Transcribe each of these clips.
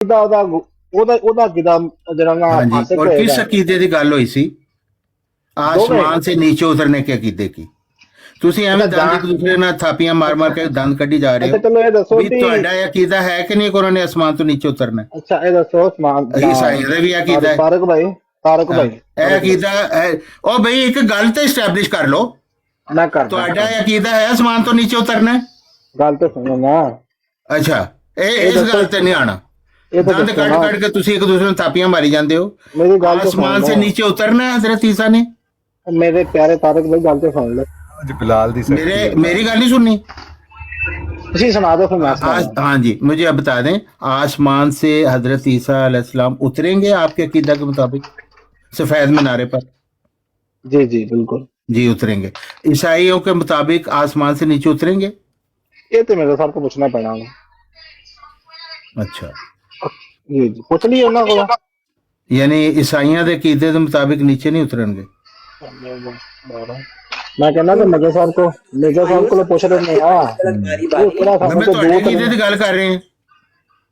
ਉਹਦਾ ਕਿਦਾ ਜਿਹੜਾ ਨਾ हाँ जी, ਫਾਸਿਕ और किस ਹੋਏਗਾ। अकीदे की गल हुई सी? आसमान से नीचे उतरने के अकीदे की। ਤੁਸੀਂ ਐਵੇਂ ਦੰਦ ਇੱਕ ਦੂਸਰੇ ਨਾਲ ਥਾਪੀਆਂ ਮਾਰ ਮਾਰ ਕੇ ਦੰਦ ਕੱਢੀ ਜਾ ਰਹੇ ਅੱਛਾ ਹੋ ਚਲੋ ਇਹ ਦੱਸੋ ਵੀ ਕਿ ਤੁਹਾਡਾ ਇਹ ਅਕੀਦਾ ਹੈ ਕਿ ਨਹੀਂ ਕਿ ਉਹਨਾਂ ਨੇ ਅਸਮਾਨ ਤੋਂ ਨੀਚੇ ਉਤਰਨਾ ਹੈ? ਅੱਛਾ ਇਹ ਦੱਸੋ ਸਮਾਨ ਈਸਾਈ ਦਾ ਵੀ ਅਕੀਦਾ ਹੈ। ਤਾਰਕ ਭਾਈ ਇਹ ਅਕੀਦਾ ਹੈ। ਉਹ ਬਈ ਇੱਕ ਗੱਲ ਤੇ ਐਸਟੈਬਲਿਸ਼ ਕਰ ਲਓ, ਮੈਂ ਕਰਦਾ ਤੁਹਾਡਾ ਇਹ ਅਕੀਦਾ ਹੈ ਅਸਮਾਨ ਤੋਂ ਨੀਚੇ ਉਤਰਨਾ ਹੈ? ਗੱਲ ਤਾਂ ਸੁਣੋ ਨਾ। ਅੱਛਾ, ਇਹ ਇਸ ਗੱਲ ਤੇ ਨਹੀਂ ਆਣਾ। ਦੰਦ ਕੱਢ ਕੱਢ ਕੇ ਤੁਸੀਂ ਇੱਕ ਦੂਸਰੇ ਨੂੰ ਥਾਪੀਆਂ ਮਾਰੀ ਜਾਂਦੇ ਹੋ। ਮੇਰੀ ਗੱਲ ਤਾਂ आसमान से नीचे उतरना है हजरत ईसा ने? मेरे प्यारे तारक भाई गल तो सुन लो। बिलाल दी मेरी गल नहीं सुननी? तुसी सुना दो फिर मैं सुनाऊंगा। हाँ जी, मुझे अब बता दें, आसमान से हजरत ईसा अलैहिस्सलाम उतरेंगे आपके अकीदा के मुताबिक सफेद मीनारे पर? जी जी बिल्कुल जी उतरेंगे। ईसाइयों के मुताबिक आसमान से नीचे उतरेंगे? ये तो मेरे साहब को पूछना पड़ा। अच्छा जी जी पूछ लिए उन्होंने को। यानी ईसाइयों के अकीदे के मुताबिक नीचे नहीं उतरेंगे? मैं कहना कि मेजर साहब को पूछ रहे नहीं। मैं ਤੁਹਾਡੇ ਅਕੀਦੇ ਦੀ ਗੱਲ ਕਰ ਰਹੇ ਹਾਂ।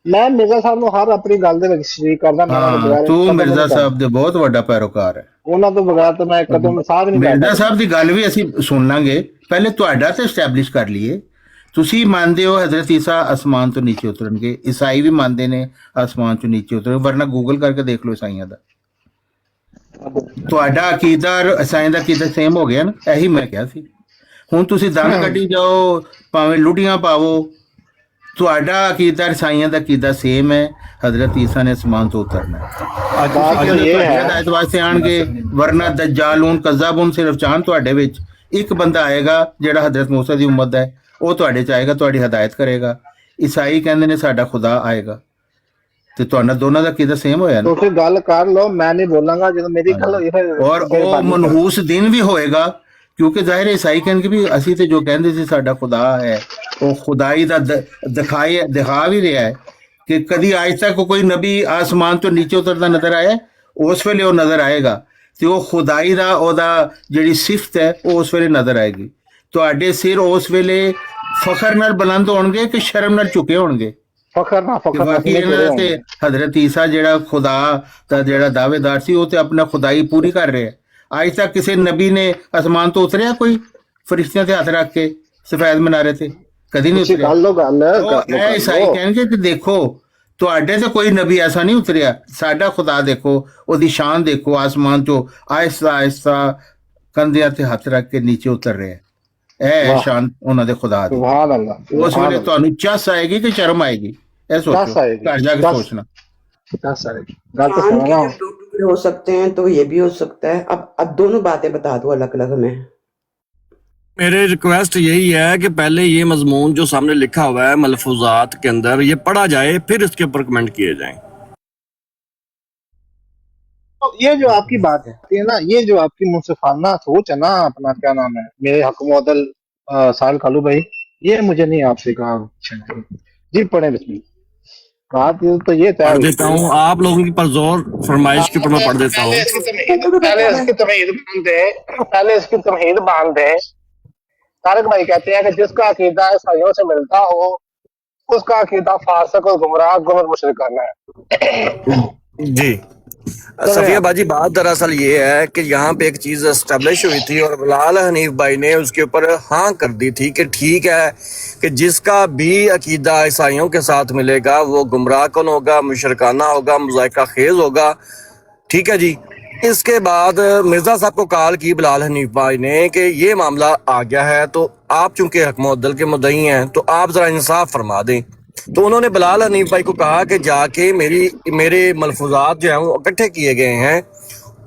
ਮੈਂ ਮਿਰਜ਼ਾ ਸਾਹਿਬ ਨੂੰ ਹਰ ਆਪਣੀ ਗੱਲ ਦੇ ਵਿੱਚ ਸ਼ਰੀਕ ਕਰਦਾ। ਤੂੰ ਮਿਰਜ਼ਾ ਸਾਹਿਬ ਦੇ ਬਹੁਤ ਵੱਡਾ ਪੈਰੋਕਾਰ ਹੈ। ਉਹਨਾਂ ਤੋਂ ਬਗੈਰ ਤਾਂ ਮੈਂ ਕਦਮ ਸਾਹ ਨਹੀਂ ਕਰਦਾ। ਮਿਰਜ਼ਾ ਸਾਹਿਬ ਦੀ ਗੱਲ ਵੀ ਅਸੀਂ ਸੁਣ ਲਾਂਗੇ, ਪਹਿਲੇ ਤੁਹਾਡਾ ਤੇ ਐਸਟੈਬਲਿਸ਼ ਕਰ ਲਈਏ। ਤੁਸੀਂ ਮੰਨਦੇ ਹੋ ਹਜ਼ਰਤ ਈਸਾ ਅਸਮਾਨ ਤੋਂ ਨੀਚੇ ਉਤਰਨਗੇ, ਈਸਾਈ ਵੀ ਮੰਨਦੇ ਨੇ ਅਸਮਾਨ ਤੋਂ ਨੀਚੇ ਉਤਰਨਗੇ, ਵਰਨਾ ਗੂਗਲ ਕਰਕੇ ਦੇਖ ਲਓ ਈਸਾਈਆਂ ਦਾ। ਤੁਹਾਡਾ ਅਕੀਦਾ ਔਰ ਈਸਾਈਆਂ ਦਾ ਅਕੀਦਾ ਸੇਮ ਹੋ ਗਿਆ ਨਾ, ਇਹੀ ਮੈਂ ਕਿਹਾ ਸੀ। ਹੁਣ ਤੁਸੀਂ ਦੰਦ ਕੱਢੀ ਜਾਓ, ਭਾਵੇਂ ਲੁੱਡੀਆਂ ਪਾਵੋ, ਤੁਹਾਡਾ ਅਕੀਦਾ ਈਸਾਈਆਂ ਦਾ ਅਕੀਦਾ ਸੇਮ ਹੈ, ਹਜ਼ਰਤ ਈਸਾ ਨੇ ਅਸਮਾਨ ਤੋਂ ਉਤਰਨਾ ਹੈ। ਹਦਾਇਤ ਵਾਸਤੇ ਆਣਗੇ, ਵਰਨਾ ਦੱਜਾਲੂਨ ਕਜ਼ਾਬੂਨ ਸਿਰਫ ਚਾਹਨ ਤੁਹਾਡੇ ਵਿੱਚ ਇੱਕ ਬੰਦਾ ਆਏਗਾ ਜਿਹੜਾ ਹਜ਼ਰਤ ਮੂਸਾ ਦੀ ਉਮਤ ਹੈ, ਉਹ ਤੁਹਾਡੇ ਚ ਆਏਗਾ, ਤੁਹਾਡੀ ਹਦਾਇਤ ਕਰੇਗਾ। ਈਸਾਈ ਕਹਿੰਦੇ ਨੇ ਸਾਡਾ ਖੁਦਾ ਆਏਗਾ, ਤੇ ਤੁਹਾਡਾ ਦੋਨਾਂ ਦਾ ਕਿਦਾ ਸੇਮ ਹੋਇਆ ਨਾ। ਤੁਸੀਂ ਗੱਲ ਕਰ ਲਓ, ਮੈਂ ਨਹੀਂ ਬੋਲਾਂਗਾ ਜਦੋਂ ਮੇਰੀ ਗੱਲ ਹੋਈ ਫਿਰ। ਔਰ ਉਹ ਮਨਹੂਸ ਦਿਨ ਵੀ ਹੋਏਗਾ, ਕਿਉਂਕਿ ਜ਼ਾਹਿਰ ਹੈ ਈਸਾਈ ਕਹਿਣਗੇ ਵੀ ਅਸੀਂ ਤੇ ਜੋ ਕਹਿੰਦੇ ਸੀ ਸਾਡਾ ਖੁਦਾ ਹੈ, ਉਹ ਖੁਦਾਈ ਦਾ ਦਿਖਾ ਵੀ ਰਿਹਾ ਹੈ ਕਿ ਕਦੀ ਅੱਜ ਤੱਕ ਕੋਈ ਨਬੀ ਆਸਮਾਨ ਤੋਂ ਨੀਚੇ ਉਤਰਦਾ ਨਜ਼ਰ ਆਇਆ? ਉਸ ਵੇਲੇ ਉਹ ਨਜ਼ਰ ਆਏਗਾ, ਤੇ ਉਹ ਖੁਦਾਈ ਦਾ ਉਹਦਾ ਜਿਹੜੀ ਸਿਫਤ ਹੈ ਉਹ ਉਸ ਵੇਲੇ ਨਜ਼ਰ ਆਏਗੀ। ਤੁਹਾਡੇ ਸਿਰ ਉਸ ਵੇਲੇ ਫਖਰ ਨਾਲ ਬੁਲੰਦ ਹੋਣਗੇ ਕਿ ਸ਼ਰਮ ਨਾਲ ਝੁਕੇ ਹੋਣਗੇ? ਤੇ ਹਜ਼ਰਤ ਈਸਾ ਜਿਹੜਾ ਖੁਦਾ ਦਾ ਜਿਹੜਾ ਦਾਅਵੇਦਾਰ ਸੀ, ਉਹ ਤੇ ਆਪਣਾ ਖੁਦਾਈ ਪੂਰੀ ਕਰ ਰਿਹਾ। ਅੱਜ ਤੱਕ ਕਿਸੇ ਨਬੀ ਨੇ ਅਸਮਾਨ ਤੋਂ ਉਤਰਿਆ ਕੋਈ ਫਰਿਸ਼ਤਿਆਂ ਤੇ ਹੱਥ ਰੱਖ ਕੇ ਸਫੈਦ ਮਨਾਰੇ ਤੇ? ਕਦੀ ਨਹੀਂ ਉਤਰਿਆ। ਇਹ ਈਸਾਈ ਕਹਿਣਗੇ ਕਿ ਦੇਖੋ ਤੁਹਾਡੇ ਤੇ ਕੋਈ ਨਬੀ ਐਸਾ ਨਹੀਂ ਉਤਰਿਆ, ਸਾਡਾ ਖੁਦਾ ਦੇਖੋ, ਉਹਦੀ ਸ਼ਾਨ ਦੇਖੋ, ਆਸਮਾਨ ਤੋਂ ਆਹਿਸਤਾ ਆਹਿਸਤਾ ਕੰਧਿਆਂ ਤੇ ਹੱਥ ਰੱਖ ਕੇ ਨੀਚੇ ਉਤਰ ਰਿਹਾ। ਇਹ ਸ਼ਾਨ ਉਹਨਾਂ ਦੇ ਖੁਦਾ ਦੀ। ਉਸ ਵੇਲੇ ਤੁਹਾਨੂੰ ਚੱਸ ਆਏਗੀ ਕਿ ਸ਼ਰਮ ਆਏਗੀ? ਇਹ ਸੋਚੋ, ਘਰ ਜਾ ਕੇ सोचना। हो सकते हैं तो ये भी हो सकता है। अब दोनों बातें बता दो अलग अलग में। मेरे रिक्वेस्ट यही है कि पहले ये मजमून जो सामने लिखा हुआ है मलफूजात के अंदर ये पढ़ा जाए, फिर इसके ऊपर कमेंट किए जाएं। ये जो आपकी बात है ना, ये जो आपकी मुनसिफाना सोच है ना, अपना क्या नाम है मेरे हक मुअद्दल साल कालू भाई, ये मुझे नहीं आपसे कहा। जी पढ़े बिस्मिल्लाह। बात तो ये पढ़ देता हूँ, आप लोगों की पर जोर फरमाइश के ऊपर मैं पढ़ देता हूँ। पहले इसकी तमहीद बांध दे। तारक भाई कहते हैं कि जिसका अकीदा ईसाइयों से मिलता हो उसका अकीदा फासिक और गुमराह गुमर मुशरिक करना है। जी सफिया बाजी, बात दरअसल ये है कि यहाँ पे एक चीज एस्टेब्लिश हुई थी और बिलाल हनीफ भाई ने उसके ऊपर हाँ कर दी थी कि ठीक है कि जिसका भी अकीदा ईसाइयों के साथ मिलेगा वो गुमराह कौन होगा, मुशरकाना होगा, मुज़ायका खेज होगा। ठीक है जी। इसके बाद मिर्जा साहब को कॉल की बिलाल हनीफ भाई ने कि ये मामला आ गया है, तो आप चूंकि हक मुअद्दल के मुद्दई हैं तो आप जरा इंसाफ फरमा दें। तो उन्होंने बिलाल हनीफ भाई को कहा कि जाके मेरे मलफूजात जो हैं वो इकट्ठे किए गए हैं,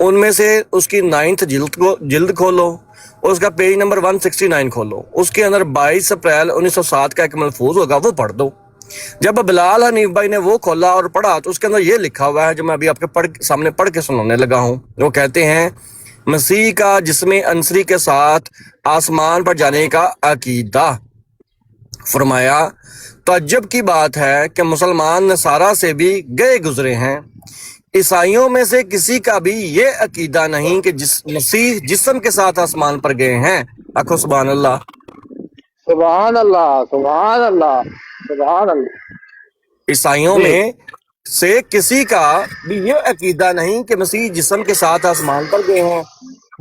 उनमें से उसकी 9th जिल्द खोलो, उसका पेज नंबर 169 खोलो, उसके अंदर 22 अप्रैल 1907 का एक मलफूज होगा, वो पढ़ दो। जब बिलाल हनीफ भाई ने वो खोला और पढ़ा तो उसके अंदर ये लिखा हुआ है जो मैं अभी आपके सामने पढ़ के सुनाने लगा हूँ। वो कहते हैं मसीह का जिस्म अंसरी के साथ आसमान पर जाने का अकीदा। फरमाया तअज्जुब की बात है कि मुसलमान नसारा से भी गए गुजरे हैं, ईसाइयों में से किसी का भी ये अकीदा नहीं कि मसीह जिस्म के साथ आसमान पर गए हैं। आखो सुभान अल्लाह, सुभान अल्लाह, सुभान अल्लाह, सुभान अल्लाह। ईसाइयों में سے کسی کا بھی یہ عقیدہ نہیں کہ مسیح جسم کے ساتھ آسمان پر گئے ہیں،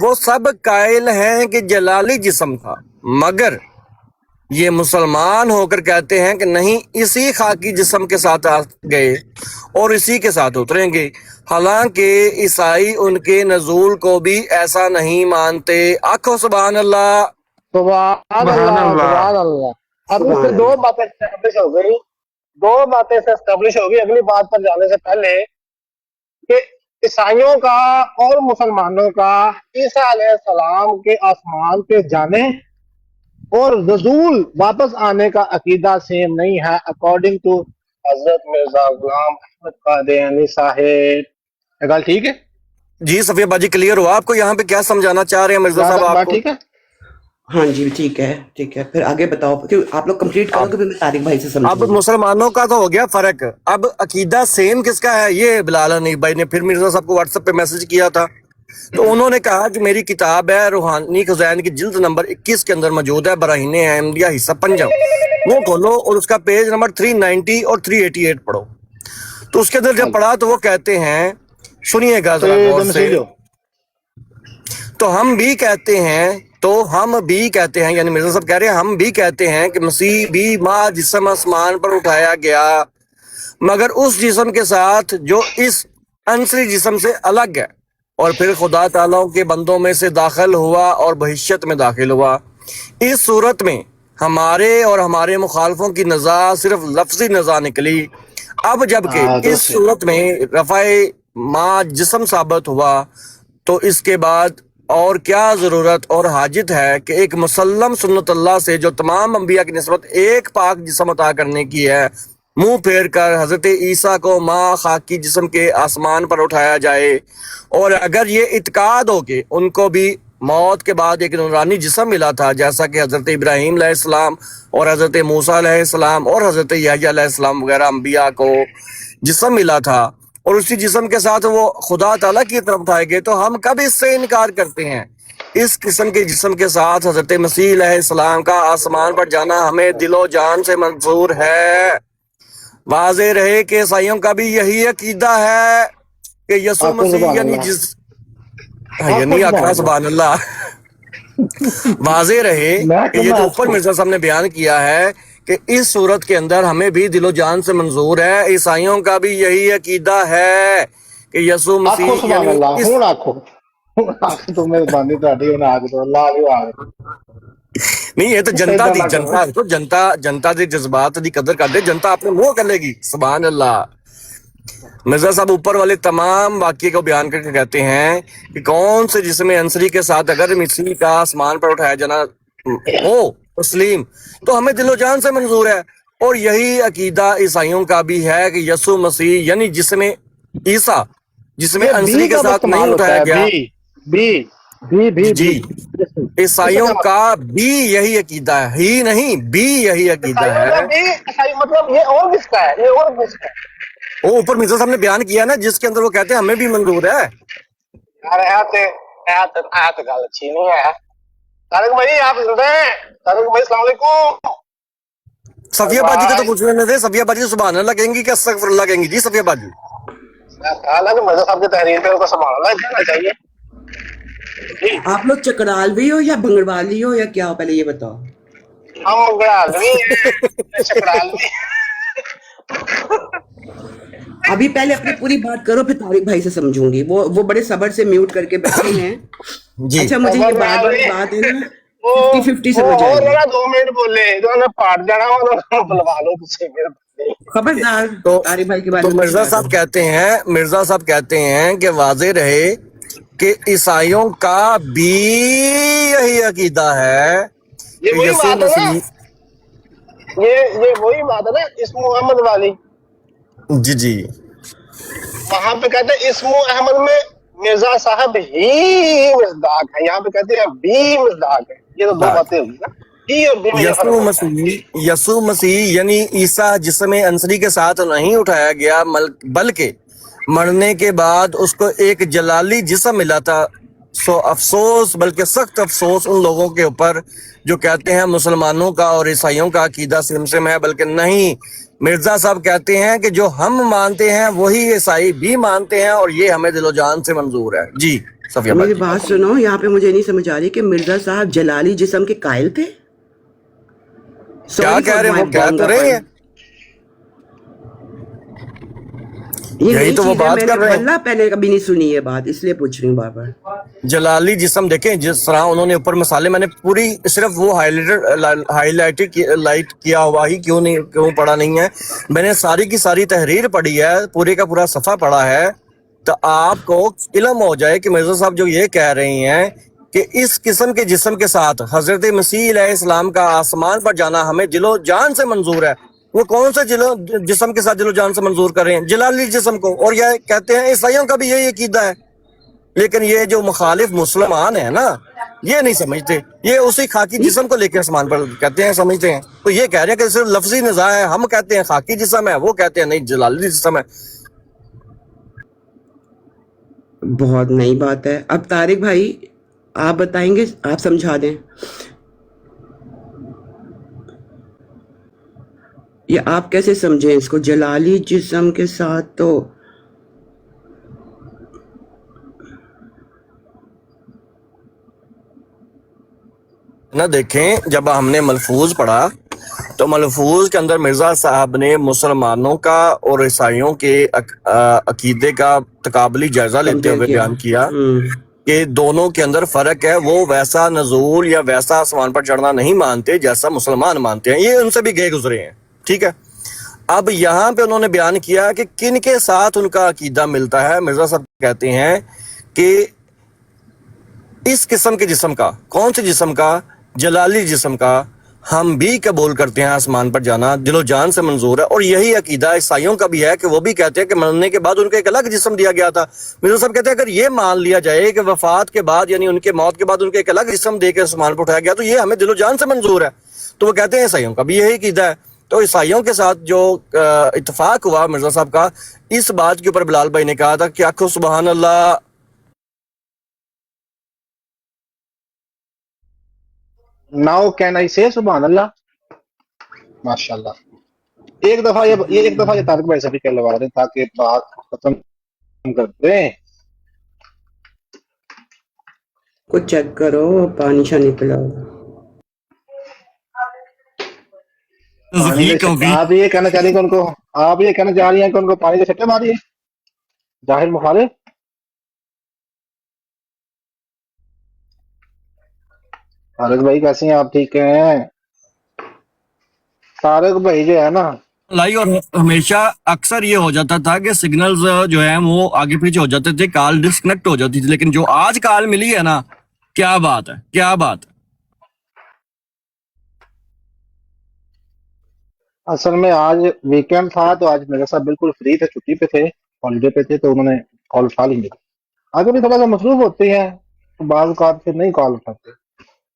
وہ سب قائل ہیں کہ جلالی جسم تھا، مگر یہ مسلمان ہو کر کہتے ہیں کہ نہیں، اسی خاکی جسم کے ساتھ گئے اور اسی کے ساتھ اتریں گے، حالانکہ عیسائی ان کے نزول کو بھی ایسا نہیں مانتے۔ آنکھوں سبحان اللہ۔ سبحان اللہ سبحان اللہ۔ اب اس سے دو باتیں اسٹیبلش ہو گئی، دو باتیں سے اسٹیبلش ہو گئی۔ اگلی بات پر جانے سے پہلے کہ عیسائیوں کا اور مسلمانوں کا عیسیٰ علیہ السلام کے آسمان پہ جانے اور نزول واپس آنے کا عقیدہ سیم نہیں ہے، اکارڈنگ ٹو حضرت مرزا غلام احمد قادیانی صاحب۔ یہ گل ٹھیک ہے؟ جی صفیہ باجی کلیئر ہوا آپ کو یہاں پہ کیا سمجھانا چاہ رہے ہیں مرزا صاحب آپ بات کو؟ ٹھیک ہے؟ ہاں جی ٹھیک ہے ٹھیک ہے، پھر آگے بتاؤ، آپ لوگ کمپلیٹ کرو کہ پھر میں طارق بھائی سے اب سمجھوں گی۔ مسلمانوں کا تو ہو گیا فرق، اب عقیدہ سیم کس کا ہے؟ یہ بلال حنیف بھائی نے پھر مرزا صاحب کو واٹس ایپ پہ میسج کیا تھا، تو انہوں نے کہا کہ میری کتاب ہے روحانی خزائن کی جلد نمبر 21 کے اندر موجود ہے، براہین احمدیہ حصہ پنجم، وہ کھولو اور اس کا پیج نمبر 390 اور 388 پڑھو۔ تو اس کے اندر جب پڑھا تو وہ کہتے ہیں، سنیے گا ذرا غور سے، تو ہم بھی کہتے ہیں یعنی مرزا صاحب کہہ رہے ہیں ہم بھی کہتے ہیں کہ مسیح بھی ماں جسم آسمان پر اٹھایا گیا، مگر اس جسم کے ساتھ جو اس عنصری جسم سے الگ ہے، اور پھر خدا تعالیٰ کے بندوں میں سے داخل ہوا اور بہشت میں داخل ہوا۔ اس صورت میں ہمارے اور ہمارے مخالفوں کی نزاع صرف لفظی نزاع نکلی۔ اب جبکہ اس صورت میں رفع ماں جسم ثابت ہوا، تو اس کے بعد اور کیا ضرورت اور حاجت ہے کہ ایک مسلم سنت اللہ سے جو تمام انبیاء کی نسبت ایک پاک جسم عطا کرنے کی ہے، منہ پھیر کر حضرت عیسیٰ کو ماں خاکی جسم کے آسمان پر اٹھایا جائے، اور اگر یہ اعتقاد ہو کہ ان کو بھی موت کے بعد ایک نورانی جسم ملا تھا، جیسا کہ حضرت ابراہیم علیہ السلام اور حضرت موسیٰ علیہ السلام اور حضرت یحییٰ علیہ السلام وغیرہ انبیاء کو جسم ملا تھا، اور اسی جسم کے ساتھ وہ خدا تعالیٰ کی طرف اٹھائے گئے، تو ہم کب اس سے انکار کرتے ہیں؟ اس قسم کے جسم کے ساتھ حضرت مسیح علیہ السلام کا آسمان پر جانا ہمیں دل و جان سے منظور ہے۔ واضح رہے کہ عیسائیوں کا بھی یہی عقیدہ ہے کہ یسوع مسیح یعنی آقا سبحان اللہ۔ واضح رہے کہ یہ جو اوپر مرزا صاحب نے بیان کیا ہے کہ اس صورت کے اندر ہمیں بھی دل و جان سے منظور ہے، عیسائیوں کا بھی یہی عقیدہ ہے کہ یسوع مسیح نہیں، یہ تو جنتا دی، جنتا دے جذبات دی قدر کر دے، جنتا اپنے منہ کر لے گی۔ سبحان اللہ۔ مرزا صاحب اوپر والے تمام واقعے کو بیان کر کے کہتے ہیں کہ کون سے جسم عنصری کے ساتھ اگر مسیح کا آسمان پر اٹھایا جانا ہو تسلیم، تو ہمیں دل و جان سے منظور ہے، اور یہی عقیدہ عیسائیوں کا بھی ہے کہ یسوع مسیح یعنی جسم عیسیٰ جسم عنصری کے ساتھ نہیں اٹھایا گیا۔ جی، عیسائیوں کا بھی یہی عقیدہ ہے، ہی نہیں بھی یہی عقیدہ ہے۔ مطلب یہ اور کس کا ہے؟ یہ اور کس کا ہے؟ وہ اوپر مرزا صاحب نے بیان کیا نا، جس کے اندر وہ کہتے ہیں ہمیں بھی منظور ہے۔ یار ایت گل اچھی نہیں ہے۔ طارق بھائی آپ سنتے ہیں؟ طارق بھائی السلام علیکم۔ صفیہ باجی کو تو پوچھنے نہ دے، صفیہ باجی سبحان اللہ کہیں گی کہ استغفر اللہ کہیں گی؟ جی صفیہ باجی، مرزا صاحب کی تحریر پہ ان کو سبحان اللہ کہنا چاہیے۔ آپ لوگ چکرالوی ہو یا بنگروالی ہو یا کیا ہو، پہلے یہ بتاؤ۔ ہم منگرالوی ہیں، چکرالوی۔ ابھی پہلے اپنی پوری بات کرو، پھر طارق بھائی سے سمجھوں گی، وہ بڑے صبر سے میوٹ کر کے بیٹھے ہیں۔ جی اچھا مجھے یہ بات ہے نا 50-50 سمجھ آئی۔ 2 منٹ بولے جو نے پاٹ جانا وہ بلوا لو تجھے۔ خبردار تو طارق بھائی کے بارے تو میں مرزا صاحب کہتے ہیں کہ واضح رہے کہ عیسائیوں کا بھی یہی عقیدہ ہے کہ یہ وہی یسوع بات ہے نا، مسیح۔ یہ وہی بات ہے نا اسم محمد والی۔ جی وہاں پہ کہتے ہیں اسم احمد میں مرزا صاحب ہی مصداق ہے، یہاں پہ کہتے ہیں بھی مصداق ہے۔ یہ تو دو باتیں ہوگی نا، ہی اور بھی میں یہ فرق ہوتا ہے۔ یسوع مسیح یعنی عیسیٰ جسم عنصری کے ساتھ نہیں اٹھایا گیا، بلکہ مرنے کے بعد اس کو ایک جلالی جسم ملا تھا۔ سو افسوس، بلکہ سخت افسوس ان لوگوں کے اوپر جو کہتے ہیں مسلمانوں کا اور عیسائیوں کا عقیدہ سم ہے، بلکہ نہیں، मिर्जा साहब कहते हैं कि जो हम मानते हैं वही ईसाई भी मानते हैं और ये हमें दिलो जान से मंजूर है। जी सफिया मेरी भाई, बात सुनो, यहाँ पे मुझे नहीं समझ आ रही कि मिर्जा साहब जलाली जिस्म के कायल थे। क्या Sorry कह for रहे हैं? my वो कह तो रहे हैं, ये यही नई तो वो चीज है, बात मैंने कर रहे हैं। वल्लाह पहले कभी नहीं सुनी ये बात, इसलिए पूछ रही हूँ बार बार। जलाली जिस्म देखें, जिस तरह उन्होंने ऊपर मिसालें, मैंने पूरी सिर्फ वो हाईलाइट किया हुआ ही क्यों पढ़ा नहीं है, मैंने सारी की सारी तहरीर पढ़ी है, पूरे का पूरा सफ़ा पढ़ा है, तो आपको इल्म हो जाए कि मिर्जा साहब जो ये कह रहे हैं कि इस किस्म के जिस्म के साथ हजरत मसीह अलैहिस्सलाम का आसमान पर जाना हमें दिलो जान से मंजूर है। वो कौन से जिस्म के साथ दिलो जान से मंजूर कर रहे हैं? जलाली जिस्म को। और यह कहते हैं ईसाइयों का भी यही अकीदा है, लेकिन ये जो मुखालिफ मुसलमान है ना, ये नहीं समझते, ये उसी खाकी जिस्म को लेकर आसमान पर कहते हैं, समझते हैं। तो ये कह रहे हैं कि सिर्फ लफ्जी निज़ा है, हम कहते हैं खाकी जिस्म है, वो कहते हैं नहीं जलाली जिस्म है। बहुत नई बात है। अब तारिक भाई आप बताएंगे, आप समझा दें, ये आप कैसे समझें इसको? जलाली जिस्म के साथ तो ना देखें, जब हमने मलफूज पढ़ा तो मलफूज के अंदर मिर्जा साहब ने मुसलमानों का और ईसाइयों के अकीदे का तकाबली जायजा लेते कंपेयर हुए किया। बयान किया कि दोनों के अंदर फर्क है, वो वैसा नजूल या वैसा आसमान पर चढ़ना नहीं मानते जैसा मुसलमान मानते हैं, ये उनसे भी गए गुजरे हैं, ठीक है। अब यहाँ पे उन्होंने बयान किया कि किन के साथ उनका अकीदा मिलता है। मिर्जा साहब कहते हैं कि इस किस्म के जिस्म का, कौन से जिस्म का? जलाली जिस्म का हम भी कबूल करते हैं, आसमान पर जाना दिलो जान से मंजूर है। और यही अकीदा ईसाइयों का भी है कि वो भी कहते हैं कि मरने के बाद उनको एक अलग जिस्म दिया गया था। मिर्जा साहब कहते हैं अगर ये मान लिया जाए कि वफात के बाद यानी उनके मौत के बाद उनको एक अलग जिस्म दे के आसमान पर उठाया गया तो ये हमें दिलो जान से मंजूर है। तो वो कहते हैं ईसाइयों का भी यही अकीदा है। तो ईसाइयों के साथ जो इत्तेफाक हुआ मिर्जा साहब का, इस बात के ऊपर बिलाल भाई ने कहा था कि आखो सुबहान अल्लाह। नाउ कैन आई से सुभान अल्लाह? माशाल्लाह। एक दफा ये तारिक भाई से भी कहलवा रहे ताकि बात खत्म कर दें। कुछ चेक करो, पानी शानी पिलाओ। आप ये कहना चाह रही हैं कि उनको, आप ये कहना चाह रही हैं कि उनको पानी के छट्टे मारिए जाहिर मुखालिफ? तारिक भाई कैसे हैं आप? ठीक हैं? तारिक भाई जो है ना, लाई और हमेशा अक्सर ये हो जाता था कि सिग्नल्स जो है वो आगे पीछे हो जाते थे, कॉल डिस्कनेक्ट हो जाती थी, लेकिन जो आज कॉल मिली है ना, क्या बात है, क्या बात है। असल में आज वीकेंड था तो आज मेरे साथ बिल्कुल फ्री थे, छुट्टी पे थे, हॉलीडे पे थे, तो उन्होंने कॉल उठा ली मेरी। आगे भी थोड़ा सा मसरूफ होते हैं तो बाज़ औक़ात फिर नहीं कॉल उठाते,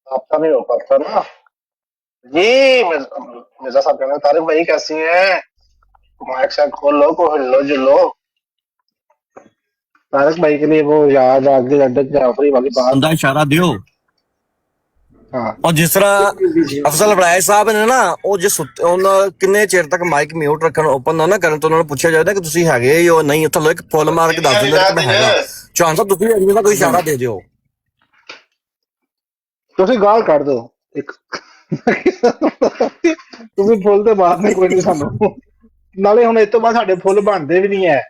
आपका नहीं हो पाता ना। जी मिर्जा साहब कह रहे हैं तारिक भाई कैसी हैं? माइक शाइक खोलो को हिलो जुलो। तारिक भाई के लिए वो याद आगे अड्डे जाफरी वाली बात। बंदा इशारा दियो। हाँ और जिस तरह अफजल बड़ाई साहब ने ना ਉਹ ਜਿਸ ਉਹਨਾਂ ਕਿੰਨੇ ਚਿਰ ਤੱਕ ਮਾਈਕ ਮਿਊਟ ਰੱਖਣ ਓਪਨ ਨਾ ਕਰਨ ਤੋਂ ਉਹਨਾਂ ਨੂੰ ਪੁੱਛਿਆ ਜਾਂਦਾ ਕਿ ਤੁਸੀਂ ਹੈਗੇ ਹੋ ਨਹੀਂ, ਥੱਲੇ ਇੱਕ ਫੁੱਲ ਮਾਰ ਕੇ ਦੱਸ ਦਿੰਦੇ ਕਿ ਮੈਂ ਹੈਗਾ। ਚਾਹਨ ਸਾਹਿਬ ਤੁਸੀਂ ਅਜੇ ਦਾ ਕੋਈ ਇਸ਼ਾਰਾ ਦੇ ਦਿਓ। ਤੁਸੀਂ ਗਾਲ ਕੱਢ ਦਿਓ ਇੱਕ, ਤੁਸੀਂ ਫੁੱਲ ਤੇ ਬਾਅਦ ਨਹੀਂ ਕੋਈ ਨਹੀਂ ਸਾਨੂੰ, ਨਾਲੇ ਹੁਣ ਇਸ ਤੋਂ ਬਾਅਦ ਸਾਡੇ ਫੁੱਲ ਬਣਦੇ ਵੀ ਨਹੀਂ ਹੈ।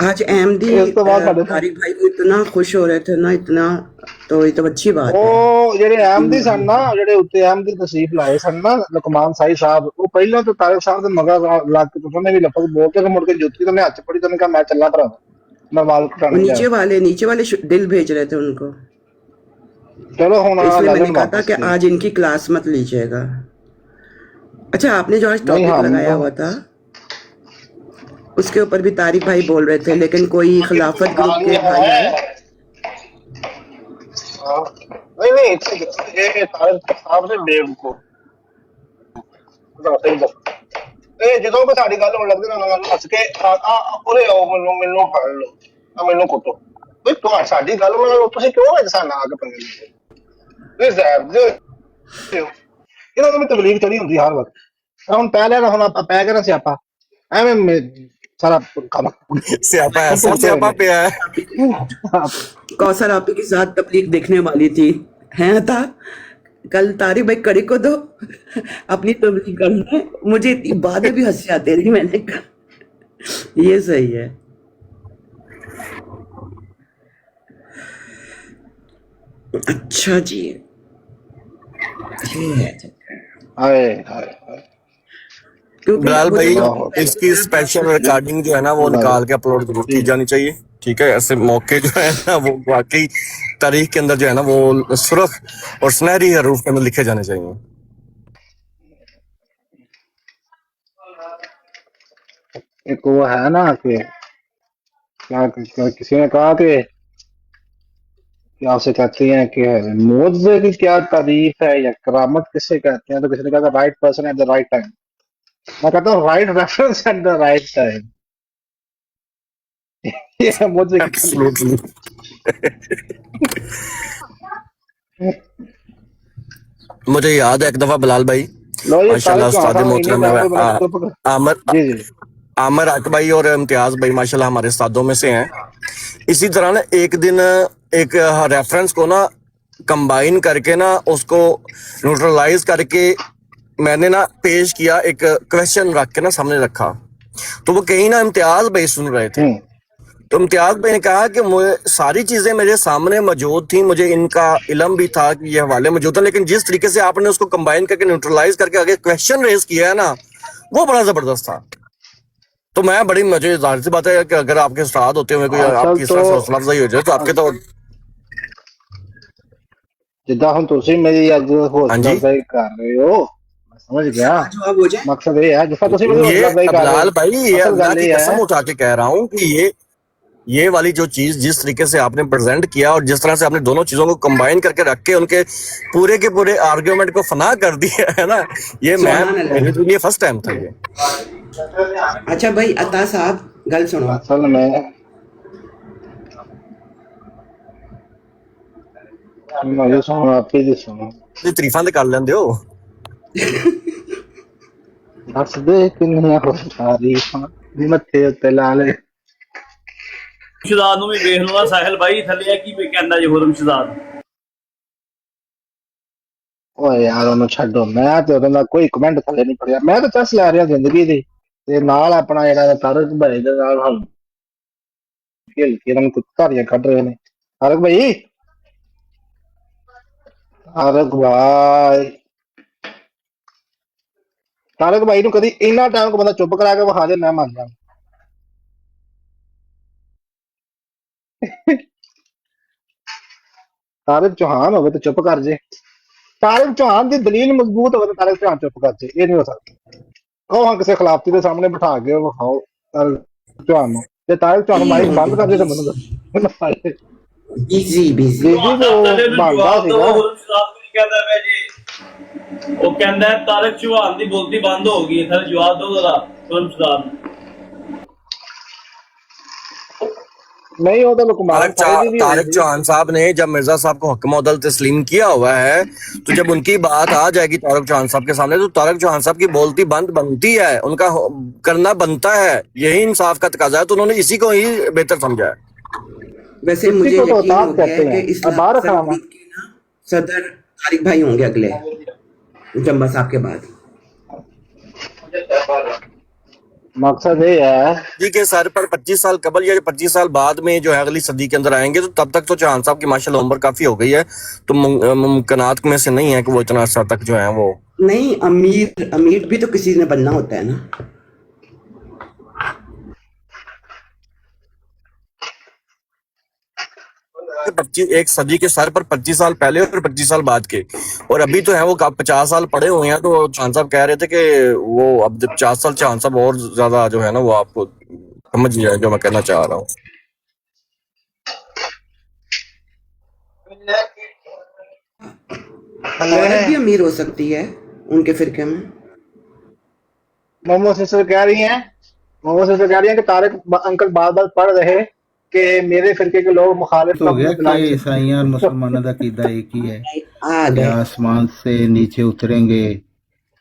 आज अहमदी ਇਸ ਤੋਂ ਬਾਅਦ ਸਾਡੇ तारिक भाई को इतना खुश हो रहे थे ना, इतना, तो ये तो अच्छी बात है। ਉਹ ਜਿਹੜੇ ਅਹਿਮਦੀ ਸਨ ਨਾ, ਜਿਹੜੇ ਉੱਤੇ ਅਹਿਮਦੀ ਤਸ਼ਰੀਫ ਲਾਏ ਸਨ ਨਾ, ਲੁਕਮਾਨ ਸਾਈ ਸਾਹਿਬ, ਉਹ ਪਹਿਲਾਂ ਤੋਂ ਤਾਰਿਕ ਸਾਹਿਬ ਦੇ ਮਗਰ ਲੱਗ ਕੇ ਉਹਨਾਂ ਨੇ ਵੀ ਲਫ਼ਜ਼ ਬੋਲ ਕੇ ਮੁੜ ਕੇ ਜੁੱਤੀ ਤੋਂ ਹੱਥ ਪੜੀ, ਤੋਂ ਕਿਹਾ ਮੈਂ ਚੱਲਾਂ ਭਰਾ, ਮੈਂ ਮਾਲ वो ਘਟਾਣੇ ਜਾ। नीचे वाले दिल भेज रहे थे उनको, चलो ਹੁਣ तो इसलिए मैंने लगन कहा था वापस कि की। आज इनकी क्लास मत लीजिएगा। अच्छा, आपने जो आज नहीं, टॉपिक हाँ, लगाया हुआ था उसके ऊपर भी तारिक भाई बोल रहे थे, लेकिन कोई खिलाफत ग्रुप के भाई आए। हाँ, नहीं नहीं ये तारिक साहब ने बेवकूफ ਇਹ ਜਦੋਂ ਕੋਈ ਸਾਡੀ ਗੱਲ ਹੋਣ ਲੱਗਦੀ ਨਾ, ਉਹਨਾਂ ਨੂੰ ਹੱਸ ਕੇ ਉਰੇ ਆਓ, ਮੈਨੂੰ ਫੜ ਲਓ, ਮੈਨੂੰ ਕੁੱਟੋ। ਵੀ ਤੁਹਾਡੀ ਸਾਡੀ ਗੱਲ ਮੰਨ, ਤੁਸੀਂ ਕਿਉਂ ਇਨਸਾਨ ਆ ਕੇ ਪੰਗੇ ਲੈਂਦੇ? ਇਹ ਜ਼ਹਿਰ ਦੇ ਇਹਨਾਂ ਨੂੰ ਤਬਲੀਗ ਚੜੀ ਹੁੰਦੀ ਹਰ ਵਕਤ, ਹੁਣ ਪੈ ਲੈਣਾ, ਹੁਣ ਆਪਾਂ ਪੈ ਕੇ ਨਾ ਸਿਆਪਾ ਐਵੇਂ ਸਾਰਾ ਕੰਮ स्यापा ऐसा ਭੁਗਤੇ स्यापा ਹੋਏ पे है। ਨੇ। कौसर आपी के साथ तबलीग देखने वाली थी, हैं था? कल तारिक भाई कड़ी को दो अपनी तबलीग करना है। मुझे इतनी बातें भी हंसी आती रही, मैंने कहा ये सही है। अच्छा जी, ये है ਹਾਏ ਹਾਏ ਹਾਏ। क्योंकि बिलाल मुझे भाई वाह। इसकी स्पेशल रिकॉर्डिंग जो है ना वो निकाल के अपलोड जरूर की जानी चाहिए, ठीक है? ऐसे मौके जो है ना वो वाकई तारीख के अंदर जो है ना वो सुर्ख और सुनहरी हरूफ के अंदर लिखे जाने चाहिए। एक वो है ना कि किसी ने कहा कि आपसे कहते हैं कि मुआवजे की क्या तारीफ है या करामत किसे कहते हैं, तो किसी ने कहा right person at the right time. मैं कहता हूँ right reference at the right time. ये मुझे एब्सोल्युटली। मुझे याद है एक दफा बिलाल भाई लो ये माशाल्लाह तारीख उस्ताद मोहतरम आमर जी जी आमर अक भाई और इम्तियाज भाई माशाल्लाह हमारे उस्तादों में से हैं। इसी तरह ना एक दिन एक रेफरेंस को ना कंबाइन करके ना उसको न्यूट्रलाइज करके मैंने ना पेश किया, एक क्वेश्चन रख के ना सामने रखा, तो वो कहीं ना इम्तियाज भाई सुन रहे थे। तो इम्तियाज भाई ने कहा कि मुझे सारी चीजें मेरे सामने मौजूद थी, मुझे इनका इल्म भी था कि ये हवाले मौजूद था, लेकिन जिस तरीके से आपने उसको कंबाइन करके न्यूट्रलाइज करके आगे क्वेश्चन रेज किया है ना वो बड़ा जबरदस्त था। तो मैं बड़ी मुझे जाहिर सी बात है कि अगर आपके उस्ताद होते हुए कोई आपकी इस तरह से हौसला अफजाई हो जाए तो आपके तो जिदा हम तुसी मेरी अज हाँ हौसला जी। अफजाई कर रहे हो, मैं समझ गया। जवाब हो जाए। मकसद ये है जिसका तुसी मेरी ये हौसला अफजाई कर रहे बिलाल हो, भाई ये असल अल्लाह गल की ये कसम है उठा के कह रहा हूँ कि ये वाली जो चीज जिस तरीके से आपने प्रेजेंट किया और जिस तरह से आपने दोनों चीजों को कंबाइन करके रख के उनके पूरे के पूरे आर्ग्यूमेंट को फना कर दिया है ना, ये मैं सुभान अल्लाह। मेरे लिए फर्स्ट टाइम था ये। अच्छा भाई अता साहब गल सुनो, असल में मुझे सुनो, आप ही सुनो। ये तारीफां ते कर लेंदे हो। दस दे किन्नियां हो तारीफां भी मत्थे उत्ते ला ले। ਸ਼ਹਜ਼ਾਦ ਨੂੰ ਵੀ ਵੇਖ ਲਓ ਨਾ ਸਾਹਿਲ ਭਾਈ ਥੱਲੇ ਕੀ ਕਹਿੰਦਾ ਜੀ ਹੁਰਮ ਸ਼ਹਜ਼ਾਦ। ਓਏ यार ਉਹਨੂੰ ਛੱਡੋ, ਮੈਂ ਤੇ ਉਹਦਾ ਕੋਈ ਕਮੈਂਟ ਥੱਲੇ ਨਹੀਂ ਪੜਿਆ, ਮੈਂ ਤਾਂ ਚਸ ਲੈ ਰਿਹਾ ਜ਼ਿੰਦਗੀ ਦੀ ਤੇ ਨਾਲ ਆਪਣਾ ਜਿਹੜਾ ਤਾਰਕ ਭਾਈ ਦੇ ਨਾਲ ਹਮ ਖੇਲ ਕੇ ਇਹਨਾਂ ਕੁੱਤਾਰੀਆਂ ਕੱਢ ਰਹੇ ਨੇ। ਤਾਰਕ ਭਾਈ, ਤਾਰਕ ਭਾਈ, ਤਾਰਕ ਭਾਈ ਨੂੰ ਕਦੀ ਇੰਨਾ ਟਾਈਮ ਕੋ ਬੰਦਾ ਚੁੱਪ ਕਰਾ ਕੇ ਵਿਖਾ ਦੇ, ਮੈਂ ਮੰਨ ਜਾ। ਤਾਰਕ ਚੌਹਾਨ ਹੋਵੇ ਤੇ ਚੁੱਪ ਕਰ ਜੇ, ਤਾਰਕ ਚੌਹਾਨ ਦੀ ਦਲੀਲ ਮਜ਼ਬੂਤ ਹੋਵੇ ਤੇ ਤਾਰਕ ਚੌਹਾਨ ਚੁੱਪ ਕਰ ਜੇ, ਇਹ ਨਹੀਂ ਹੋ ਸਕਦਾ। ਕਹੋ ਹਾਂ ਕਿਸੇ ਖਿਲਾਫਤੀ ਦੇ ਸਾਹਮਣੇ ਬਿਠਾ ਕੇ ਵਿਖਾਓ ਤਾਰਕ ਚੌਹਾਨ ਨੂੰ, ਤੇ ਤਾਰਕ ਚੌਹਾਨ ਮਾਈਕ ਬੰਦ ਕਰ ਦੇ ਤੇ ਮੈਨੂੰ ਦੱਸੋ। Busy busy. ਜੀ ਜੀ ਉਹ ਬਣਦਾ ਸੀਗਾ। ਹੁਰਮ ਸ਼ਹਜ਼ਾਦ ਨੂੰ ਕਹਿੰਦਾ ਮੈਂ ਜੀ, ਉਹ ਕਹਿੰਦਾ ਤਾਰਕ ਚੌਹਾਨ ਦੀ ਬੋਲਤੀ ਬੰਦ ਹੋ ਗਈ, ਥੱਲੇ ਜਵਾਬ ਦਿਓ ਜ਼ਰਾ ਹੁਰਮ ਸ਼ਹਜ਼ਾਦ ਨੂੰ। नहीं वो तो लुकमान साहिब भी तारिक चौहान साहब ने जब मिर्जा साहब को हक मौदल तस्लीम किया हुआ है तो जब उनकी बात आ जाएगी तारिक चौहान साहब के सामने तो तारिक चौहान साहब की बोलती बंद बनती है, उनका करना बनता है, यही इंसाफ का तकाजा है। तो उन्होंने इसी को ही बेहतर समझा है। वैसे इसी मुझे को तो यकीन औताक हो गया कहते है हैं। कि अब बाहर रखा हुआ। इस्लाम के ना सदर तारिक भाई होंगे अगले जम्बा साहब के बाद। मकसद ये है जी के सर पर 25 साल कबल या 25 साल बाद में जो है अगली सदी के अंदर आएंगे तो तब तक तो चौहान साहब की माशाल्लाह उम्र काफी हो गई है, तो मुमकिनात में से नहीं है कि वो इतना अर्सा तक जो है वो नहीं, अमीर अमीर भी तो किसी ने बनना होता है ना। एक सदी के सर पर 25 साल पहले और 25 साल बाद के, और अभी तो है वो 50 साल पड़े हुए हैं। तो चौहान साहब कह रहे थे कि वो अब 50 साल चौहान साहब और ज्यादा जो है ना वो आपको समझ जाए जो मैं कहना चाह रहा हूँ। औरत भी अमीर हो सकती है उनके फिरके में। मोमो सिस्टर कह रही हैं, मोमो सिस्टर कह रही हैं कि तारिक अंकल बार बार पढ़ रहे कि मेरे फिरके के लोग मुखालिफ तो हो गया बिलाल कि से- ईसाइयों और मुसलमानों का कीदा एक ही है आ कि गए। आसमान से नीचे उतरेंगे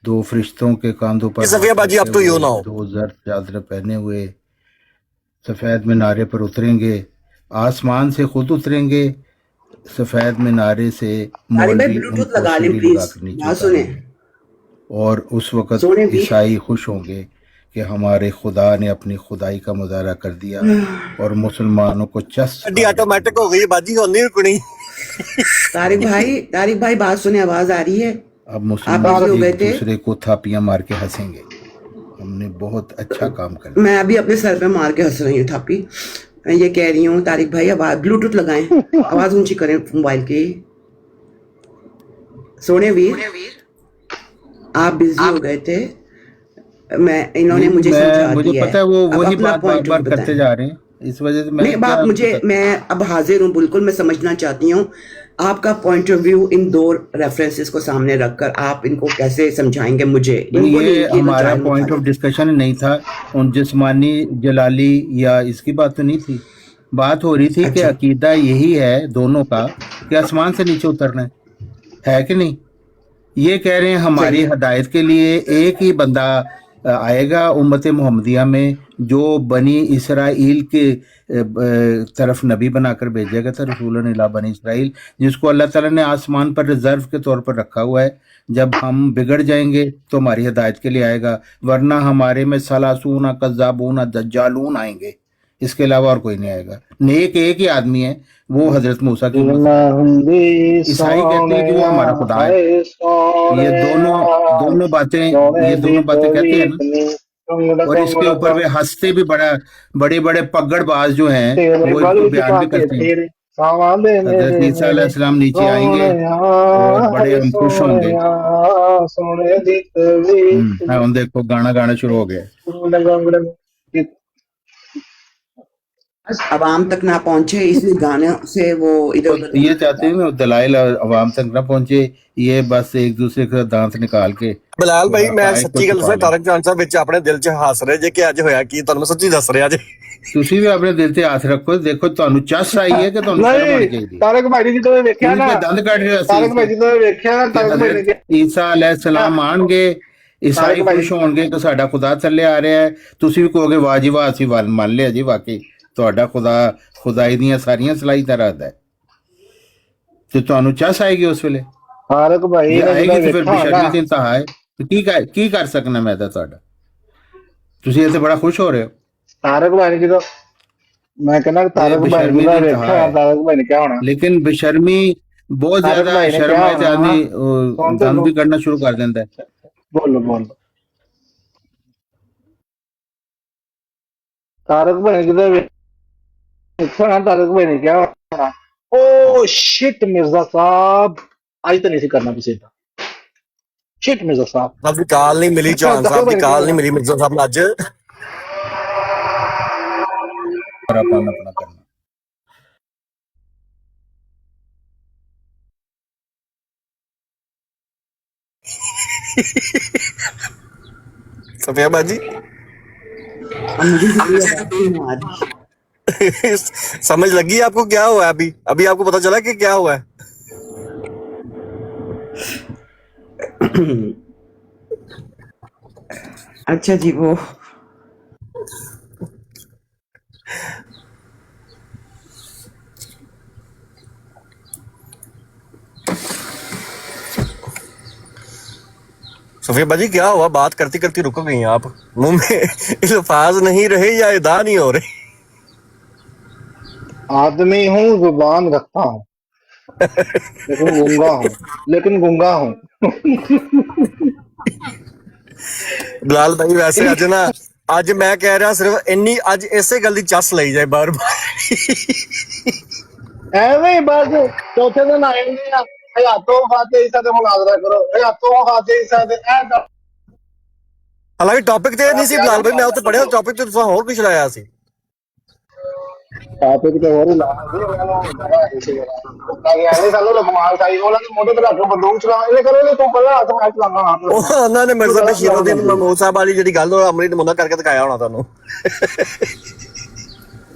दो फरिश्तों के कांधों पर सफिया बाजी, अब तो यूं ना हो। दो जर्द चादर पहने हुए सफेद मीनारे पर उतरेंगे, आसमान से खुद उतरेंगे, सफेद मीनारे से तारिक भाई मौलवी ब्लूटूथ उनको लगा लें सीढ़ी प्लीज, लगाकर नीचे बात सुने। उतारेंगे और उस वक़्त सोने भी। ईसाई खुश होंगे कि हमारे खुदा ने अपनी खुदाई का मुजाहरा कर दिया और मुसलमानों को चस गड्डी ऑटोमेटिक हो गई बाजी, और नहीं रुकनी। तारिक भाई बात सुने, आवाज आ रही है। अब आप मुसलमान बिजी हो गए एक थे। दूसरे को थापियां मार के हंसेंगे। हमने बहुत अच्छा काम कर लिया। मैं अभी अपने सर पे मार के हंस रही हूँ थापी। मैं ये कह रही हूँ तारिक भाई आवाज ब्लूटूथ लगाएं, आवाज ऊंची करें मोबाइल की। सोने वीर आप बिजी हो गए थे, मैं इन्होंने मुझे समझा मुझे दिया पता है वो अब वही अपना बात point bar of bar view करते बताएं। जा रहे हैं, इस वजह से मैं नहीं बाप मैं अब हाजिर हूँ बिल्कुल। मैं समझना चाहती हूँ आपका पॉइंट ऑफ व्यू इन दो रेफरेंसेस को सामने रखकर आप इनको कैसे समझाएंगे मुझे। इनको नहीं, ये तो हमारा जाहिल पॉइंट ऑफ मुखालिफ। डिस्कशन नहीं था उन जिस्मानी जलाली या इसकी बात तो नहीं थी। बात हो रही थी कि अच्छा। अकीदा यही है दोनों का कि आसमान से नीचे उतरना है कि नहीं। ये कह रहे हैं हमारी सही है। हदायत के लिए एक ही बंदा आएगा उम्मत मोहम्मदिया में जो बनी इसराइल के तरफ नबी बनाकर भेजा गया था, रसूलन इला बनी इसराइल, जिसको अल्लाह ताला ने आसमान पर रिजर्व के तौर पर रखा हुआ है। जब हम बिगड़ जाएंगे तो हमारी हदायत के लिए आएगा, वरना हमारे में सलासून कज़्ज़ाबून दज्जालून आएंगे, इसके अलावा और कोई नहीं आएगा। नेक एक ही आदमी है, वो हजरत मूसा की उम्मत है। ईसाई कहते हैं कि वो हमारा खुदा है। ये दोनों बातें कहते हैं ना, और इसके ऊपर वे हंसते भी बड़े बड़े पगड़बाज जो हैं वो इसको बयान भी करते हैं। हजरत ईसा अलैहिस्सलाम नीचे आएंगे और बड़े हम खुश होंगे। हम देखो गाना शुरू हो गया। अवाम तक ना पहुंचे इसलिए गाने से वो इधर उधर ये चाहते हैं दलाइल अवाम तक ना पहुंचे, ये बस एक दूसरे का दांत निकाल के। ਬਿਲਾਲ ਭਾਈ ਮੈਂ हकायक को ਸੱਚੀ ਗੱਲ छुपा ਦੱਸਾਂ, लें। ਤਾਰਕ ਜਾਨ ਸਾਹਿਬ ਵਿੱਚ ਆਪਣੇ ਦਿਲ 'ਚ ਹੱਸ ਰਹੇ ਜੇ ਕਿ ਅੱਜ ਹੋਇਆ ਕੀ, ਤੁਹਾਨੂੰ ਮੈਂ ਸੱਚੀ ਦੱਸ ਰਿਹਾ ਜੇ। ਤੁਸੀਂ ਵੀ ਆਪਣੇ ਦਿਲ ਤੇ ਹੱਥ ਰੱਖੋ, ਦੇਖੋ ਤੁਹਾਨੂੰ ਚੱਸ ਆਈ ਹੈ ਕਿ ਤੁਹਾਨੂੰ ਸ਼ਰਮ ਆਣੀ ਚਾਹੀਦੀ ਹੈ। ਤਾਰਕ ਭਾਈ ਜੀ ਜਦੋਂ ਵੇਖਿਆ ਨਾ, ਤੁਸੀਂ ਦੰਦ ਕੱਢ ਰਹੇ ਹੋ ਤਾਰਕ ਭਾਈ ਜੀ ਜਦੋਂ ਵੇਖਿਆ ਨਾ, ਤਾਰਕ ਭਾਈ ਨੇ ਕਿਹਾ ਈਸਾ ਅਲੈਹਿਸਲਾਮ ਆਣਗੇ, ਈਸਾਈ ਖੁਸ਼ ਹੋਣਗੇ ਕਿ ਸਾਡਾ ਖੁਦਾ ਥੱਲੇ ਆ ਰਿਹਾ ਹੈ, ਤੁਸੀਂ ਵੀ ਕਹੋਗੇ ਵਾਹ ਜੀ ਵਾਹ, ਅਸੀਂ ਮੰਨ ਲਿਆ ਜੀ, ਵਾਕਈ ਤੁਹਾਡਾ ਖੁਦਾ ਖੁਦਾਈ ਦੀਆਂ ਸਾਰੀਆਂ ਸਲਾਹੀਤਾਂ ਰੱਖਦਾ ਹੈ, ਤੇ ਤੁਹਾਨੂੰ ਚੱਸ ਆਏਗੀ ਉਸ ਵੇਲੇ। ਤਾਰਕ ਭਾਈ ਨੇ ਆਏਗੀ ਤੇ ਫਿਰ ਵੇਖਿਆ ਬੇਸ਼ਰਮੀ ਨਾ, ਦੀ ਇੰਤਹਾ ਹੈ। ਕੀ ਕਰ ਸਕਣਾ ਮੈਂ ਤਾਂ ਤੁਹਾਡਾ, ਤੁਸੀਂ ਇੱਥੇ ਬੜਾ ਖੁਸ਼ ਹੋ ਰਹੇ ਹੋ। ਤਾਰਕ ਭਾਈ ਨੇ ਜਦੋਂ मैं कहना तारक भाई ने देखा, तारक भाई ने क्या होना, लेकिन बेशर्मी बहुत ज्यादा शर्म आए थे, आदमी दम भी करना शुरू कर देता है। बोलो तारक भाई ने देखा ना, तारक भाई ने क्या होना। ओ शिट मिर्जा साहब, आज तो नहीं करना किसी का। शिट मिर्जा साहब, ਅਬ ਕਾਲ ਨਹੀਂ ਮਿਲੀ, ਚੌਹਾਨ ਸਾਹਿਬ ਦੀ ਕਾਲ ਨਹੀਂ ਮਿਲੀ ਮਿਰਜ਼ਾ ਸਾਹਿਬ ਨੂੰ ਅੱਜ। अपना करना सफिया बाजी समझ लगी आपको क्या हुआ है? अभी आपको पता चला कि क्या हुआ है? अच्छा जी, वो सफिया बाजी क्या हुआ? बात करती करती रुक गई आप, मुंह में अल्फाज नहीं रहे या अदा नहीं हो रहे? आदमी हूँ, जुबान रखता हूँ, लेकिन गूंगा हूँ। बिलाल भाई वैसे अज ना, अज मैं कह रहा सिर्फ इन्नी अज इसे गल दी चस लाई जाए बार बार। ਐਵੇਂ ਹੀ ਬਸ ਚੌਥੇ ਦਿਨ ਆ ਜਾਂਦੇ ਆ, ਹਯਾਤੋਂ ਖਾਤੇ ਈਸਾ ਤੇ ਮੁਨਾਜ਼ਰਾ ਕਰੋ, ਹਯਾਤੋਂ ਖਾਤੇ ਈਸਾ ਤੇ ਇਹ ਕਰ। ਹਾਲਾਂਕਿ ਟੌਪਿਕ ਤੇ ਇਹ ਨਹੀਂ ਸੀ ਬਿਲਾਲ ਭਾਈ, ਮੈਂ ਉੱਥੇ ਪੜਿਆ ਟੌਪਿਕ ਤੇ ਤੁਸੀਂ ਹੋਰ ਕੁਝ ਲਾਇਆ ਸੀ। ਟੌਪਿਕ ਤੇ ਹੋਰ ਹੀ ਲਾਣਾ ਸੀ ਉਹਨਾਂ ਨੂੰ, ਐਵੇਂ ਸਾਨੂੰ ਲਗਮਾਲ ਸਾਈ ਉਹਨਾਂ ਦੇ ਮੋਢੇ ਤੇ ਰੱਖ ਕੇ ਬੰਦੂਕ ਚਲਾ, ਇਹ ਕਰੋ ਨੇ ਤੂੰ ਪਹਿਲਾਂ ਹੱਥ ਮਾਰ ਚਲਾਉਣਾ। ਉਹਨਾਂ ਨੇ ਮਿਰਜ਼ਾ ਬਸ਼ੀਰਉੱਦੀਨ ਮਹਿਮੂਦ ਸਾਹਿਬ ਵਾਲੀ ਜਿਹੜੀ ਗੱਲ ਉਹ ਅਮਰੀ ਨਮੂਨਾ ਕਰਕੇ ਦਿਖਾਇਆ ਹੋਣਾ ਤੁਹਾਨੂੰ।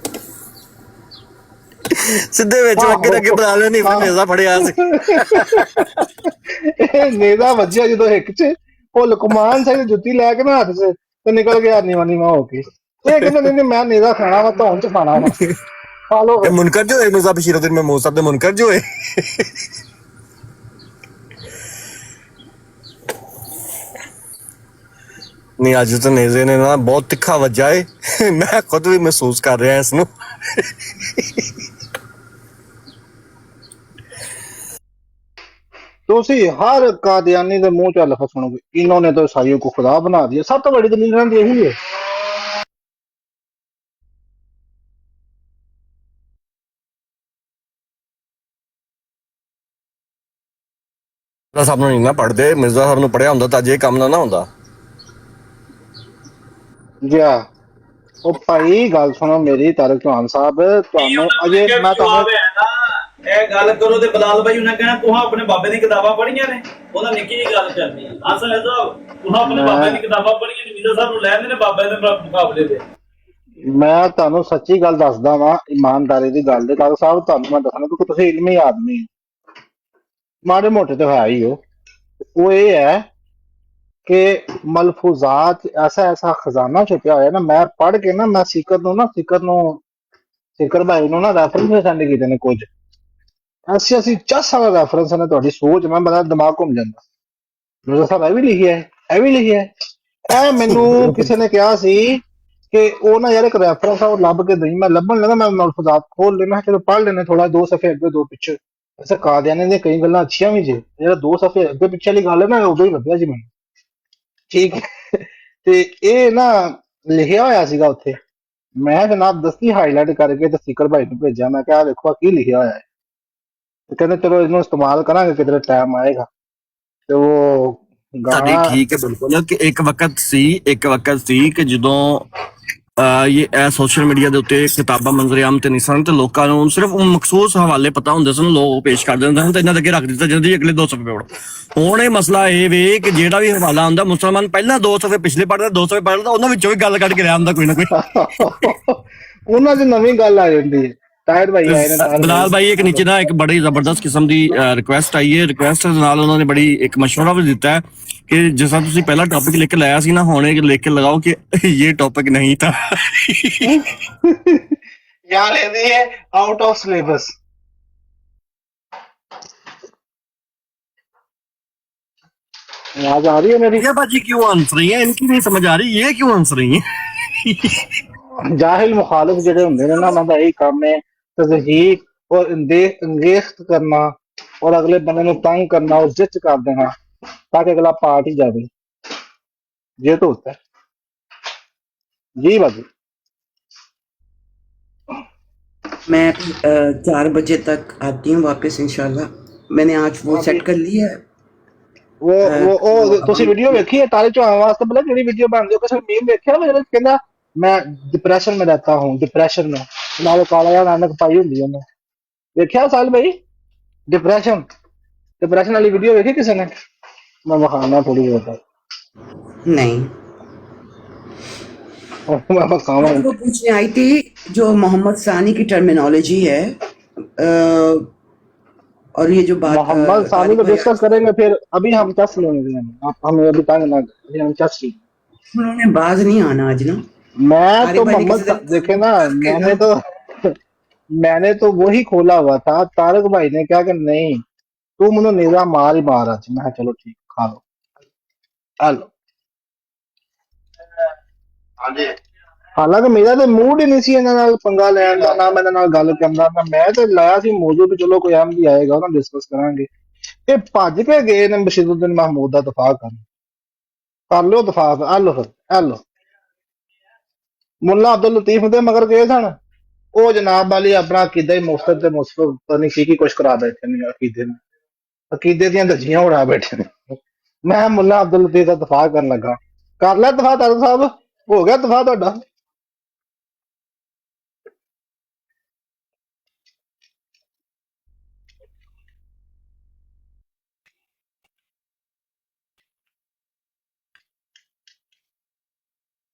ਸਿੱਧੇ ਵਿੱਚ ਅੱਗੇ ਬਣਾ ਲਿਆ, ਨਹੀਂ ਫਿਰ ਨੇਜ਼ਾ ਫੜਿਆ ਸੀ। ਇਹ ਨੇਜ਼ਾ ਵੱਜਿਆ ਜਦੋਂ ਹਿੱਕ 'ਚ, ਉਹ ਲੁਕਮਾਨ ਸਿੰਘ ਜੁੱਤੀ ਲੈ ਕੇ ਨਾ ਹੱਥ 'ਚ ਤੇ ਨਿਕਲ ਗਿਆ ਨੀਵਾਂ ਹੋ ਕੇ। ਇਹ ਕਹਿੰਦਾ ਨਹੀਂ ਮੈਂ ਨੀਰਾ ਖਾਣਾ ਵਾ, ਧੌਣ 'ਚ ਖਾਣਾ ਵਾ, ਖਾ ਲਓ ਇਹ ਮੁਨਕਰ ਜੋ ਹੈ ਮਿਰਜ਼ਾ ਬਸ਼ੀਰੁद्दीन महमूद साहब ਦੇ ਮੁਨਕਰ ਜੋ ਹੈ। ਨਹੀਂ ਅੱਜ ਤਾਂ ਨੇਜ਼ੇ ਨੇ ਨਾ ਬਹੁਤ ਤਿੱਖਾ ਵੱਜਾ ਏ, ਮੈਂ ਖੁਦ ਵੀ ਮਹਿਸੂਸ ਕਰ ਰਿਹਾ ਇਸ ਨੂੰ। ਤੁਸੀਂ हर कादियानी के मुंह च लफ्ज सुनोगे, इन्होंने तो ईसाइयों को खुदा बना दिया। सब तो बड़ी दलील इन्होंने यही है। ਮਿਰਜ਼ਾ ਸਾਹਿਬ ਨੂੰ ਨਹੀਂ ਨਾ ਪੜ੍ਹਦੇ, ਮਿਰਜ਼ਾ ਸਾਹਿਬ ਨੂੰ ਪੜ੍ਹਿਆ ਹੁੰਦਾ ਤਾਂ ਅੱਜ ਇਹ ਕੰਮ ਨਾ ਹੁੰਦਾ। ਗਿਆ ਉਹ ਭਾਈ ਗੱਲ ਸੁਣੋ ਮੇਰੀ, ਤਾਰਿਕ ਚੌਹਾਨ ਸਾਹਿਬ, ਤੁਹਾਨੂੰ ਅਜੇ ਮੈਂ ਤੁਹਾਨੂੰ ਇਹ ਗੱਲ ਕਰੋ ਤੇ ਬਲਾਲ ਭਾਈ ਉਹਨਾਂ ਕਹਿਣਾ ਤੂੰ ਆਪਣੇ ਬਾਬੇ ਦੀ ਕਿਤਾਬਾਂ ਪੜ੍ਹੀਆਂ ਨੇ, ਉਹਨਾਂ ਨਿੱਕੀ ਜਿਹੀ ਗੱਲ ਕਰਨੀ ਹੈ। ਅਸਲ ਹੈ ਸਾਹਿਬ ਤੂੰ ਆਪਣੇ ਬਾਬੇ ਦੀ ਕਿਤਾਬਾਂ ਪੜ੍ਹੀਆਂ ਨੇ, ਮਿਰਜ਼ਾ ਸਾਹਿਬ ਨੂੰ ਲੈਂਦੇ ਨੇ ਬਾਬੇ ਦੇ ਮੁਕਾਬਲੇ ਤੇ। ਮੈਂ ਤੁਹਾਨੂੰ ਸੱਚੀ ਗੱਲ ਦੱਸਦਾ ਵਾਂ, ਇਮਾਨਦਾਰੀ ਦੀ ਗੱਲ ਦੇ ਤਾਰਿਕ ਸਾਹਿਬ, ਤੁਹਾਨੂੰ ਮੈਂ ਦੱਸਣਾ ਕਿਉਂਕਿ ਤੁਸੀਂ ਇਲਮੀ ਆਦਮੀ ਹੋ, ਮਾੜੇ ਮੋਟੇ ਤੇ ਹੈ ਹੀ ਹੋ। ਉਹ ਇਹ ਹੈ ਕਿ ਮਲਫੂਜ਼ਾਤ ਐਸਾ ਖਜ਼ਾਨਾ ਛੁਪਿਆ ਹੋਇਆ ਨਾ, ਮੈਂ ਪੜ੍ਹ ਕੇ ਨਾ, ਮੈਂ ਸਿਕਰ ਭਾਈ ਨੂੰ ਨਾ ਰੈਫਰੈਂਸ ਸੈਂਡ ਕੀਤੇ ਨੇ ਕੁਝ ਐਸੀ ਚੱਸ ਵਾਲਾ ਰੈਫਰੈਂਸ ਨੇ, ਤੁਹਾਡੀ ਸੋਚ ਮੈਂ ਬੜਾ ਦਿਮਾਗ ਘੁੰਮ ਜਾਂਦਾ। ਮਿਰਜ਼ਾ ਸਾਹਿਬ ਇਹ ਵੀ ਲਿਖਿਆ ਹੈ, ਇਹ ਵੀ ਲਿਖਿਆ ਹੈ। ਇਹ ਮੈਨੂੰ ਕਿਸੇ ਨੇ ਕਿਹਾ ਸੀ ਕਿ ਉਹ ਨਾ ਯਾਰ ਇੱਕ ਰੈਫਰੈਂਸ ਆ ਉਹ ਲੱਭ ਕੇ ਦਈ, ਮੈਂ ਲੱਭਣ ਲੱਗਾ, ਮੈਂ ਮਲਫੂਜ਼ਾਤ ਖੋਲ ਲਏ, ਮੈਂ ਚਲੋ ਪੜ੍ਹ ਲੈਣੇ ਥੋੜਾ, 2 ਸਫ਼ੇ ਅੱਗੇ 2 ਪਿੱਛੇ। ਵੈਸੇ ਕਾਦਿਆਨੇ ਦੀਆਂ ਕਈ ਗੱਲਾਂ ਅੱਛੀਆਂ ਵੀ ਜੇ, ਜਿਹੜਾ 2 ਸਫ਼ੇ ਅੱਗੇ ਪਿੱਛੇ ਵਾਲੀ ਗੱਲ ਹੈ ਨਾ ਉਦੋਂ ਹੀ ਲੱਭਿਆ ਜੀ ਮੈਨੂੰ, ਠੀਕ ਹੈ। ਤੇ ਇਹ ਨਾ ਲਿਖਿਆ ਹੋਇਆ ਸੀਗਾ ਉੱਥੇ, ਮੈਂ ਜਨਾਬ ਦਸਤੀ ਹਾਈਲਾਈਟ ਕਰਕੇ ਤੇ ਸਿਕਰ ਭਾਈ ਨੂੰ ਭੇਜਿਆ, ਮੈਂ ਕਿਹਾ ਦੇਖੋ ਕੀ ਲਿਖਿਆ ਹੋਇਆ ਹੈ। ਤੇ ਕਹਿੰਦੇ ਚਲੋ ਇਹਨੂੰ ਇਸਤੇਮਾਲ ਕਰਾਂਗੇ ਕਿਤੇ ਟਾਈਮ ਆਏਗਾ। ਤੇ ਉਹ ਤੁਹਾਡੀ ਗਾਣਾ ਠੀਕ ਹੈ ਬਿਲਕੁਲ ਕਿ ਇੱਕ ਵਕਤ ਸੀ ਕਿ ਜਦੋਂ ਇਹ ਸੋਸ਼ਲ ਮੀਡੀਆ ਦੇ ਉੱਤੇ ਕਿਤਾਬਾਂ ਮੰਜ਼ਰ-ਏ-ਆਮ ਤੇ ਨਹੀਂ ਸਨ ਤੇ ਲੋਕਾਂ ਨੂੰ ਸਿਰਫ ਉਹ ਮਖਸੂਸ ਹਵਾਲੇ ਪਤਾ ਹੁੰਦੇ ਸਨ, ਲੋਕ ਪੇਸ਼ ਕਰ ਦਿੰਦੇ ਸਨ ਤੇ ਇਹਨਾਂ ਦੇ ਅੱਗੇ ਰੱਖ ਦਿੱਤਾ ਜਾਂਦਾ ਅਗਲੇ 2 ਸਫ਼ੇ ਪੜ੍ਹੋ। ਹੁਣ ਇਹ ਮਸਲਾ ਇਹ ਵੇ ਕਿ ਜਿਹੜਾ ਵੀ ਹਵਾਲਾ ਆਉਂਦਾ ਮੁਸਲਮਾਨ ਪਹਿਲਾਂ 2 ਸਫ਼ੇ ਪਿਛਲੇ ਪੜ੍ਹਦਾ, 2 ਸਫ਼ੇ ਪੜ੍ਹਦਾ, ਉਹਨਾਂ ਵਿੱਚੋਂ ਵੀ ਗੱਲ ਕੱਢ ਕੇ ਲਿਆ ਹੁੰਦਾ ਕੋਈ ਨਾ ਕੋਈ। ਉਹਨਾਂ ਦੀ ਨਵੀਂ ਗੱਲ ਆ ਜਾਂਦੀ ਹੈ। ਤਾਹਿਰ ਭਾਈ ਆਏ ਨੇ, ਬਲਾਲ ਭਾਈ ਇੱਕ ਨੀਚੇ ਨਾ ਇੱਕ ਬੜੀ ਜ਼ਬਰਦਸਤ ਕਿਸਮ ਦੀ ਰਿਕੁਐਸਟ ਆਈ ਹੈ, ਰਿਕੁਐਸਟ ਦੇ ਨਾਲ ਉਹਨਾਂ ਨੇ ਬੜੀ ਇੱਕ ਮਸ਼ਵਰਾ ਵੀ ਦਿੱਤਾ ਹੈ ਕਿ ਜਿਸ ਤਰ੍ਹਾਂ ਤੁਸੀਂ ਪਹਿਲਾ ਟੌਪਿਕ ਲਿਖ ਕੇ ਲਾਇਆ ਸੀ ਨਾ, ਹੁਣ ਇਹ ਲਿਖ ਕੇ ਲਗਾਓ ਕਿ ਇਹ ਟੌਪਿਕ ਨਹੀਂ था। ਯਾਰ ਇਹਦੀ ਹੈ ਆਊਟ ਆਫ ਸਿਲੇਬਸ। आवाज आ रही है मेरी? ये बाजी क्यों हंस रही है, इनकी नहीं समझ आ रही, ये क्यों हंस रही है? जाहिल मुखालिफ ਜਿਹੜੇ ਹੁੰਦੇ ਨੇ ਨਾ, ਉਹਨਾਂ ਦਾ ਇਹੀ ਕੰਮ ਹੈ ਤਜ਼ਹੀਕ ਔਰ ਅੰਗੇਖ ਕਰਨਾ ਔਰ ਅਗਲੇ ਬੰਦੇ ਨੂੰ ਤੰਗ ਕਰਨਾ ਔਰ ਜਿੱਚ ਕਰ ਦੇਣਾ ताकि अगला पार्ट ही जाए। ये तो होता है जी बाजी। मैं 4 बजे तक आती हूँ वापस इंशाल्लाह, मैंने आज वो सेट कर लिया है। ਉਹ ਤੁਸੀਂ ਵੀਡੀਓ ਵੇਖੀ ਹੈ ਤਾਰਿਕ ਚੌਹਾਨ ਵਾਸਤੇ? ਬਲਾ ਜਿਹੜੀ ਵੀਡੀਓ ਬਣਦੀ ਉਹ ਕਿਸੇ ਮੀਮ ਵੇਖਿਆ ਵਾ ਜਿਹੜਾ ਕਹਿੰਦਾ मैं डिप्रेशन में रहता हूँ, डिप्रेशन में नाले काला या नानक पाई होंगी ਉਹਨੇ, ਵੇਖਿਆ ਸਾਲ ਭਾਈ? डिप्रेशन वाली वीडियो ਵੇਖੀ ਕਿਸੇ ਨੇ? मैं बखाना थोड़ी बहुत नहीं, मैं बखावा वो पूछने आई थी जो मोहम्मद सानी की टर्मिनोलॉजी है, और ये जो बात मोहम्मद सानी को डिस्कस करेंगे फिर। अभी हम चस लेंगे, आप हमें अभी तंग ना करें, हम चस लेंगे। उन्होंने बाज नहीं आना आज ना। मैं तो मोहम्मद देखे ना, मैंने तो वही खोला हुआ था, तारिक भाई ने क्या कि नहीं तू मुझे नेजा मार ही मार आज। मैं चलो ठीक खा लो, हेलो। ਹਾਲਾਂਕਿ ਮੇਰਾ ਤੇ ਮੂਡ ਹੀ ਨਹੀਂ ਸੀ ਇਹਨਾਂ ਨਾਲ ਪੰਗਾ ਲੈਣ ਦਾ, ਨਾ ਮੈਂ ਇਹਨਾਂ ਨਾਲ ਗੱਲ ਕਰਨ ਦਾ। ਮੈਂ ਤੇ ਲਾਇਆ ਸੀ ਮੌਜੂ ਵੀ ਚਲੋ ਕੋਈ ਅਹਿਮਦੀ ਆਏਗਾ ਉਹਨਾਂ ਡਿਸਕਸ ਕਰਾਂਗੇ। ਇਹ ਭੱਜ ਕੇ ਗਏ ਨੇ ਬਸ਼ੀਰੁद्दीन महमूद ਦਾ ਦਫਾ ਕਰ ਲਿਓ ਦਫਾ। ਹੈਲੋ ਮੁੱਲਾ ਅਬਦੁਲ ਲਤੀਫ ਦੇ ਮਗਰ ਗਏ ਸਨ ਉਹ ਜਨਾਬ ਵਾਲੀ ਆਪਣਾ ਅਕੀਦਾ ਹੀ ਮੁਫਤ ਤੇ ਮੁਸਫਤ ਪਤਾ ਨਹੀਂ ਕੀ ਕੁਛ ਕਰਾ ਬੈਠੇ ਨੇ। ਅਕੀਦੇ ਦੀਆਂ ਧੱਜੀਆਂ ਉਡਾ ਬੈਠੇ ਨੇ। ਮੈਂ ਮੁੱਲਾ ਅਬਦੁਲ ਲਤੀਫ ਦਾ ਦਫਾ ਕਰਨ ਲੱਗਾ। ਕਰ ਲਿਆ ਦਫਾ ਤਾਰਿਕ ਸਾਹਿਬ? ਹੋ ਗਿਆ ਦਫਾ ਤੁਹਾਡਾ?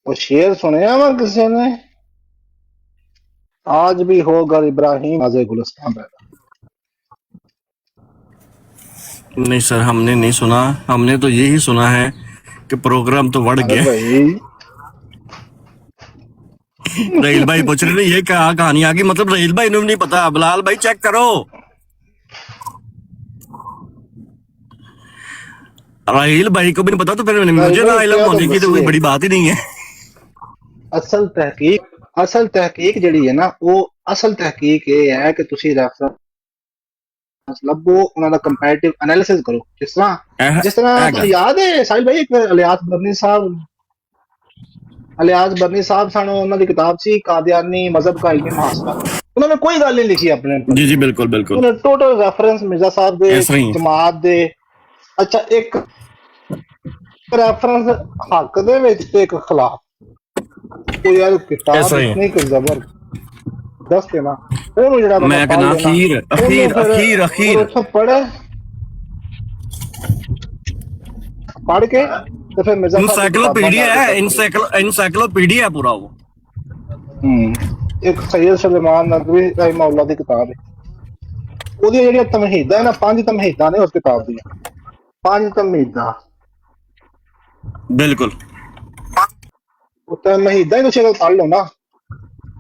वो शेर सुनया वा किसी ने, आज भी होगा इब्राहिम आज़े गुलिस्तान पैदा। नहीं सर, हमने नहीं सुना। हमने तो यही सुना है कि प्रोग्राम तो बढ़ अरे गया। भाई रहील भाई पूछ रहे ये क्या कहानी आ गई, मतलब रहील भाई ने भी नहीं पता। बिलाल भाई चेक करो, राहिल भाई को भी नहीं पता तो फिर मुझे ना भाई इलम क्या होने की तो कोई दसिए बड़ी बात ही नहीं है। असल तहकीक ਜਿਹੜੀ ਹੈ ਨਾ ਉਹ ਅਸਲ ਤਹਿਕੀਕ ਇਹ ਹੈ ਕਿ ਤੁਸੀਂ ਰੈਫਰੈਂਸ ਲੱਭੋ, ਉਹਨਾਂ ਦਾ ਕੰਪੈਰੀਟਿਵ ਐਨਾਲਿਸਿਸ ਕਰੋ। ਜਿਸ ਤਰ੍ਹਾਂ ਹੈਗਾ। ਤੁਹਾਨੂੰ ਯਾਦ ਹੈ ਸਾਹਿਲ ਭਾਈ, ਇੱਕ ਅਲਿਆਸ ਬਰਨੀ ਸਾਹਿਬ ਸਾਨੂੰ ਉਹਨਾਂ ਦੀ ਕਿਤਾਬ ਸੀ ਕਾਦੀਆਨੀ ਮਜ਼ਹਬ का इल्म हासिल, ਉਹਨਾਂ ਨੇ ਕੋਈ ਗੱਲ ਨਹੀਂ ਲਿਖੀ ਆਪਣੇ ਉੱਪਰ। जी जी बिल्कुल बिल्कुल ਉਹਨੇ ਟੋਟਲ ਰੈਫਰੈਂਸ ਮਿਰਜ਼ਾ ਸਾਹਿਬ ਦੇ, ਇਸ ਤਰ੍ਹਾਂ ਹੀ। ਜਮਾਤ ਦੇ। ਅੱਛਾ, ਇੱਕ ਰੈਫਰੈਂਸ ਹੱਕ ਦੇ ਵਿੱਚ ਤੇ ਇੱਕ ਖਿਲਾਫ। ਉਹ ਯਾਰ ਕਿਤਾਬ ਇਸ ਤਰ੍ਹਾਂ ਹੀ। ਇਤਨੀ ਕੁ ਜ਼ਬਰਦਸਤ ਹੈ ਨਾ, ਉਹਨੂੰ ਜਿਹੜਾ ਬੰਦਾ ਮੈਂ ਪੜ੍ਹ ਕਹਿੰਦਾ ਲੈਣਾ, ਅਖੀਰ ਉਹ ਉੱਥੋਂ ਪੜ੍ਹ ਕੇ ਤੇ ਫਿਰ ਮਿਰਜ਼ਾ ਸਾਹਿਬ ਦੀ इंसाइक्लोपीडिया किताबां है, इंसाइक्लोपीडिया है पूरा वो। ਇੱਕ ਸੈयद ਸੁਲੇਮਾਨ ਨਦਵੀ ਰਹਿਮਹੁल्लाह ਦੀ ਕਿਤਾਬ ਹੈ। ਉਹਦੀਆਂ ਜਿਹੜੀਆਂ ਤਮਹੀਦਾਂ ਹੈ ਨਾ, 5 ਤਮਹੀਦਾਂ ਨੇ ਉਸ ਕਿਤਾਬ ਦੀਆਂ, 5 ਤਮਹੀਦਾਂ। बिल्कुल ਉਹ ਤਮਹੀਦਾਂ ਹੀ ਤੁਸੀਂ ਅਗਰ ਪੜ੍ਹ ਲਓ ਨਾ,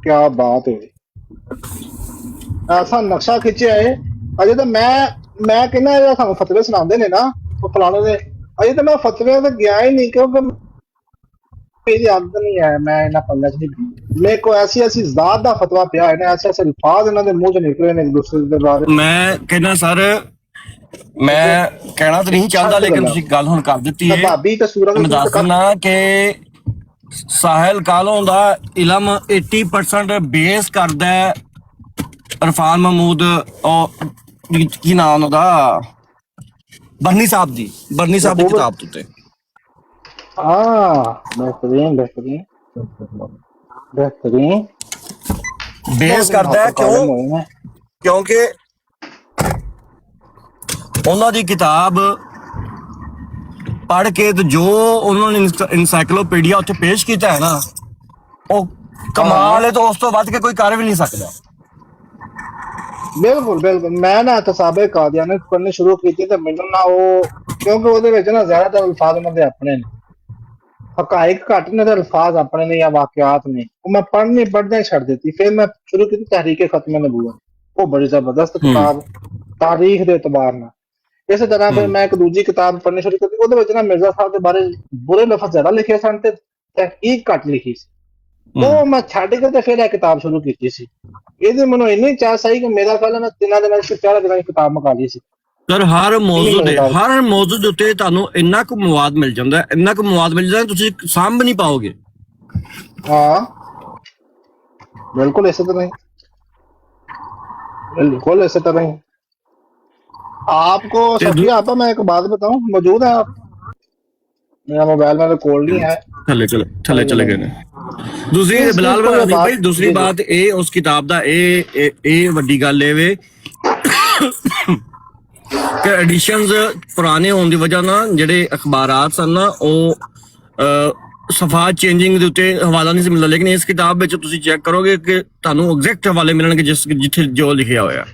ਕਿਆ ਬਾਤ ਹੋਵੇ। ਐਸਾ ਨਕਸ਼ਾ ਖਿੱਚਿਆ ਹੈ। ਅਜੇ ਤਾਂ ਮੈਂ ਕਹਿੰਦਾ ਜਿਹੜਾ ਸਾਨੂੰ ਫਤਵੇ ਸੁਣਾਉਂਦੇ ਨੇ ਨਾ ਉਹ ਫਲਾਣੇ ਦੇ, ਅਜੇ ਤਾਂ ਮੈਂ ਫਤਵੇ ਤੇ ਗਿਆ ਹੀ ਨਹੀਂ, ਕਿਉਂਕਿ मेरी आदत नहीं है, मैं इन्ना पल्ले च नहीं। मेरे को ऐसी ज़ात दा फतवा पिया है ना, ऐसे अल्फाज इन्हां दे मुंह च निकले ने एक दूसरे दे बारे। मैं कहना सर, मैं कहना तो नहीं चाहता लेकिन तुसी गल हुण कर दित्ती है। भाभी ते सूरत मैं दस दिना कि साहिल कालों दा इलम 80% बेस करदा है इरफान महमूद और की नाम ओदा बरनी साहब दी किताब ते। बेहतरीन बेस करता है क्योंकि ਉਹਨਾਂ ਦੀ ਕਿਤਾਬ ਪੜ੍ਹ ਕੇ ਤੇ ਜੋ ਉਹਨਾਂ ਨੇ ਇਨਸਾਈਕਲੋਪੀਡੀਆ ਉੱਥੇ ਪੇਸ਼ ਕੀਤਾ ਹੈ ਨਾ, ਉਹ ਕਮਾਲ ਹੈ। ਤਾਂ ਉਸ ਤੋਂ ਵੱਧ ਕੇ ਕੋਈ ਕਰ ਵੀ ਨਹੀਂ ਸਕਦਾ। ਬਿਲਕੁਲ ਮੈਂ ਨਾ ਤਸਾਬੇ ਕਾਦੀਆਨੇ ਪੜ੍ਹਨੇ ਸ਼ੁਰੂ ਕੀਤੇ ਤੇ ਮੈਨੂੰ ਨਾ ਉਹ, ਕਿਉਂਕਿ ਉਹਦੇ ਵਿੱਚ ਨਾ ਜ਼ਿਆਦਾਤਰ ਅਲਫਾਜ਼ ਉਹਨਾਂ ਦੇ ਆਪਣੇ ਨੇ, ਹਕਾਇਕ ਘੱਟ ਨੇ ਤੇ ਅਲਫਾਜ਼ ਆਪਣੇ ਨੇ ਜਾਂ ਵਾਕਿਆਤ ਨੇ। ਉਹ ਮੈਂ ਪੜ੍ਹਦਾ ਹੀ ਛੱਡ ਦਿੱਤੀ। ਫਿਰ ਮੈਂ ਸ਼ੁਰੂ ਕੀਤੀ ਤਹਿਰੀਕ ਖਤਮ ਨਬੂਵਤ, ਉਹ ਬੜੀ ਜ਼ਬਰਦਸਤ ਕਿਤਾਬ ਤਾਰੀਖ ਦੇ ਇਤਬਾਰ ਨਾਲ। ਇਸੇ ਤਰ੍ਹਾਂ ਫਿਰ ਮੈਂ ਇੱਕ ਦੂਜੀ ਕਿਤਾਬ ਪੜ੍ਹਨੀ ਸ਼ੁਰੂ ਕੀਤੀ, ਉਹਦੇ ਵਿੱਚ ਨਾ ਮਿਰਜ਼ਾ ਸਾਹਿਬ ਦੇ ਬਾਰੇ ਬੁਰੇ ਲਫ਼ਜ਼ ਜ਼ਿਆਦਾ ਲਿਖੇ ਸਨ ਤੇ ਤਹਿਕੀਕ ਘੱਟ ਲਿਖੀ ਸੀ। ਉਹ ਮੈਂ ਛੱਡ ਕੇ ਤੇ ਫਿਰ ਇਹ ਕਿਤਾਬ ਸ਼ੁਰੂ ਕੀਤੀ ਸੀ। ਇਹਦੇ ਮੈਨੂੰ ਇੰਨੀ ਚਾਹ ਸਹੀ ਕਿ ਮੇਰਾ ਖਿਆਲ ਮੈਂ 3 ਦਿਨਾਂ ਵਿੱਚ 4 ਦਿਨਾਂ ਦੀ ਕਿਤਾਬ ਮੁਕਾ ਲਈ ਸੀ। ਸਰ ਹਰ ਮੌਜੂ ਦੇ ਉੱਤੇ ਤੁਹਾਨੂੰ ਇੰਨਾ ਕੁ ਮਵਾਦ ਮਿਲ ਜਾਂਦਾ, ਤੁਸੀਂ ਸਾਂਭ ਨਹੀਂ ਪਾਓਗੇ। हाँ बिल्कुल ऐसे तो नहीं, बिल्कुल ऐसे तो नहीं। आपको सफिया आपा मैं एक बात बताऊं, मौजूद है आप? मेरा मोबाइल मेरे कोल नहीं है। थले चले गए ने। दूसरी बिलाल भाई दूसरी बात उस किताब दा वड्डी गल वे कि एडिशंस पुराने होने की वजह ना ਜਿਹੜੇ ਅਖਬਾਰਾਤ ਸਨ ਨਾ ਉਹ ਸਫਾਤ ਚੇਂਜਿੰਗ ਦੇ ਉੱਤੇ ਹਵਾਲਾ ਨਹੀਂ ਸੀ ਮਿਲਦਾ, ਲੇਕਿਨ ਇਸ ਕਿਤਾਬ ਵਿੱਚ ਤੁਸੀਂ ਚੈੱਕ ਕਰੋਗੇ ਕਿ ਤੁਹਾਨੂੰ ਐਗਜ਼ੈਕਟ ਹਵਾਲੇ ਮਿਲਣਗੇ ਜਿੱਥੇ ਜੋ ਲਿਖਿਆ ਹੋਇਆ।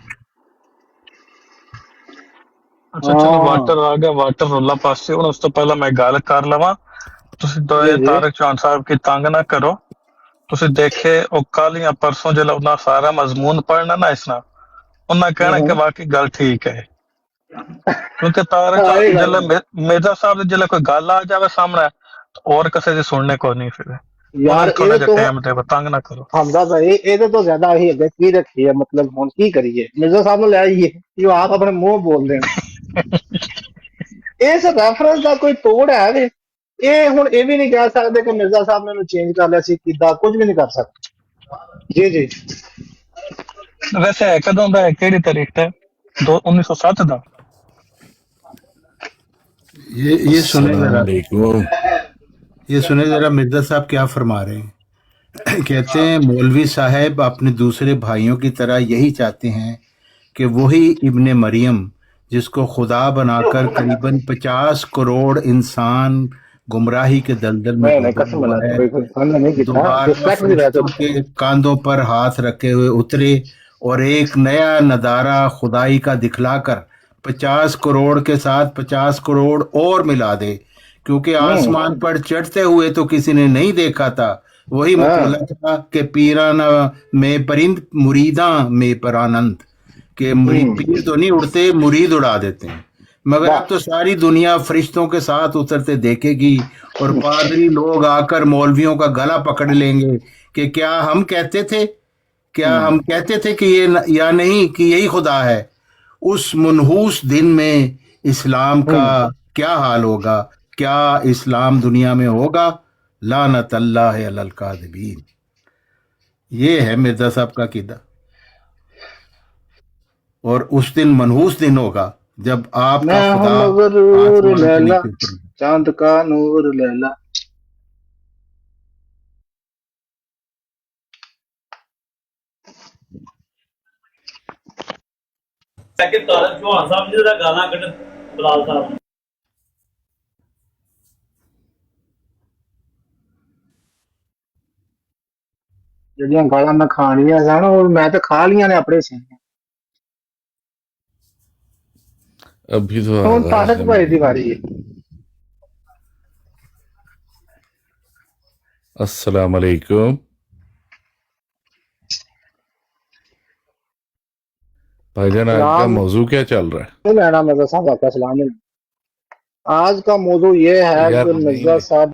ਅੱਛਾ ਚਲੋ ਵਾਟਰ ਆ ਗਿਆ, ਵਾਟਰ ਰੋਲਾ ਪਾਸੇ। ਹੁਣ ਉਸ ਤੋਂ ਪਹਿਲਾਂ ਮੈਂ ਗੱਲ ਕਰ ਲਵਾਂ, ਤੁਸੀਂ ਤਾਰਕ ਚੌਹਾਨ ਸਾਹਿਬ ਕੀ ਤੰਗ ਨਾ ਕਰੋ। ਤੁਸੀਂ ਦੇਖੇ ਉਹ ਕੱਲ ਜਾਂ ਪਰਸੋਂ ਜਿਹੜਾ ਉਹਨਾਂ ਸਾਰਾ ਮਜ਼ਮੂਨ ਪੜ੍ਹਨਾ ਨਾ ਇਸ ਨਾਲ, ਉਹਨਾਂ ਕਹਿਣਾ ਕਿ ਵਾਕਈ ਗੱਲ ਠੀਕ ਹੈ। ਕਿਉਂਕਿ ਤਾਰਕ ਜਿਹੜਾ ਮਿਰਜ਼ਾ ਸਾਹਿਬ ਦੀ ਜਿਹੜਾ ਕੋਈ ਗੱਲ ਆ ਜਾਵੇ ਸਾਹਮਣੇ और किसी से सुनने को नहीं। फिर यार थोड़ा जिहा टाइम दे, तंग ना करो। हमदा भाई ਇਹਦੇ ਤੋਂ ਜ਼ਿਆਦਾ ਹੀ ਅੱਗੇ ਕੀ ਰੱਖੀ ਹੈ, ਮਤਲਬ ਹੁਣ ਕੀ ਕਰੀਏ? ਮਿਰਜ਼ਾ ਸਾਹਿਬ ਨੂੰ ਲੈ ਆਈਏ ਜੋ ਆਪ ਆਪਣੇ ਮੂੰਹ ਬੋਲਦੇ ਨੇ। ਇਸ ਰੈਫਰੈਂਸ ਦਾ ਕੋਈ ਤੋੜ ਹੈ ਵੇ? ਇਹ ਹੁਣ ਇਹ ਵੀ ਨਹੀਂ ਕਹਿ ਸਕਦੇ ਕਿ ਮਿਰਜ਼ਾ ਸਾਹਿਬ ਨੇ ਇਹਨੂੰ ਚੇਂਜ ਕਰ ਲਿਆ ਸੀ, ਕਿੱਦਾਂ, ਕੁਝ ਵੀ ਨਹੀਂ ਕਰ ਸਕਦੇ। ਜੀ ਵੈਸੇ ਹੈ ਕਦੋਂ ਦਾ ਹੈ, ਕਿਹੜੀ ਤਾਰੀਖ ਦਾ? 1907 ਦਾ। ये सुने जरा मिर्जा साहब क्या फरमा रहे हैं। कहते हैं मौलवी साहब अपने दूसरे भाइयों की तरह यही चाहते हैं कि वही इब्ने मरियम जिसको खुदा बनाकर करीबन 50 करोड़ इंसान गुमराही के दलदल में के कांधों पर हाथ रखे हुए उतरे और एक नया नदारा खुदाई का दिखलाकर 50 करोड़ के साथ 50 करोड़ और मिला दे क्योंकि आसमान पर चढ़ते हुए तो किसी ने नहीं देखा था। वही मकूला था कि पीराना में परिंद मुरीदा में पर आनंद, कि पीर तो नहीं उड़ते, मुरीद उड़ा देते हैं। मगर अब तो सारी दुनिया फरिश्तों के साथ उतरते देखेगी और पादरी लोग आकर मौलवियों का गला पकड़ लेंगे कि क्या हम कहते थे कि ये या नहीं कि यही खुदा है। उस मनहूस दिन में इस्लाम का क्या हाल होगा? क्या इस्लाम दुनिया में होगा? लानत अल्लाह अलल काज़िबीन। ये है मिर्जा साहब का कीदा। और उस दिन मनहूस दिन होगा जब आपका मैं हूँ खुदा मगरूर आसमान के लैला, नीचे उतरेगा। चांद का नूर लैला। ਕਿ ਤਾਰਕ ਚੌਹਾਨ ਸਾਹਿਬ ਜੀ ਦਾ ਗਾਣਾ ਕੱਢ ਬਲਾਲ ਸਾਹਿਬ ਜਿਹੜੀਆਂ ਗਾਲਾਂ ਮੈਂ ਖਾਣੀਆਂ ਸਨ ਉਹ ਮੈਂ ਤਾਂ ਖਾ ਲੀਆਂ ਨੇ ਆਪਣੇ ਸੇ। अभी तो ਹੁਣ आधा ਤਾਰਕ है ਭਾਈ ਦੀ ਵਾਰੀ ਹੈ। अस्सलाम वालेकुम भाईजान, आज का सलाम मौजू क्या चल रहा तो लेना मिर्जा साहब आपका सलाम है। आज का मौजू ये है है यार? कि नहीं मिर्जा नहीं, साहब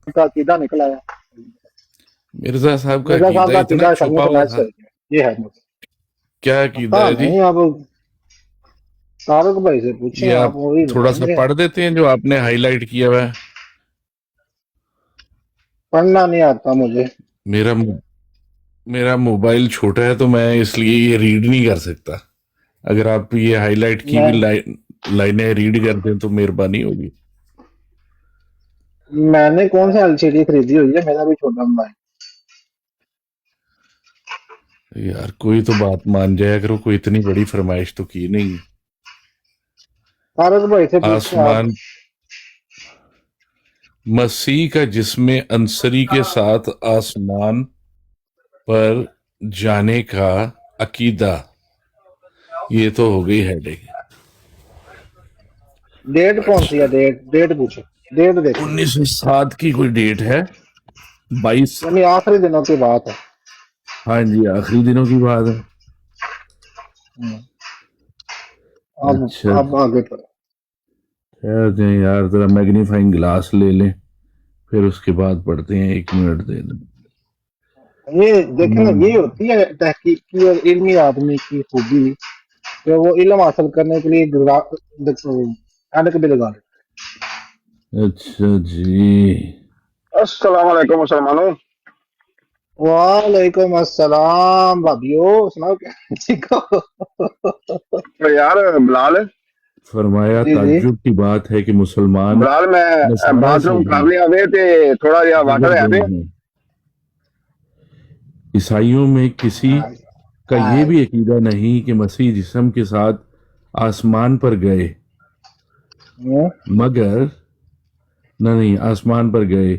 का अकीदा निकला है। मिर्जा साहब का मिर्जा साहब अकीदा का इतना अकीदा छुपा सबको हुआ मैच था। कर गया। ये है मुझे क्या अकीदा पता है जी? नहीं। अब तारक भाई से पूछे, ये आप आप वही थोड़ा सा बताएंगे। पढ़ देते हैं जो आपने हाईलाइट किया हुआ है। पढ़ना नहीं आता मुझे। मेरा मेरा मोबाइल छोटा है तो मैं इसलिए ये रीड नहीं कर सकता। अगर आप ये हाईलाइट की हुई लाइनें रीड कर दें तो मेहरबानी होगी। मैंने कौन सा एलसीडी खरीदी हुई है? मेरा भी छोटा मोबाइल। यार कोई तो बात मान जाया करो, कोई इतनी बड़ी फरमाइश तो की नहीं है। तारक भाई से पूछे आप। आसमान मसीह का जिस्म अंसरी के साथ आसमान पर जाने का अकीदा, ये तो हो गई हेडिंग। डेट कौन सी है? डेट पूछो, डेट देखो। 1907 की कोई डेट है, 22। यानी आखिरी दिनों की बात है। हाँ जी, आखिरी दिनों की बात है। अब अच्छा, अब आगे पढ़ो। ठहर जाएं यार, जरा मैग्नीफाइंग ग्लास ले लें, फिर उसके बाद पढ़ते हैं। 1 मिनट दे दें। ये देखें ना, ये होती है तहकीकी और इल्मी आदमी की खूबी कि वो इल्म हासिल करने के लिए एनक भी लगा ले। अच्छा जी, अस्सलाम वालेकुम मुसलमानों। वालेकुम अस्सलाम भाभीओ, सुनाओ क्या ठीक हो? तो यार बिलाल फरमाया जी जी। ताज्जुब की बात है कि मुसलमान बिलाल मैं नसारा से बाथरूम कर भी लिया वे ते थोड़ा जिहा वाटर है गुजर ते गए हैं। ईसाइयों में किसी का ये भी अकीदा नहीं कि मसीह जिस्म के साथ आसमान पर गए, मगर नहीं आसमान पर गए।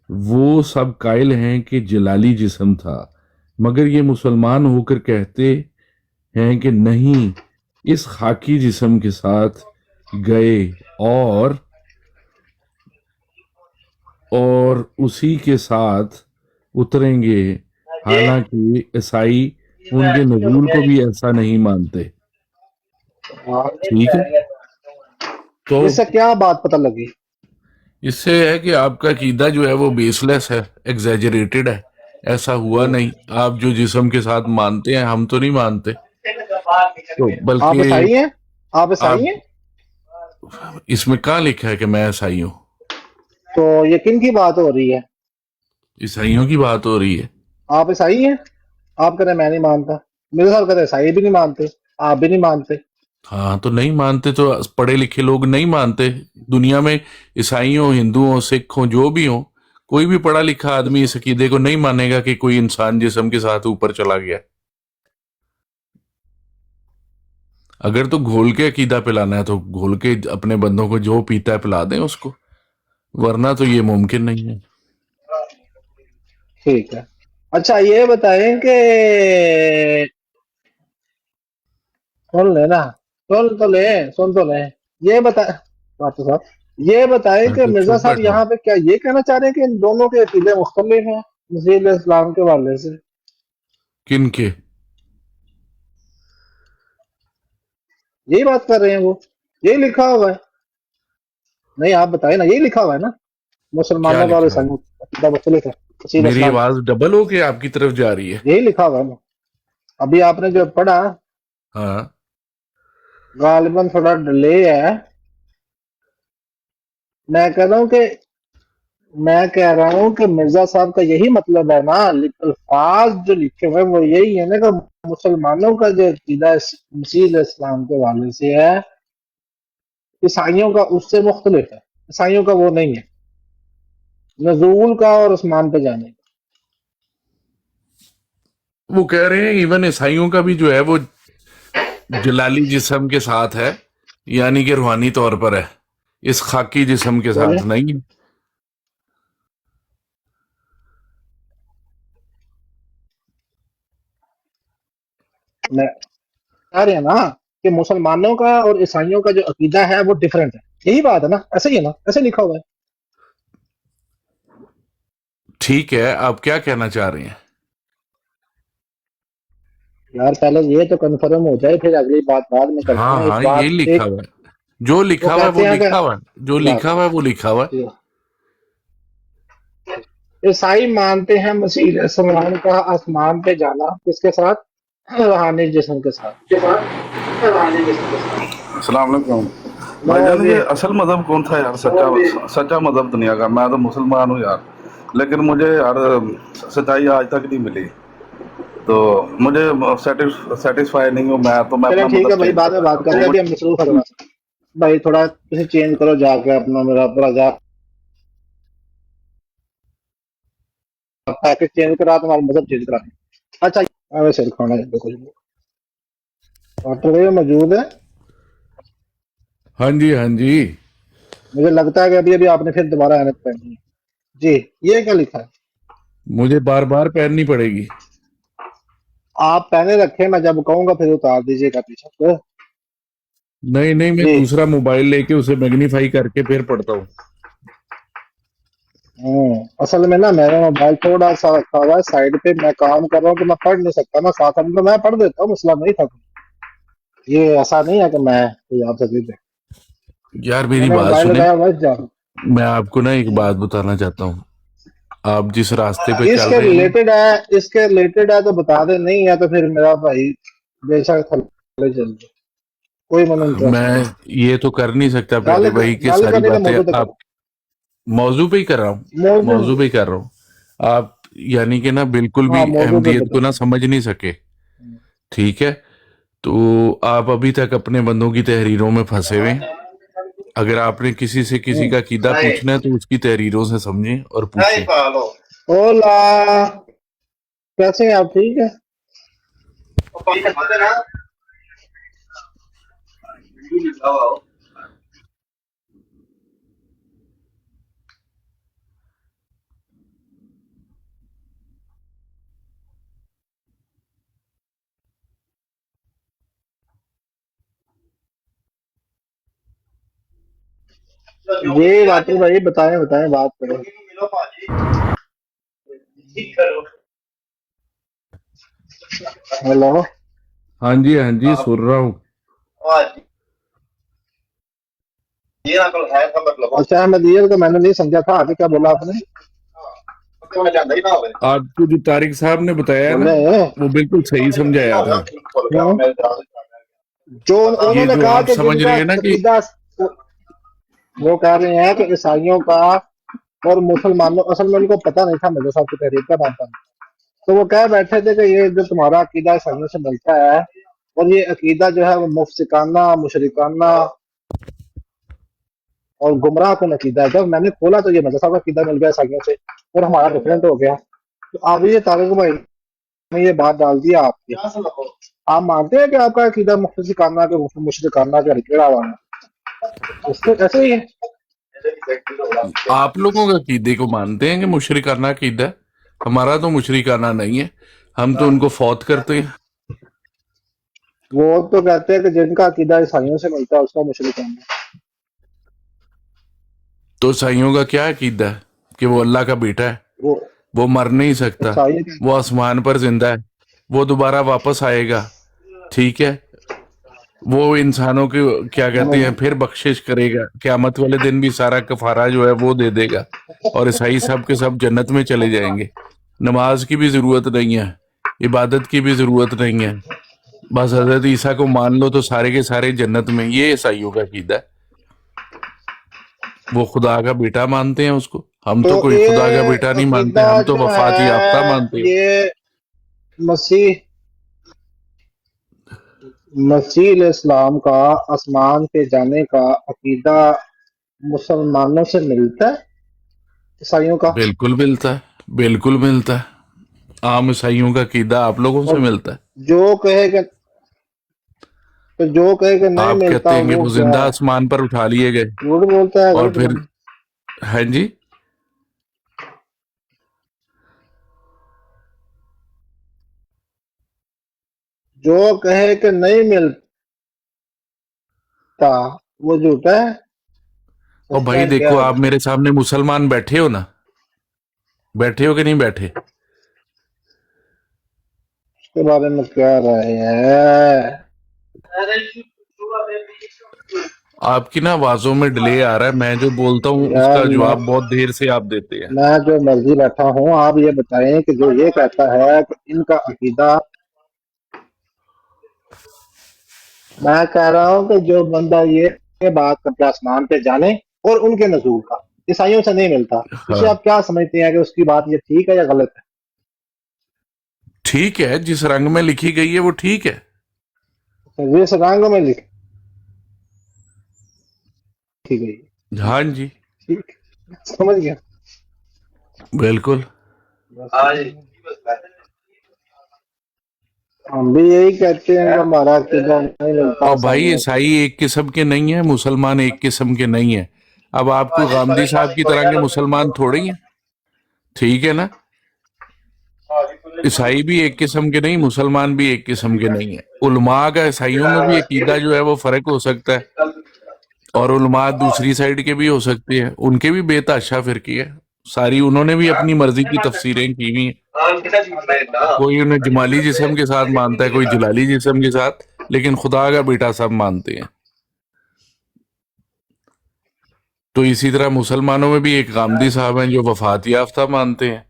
वो सब कायल हैं कि जलाली जिस्म था, मगर ये मुसलमान होकर कहते हैं कि नहीं, इस खाकी जिस्म के साथ गए और उसी के साथ उतरेंगे। हालांकि ईसाई उनके नजूल को भी ऐसा नहीं मानते। ठीक है, तो इससे क्या बात पता लगी? इससे है कि आपका कीदा जो है वो बेसलेस है, एग्जैजरेटेड है। ऐसा हुआ नहीं। आप जो जिस्म के साथ मानते हैं, हम तो नहीं मानते। तो आप बल्कि ईसाई हैं? आप ईसाई आप हैं? इसमें कहाँ लिखा है कि मैं ईसाई हूँ? तो ये किन की बात हो रही है? ईसाइयों की बात हो रही है। आप ईसाई हैं? आप कह रहे हैं मैं नहीं मानता। मेरे साथ कहते ईसाई भी नहीं मानते, आप भी नहीं मानते। हाँ, तो नहीं मानते तो पढ़े लिखे लोग नहीं मानते। दुनिया में ईसाई हो, हिंदू हो, सिख हो, जो भी हो, कोई भी पढ़ा लिखा आदमी इस अकीदे को नहीं मानेगा कि कोई इंसान जिस्म के साथ ऊपर चला गया। अगर तो घोल के अकीदा पिलाना है तो घोल के अपने बंदों को जो पीता है पिला दें उसको, वरना तो ये मुमकिन नहीं है। ठीक है। अच्छा ये बताएं कि सुन ले ना, सुन तो ले। ये बताए डॉक्टर साहब, ये बताएं मैं कि तो मिर्जा चुप साहब बैठा यहाँ हूँ। पे क्या ये कहना चाह रहे हैं कि इन दोनों के अकीदे मुख्तलिफ हैं मसीह इस्लाम के वाले से? किन के? यही बात कर रहे हैं वो, यही लिखा हुआ है। नहीं आप बताए ना, यही लिखा हुआ है ना, क्या मुसलमानों का और लिखा है? ईसाइयों का अकीदा मुख्तलिफ है मसीह मेरी इस्लाम से। आवाज डबल हो के आपकी तरफ जा रही है? यही लिखा हुआ है ना, अभी आपने जो पढ़ा हाँ। गालिबन थोड़ा डिले है। मैं कह रहा हूँ कि मैं कह रहा हूँ कि मिर्जा साहब का यही मतलब है ना, अल्फाज जो लिखे हुए हैं वो यही है ना कि मुसलमानों का जो अकीदा मसीह इस्लाम के वाले से है, ईसाइयों का उससे मुख्तलिफ है। ईसाइयों का वो नहीं है, नजूल का और आसमान पे जाने का। वो कह रहे हैं इवन ईसाइयों का भी जो है वो जलाली जिस्म के साथ है, यानी कि रूहानी तौर पर है, इस खाकी जिस्म के बोले साथ नहीं है। मैं कह रहे हैं ना कि मुसलमानों का और ईसाइयों का जो अकीदा है वो डिफरेंट है, यही बात है ना, ऐसे ही है ना, ऐसे लिखा हुआ है। ठीक है, आप क्या कहना चाह रहे हैं? यार पहले ये तो कंफर्म हो जाए, फिर अगली बात बाद में करते हाँ हैं। हाँ, एक ये बात लिखा एक हुआ है, जो वो लिखा हुआ है वो कहते हैं लिखा हुआ है, जो लिखा हुआ है वो लिखा हुआ है। कि ईसाई मानते हैं मसीह इस्लाम का आसमान पे जाना किसके साथ, रूहानी जिस्म के साथ। अस्सलाम वालेकुम लो भाईजान। जी, ये असल मजहब कौन था यार? सच्चा सच्चा मजहब दुनिया का। मैं तो मुसलमान हूँ यार, लेकिन मुझे यार सच्चाई आज तक नहीं मिली, तो मुझे सेटिस्फाई नहीं हूँ मैं, तो मैं चलो अपना ठीक है मजहब भाई, चेंज बाद में करना बात चाहता करते हैं, हूँ। अभी हम मसरूफ है भाई, थोड़ा किसी चेंज करो जाके अपना, मेरा पूरा जा पैकेज चेंज करा, तुम्हारा मजहब चेंज करा। अच्छा अरे सिर खाना है कुछ भी। डॉक्टर भाई मौजूद है? हाँ जी, हाँ जी। मुझे लगता है कि अभी अभी आपने फिर दोबारा एनएच पहनी है। जी, ये क्या लिखा है? मुझे बार बार पहननी पड़ेगी? आप पहने रखे, मैं जब कहूंगा फिर उतार दीजिएगा पीछे से। नहीं नहीं, मैं जी, दूसरा मोबाइल लेके उसे मैग्नीफाई करके फिर पढ़ता हूँ। असल में ना मेरा मोबाइल थोड़ा सा रखा हुआ है साइड पे, मैं काम कर रहा हूँ तो मैं पढ़ नहीं सकता ना साथ में, तो मैं पढ़ देता हूँ, मसला नहीं था। ये ऐसा नहीं है कि मैं कोई आपसे जीत, यार मेरी मैंने बात मोबाइल सुने, लगाया बस जा। मैं आपको ना एक बात बताना चाहता हूँ। आप जिस रास्ते पे चल इसके रहे हैं ना, रिलेटेड है, इसके रिलेटेड है तो बता दे, नहीं है तो फिर मेरा भाई बेशक थल्ले चल जाए, कोई मन इंटरेस्ट नहीं मैं है। ये तो कर नहीं सकता गल प्यारे भाई कि गल सारी करनी तो बातें मौजूद है आप करो, मौजू पे ही कर रहा हूँ, मौजूद। मौजू पे ही कर रहा हूँ। आप यानी कि ना बिल्कुल भी हाँ मौजूद पे अहमियत को बता। ना समझ नहीं सके, ठीक है? तो आप अभी तक अपने बंदों की तहरीरों में फंसे हुए हैं। अगर आपने किसी से किसी का कीदा पूछना है तो उसकी तहरीरों से समझें और पूछें। ओला, कैसे हैं आप? ठीक है। ये बात भाई, बताएं बताएं, बात करें। हेलो। हाँ जी, सुन रहा हूँ। अच्छा अहमदियत को मैंने नहीं समझा था, आगे क्या बोला आपने? आपको जो तारिक साहब ने बताया है ना, बोले वो बिल्कुल सही समझाया आपने। जो ये उन्होंने जो कहा आप कि समझ जिनका रहे हैं ना कि अकीदा, वो कह रहे हैं कि ईसाइयों का और मुसलमानों, असल में उनको पता नहीं था मिर्जा साहब की तहरीर का नाम था, तो वो कह बैठे थे कि ये जो तुम्हारा अकीदा ईसाइयों से मिलता है, और ये अकीदा जो है वो मुफ्सिकाना, मुशरिकाना और गुमराह कौन अकीदा है। जब मैंने खोला तो ये मिर्जा साहब का अकीदा मिल गया ईसाइयों से, और हमारा डिफरेंट हो गया। तो अब ये तारिक भाई ने ये बात डाल दिया आपकी, आप मानते हैं कि आपका अकीदा मुफ्सिकाना के मुशरिकाना के रिकेड़ा हुआ है? उसको ऐसे ही है। आप लोगों का कीदे को मानते हैं कि मुशरिकाना अकीदा है, हमारा तो मुशरिकाना नहीं है, हम तो उनको फौत करते हैं। वो तो कहते हैं कि जिनका अकीदा ईसाइयों से मिलता है उसका मुशरिक है। तो ईसाइयों का क्या अकीदा है कि वो अल्लाह का बेटा है, वो वो मर नहीं सकता, ईसाई वो आसमान पर जिंदा है, वो दोबारा वापस आएगा, ठीक है, वो इंसानों के क्या कहते हैं फिर बख्शिश करेगा, क़यामत वाले दिन भी सारा कफारा जो है वो दे देगा, और ईसाई सब के सब जन्नत में चले जाएंगे। नमाज की भी जरूरत नहीं है, इबादत की भी जरूरत नहीं है, बस हजरत ईसा को मान लो तो सारे के सारे जन्नत में। ये ईसाइयों का अकीदा है। वो खुदा का बेटा मानते हैं उसको, हम तो कोई खुदा का ये बेटा नहीं मानते, अकीदा हम तो जो वफात याफ्ता है मानते हैं। ये मसीह इस्लाम का आसमान पे जाने का अकीदा मुसलमानों से मिलता है, ईसाइयों का। बिल्कुल मिलता है, बिल्कुल मिलता है। आम ईसाइयों का अकीदा आप लोगों से और मिलता है। जो कहे कि तो जो कहे कि नहीं आप मिलता कहते हैं कि वो वो क्या जिंदा है, आसमान पर उठा लिए गए, झूठ बोलता है, और गलत फिर बोलता हाँ जी, है। जो कहे कि नहीं मिलता वो झूठा है। और भाई सच्चाई क्या देखो, है आप मेरे सामने मुसलमान बैठे हो ना, बैठे हो कि नहीं बैठे? उसके बारे में क्या राय है? आपकी ना आवाजों में डिले आ रहा है, मैं जो बोलता हूँ यार उसका जवाब बहुत देर से आप देते हैं। मैं जो मर्जी बैठा हूँ, आप ये बताएं कि जो ये कहता है कि इनका अकीदा, मैं कह रहा हूँ कि जो बंदा ये बात करके आसमान पे जाने और उनके नजूल का ईसाइयों से नहीं मिलता, उसे हाँ आप क्या समझते हैं कि उसकी बात ये ठीक है या गलत है? ठीक है, जिस रंग में लिखी गई है वो ठीक है। तो ये सगांग में लिखी गई है। हाँ जी, ठीक, समझ गया। बिल्कुल। हम भी यही कहते हैं कि हमारा अकीदा नहीं मिलता और भाई ईसाइयों से। ईसाई एक किस्म के नहीं है, मुसलमान एक किस्म के नहीं है। अब आपको गांधी साहब की तरह के मुसलमान थोड़े ही हैं, ठीक है ना? ईसाई भी एक किस्म के नहीं, मुसलमान भी एक किस्म के नहीं है। उलमा का ईसाइयों में भी अकीदा जो है वो फर्क हो सकता है, और उलमा दूसरी साइड के भी हो सकते हैं, उनके भी बेताशा फिरकी है सारी, उन्होंने भी अपनी मर्जी की तफसीरें की हुई हैं। कोई उन्हें जमाली जिस्म के साथ मानता है, कोई जलाली जिस्म के साथ, लेकिन खुदा का बेटा सब मानते हैं। तो इसी तरह मुसलमानों में भी एक गामदी साहब हैं जो वफात याफ्ता मानते हैं,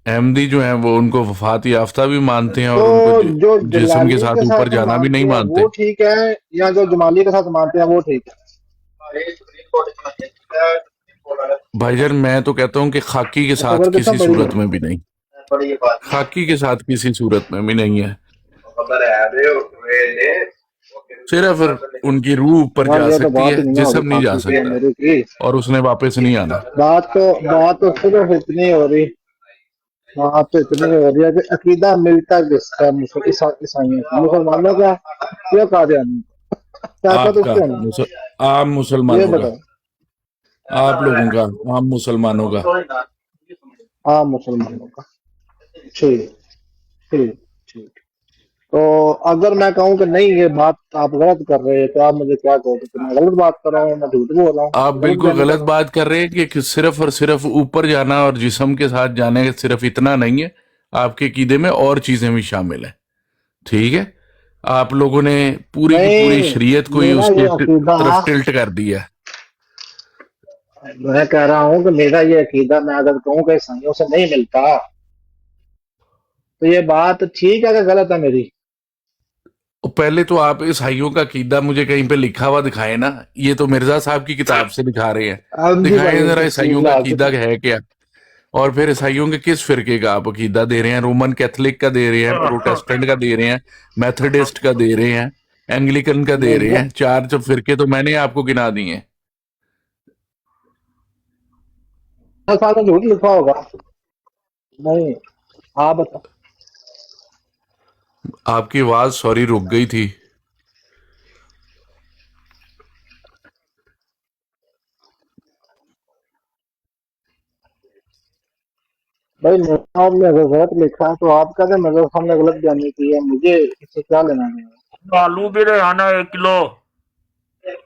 अहमदी जो हैं वो उनको वफात याफ्ता भी मानते हैं, और उनको तो जो जिस्म के जलाली साथ के ऊपर साथ जाना भी नहीं मानते हैं मानते। वो ठीक है, या जो जमाली के साथ मानते हैं वो ठीक है? भाईजान मैं तो कहता हूँ कि खाकी के तो साथ खबर कितना किसी बड़ी सूरत है? में भी नहीं, खाकी के साथ किसी सूरत में भी नहीं है। सिर्फ उनकी रूह ऊपर यार जा ये तो सकती बात है, ही नहीं ना हो जिस्म रही नहीं जा खाकी की और सकता, मेरी की। और उसने वापस नहीं आना। बात तो सिर्फ इतनी हो रही, बात तो इतनी हो रही है कि अकीदा मिलता किसका है ईसाइयों का, मुसलमानों का या कादियानी का? क्या क्या तो आपका उसके अंदर आम ये मुसलमानों का, बताओ। आप लोगों का, आम मुसलमानों का। हाँ, मुसलमानों का। ठीक, ठीक, ठीक। तो अगर मैं कहूँ कि नहीं ये बात आप गलत कर रहे हैं, तो आप मुझे क्या कहोगे कि मैं गलत बात कर रहा हूँ, मैं झूठ बोल रहा हूँ, आप गलत बिल्कुल बयानी कर गलत रहा हूँ? बात कर रहे हैं कि सिर्फ और सिर्फ ऊपर जाना और जिस्म के साथ जाने का सिर्फ इतना नहीं है, आपके कीदे में और चीजें भी शामिल हैं, ठीक है? आप लोगों ने पूरी की पूरी नहीं, शरीयत को ही मेरा ये उसके अकीदा, तरफ टिल्ट कर दिया है। मैं कह रहा हूँ कि मेरा ये अकीदा, मैं अगर कहूँ कि ईसाइयों से नहीं मिलता, तो ये बात ठीक है कि गलत है मेरी? और पहले तो आप ईसाइयों का कीदा मुझे कहीं पे लिखा हुआ दिखाए ना, ये तो मिर्जा साहब की किताब से दिखा रहे हैं, अब जी दिखाएं भाई जरा ईसाइयों का बिस्मिल्लाह कीदा है क्या। और फिर ईसाइयों के किस फिरके का आप अकीदा दे रहे हैं? रोमन कैथोलिक का दे रहे हैं, प्रोटेस्टेंट का दे रहे हैं, मेथोडिस्ट का दे रहे हैं, एंग्लिकन का दे रहे मिर्जा हैं। चार जो फिरके तो मैंने आपको गिना दिए हैं। साहब ने झूठ लिखा होगा। नहीं, आप बताओ। आपकी आवाज सॉरी रुक गई थी। भाई मेरे साहब ने अगर गलत लिखा है तो आप कहते हैं मेरे साहब ने गलत बयानी की है, मुझे इससे क्या लेना देना? आलू भी ले आना 1 किलो।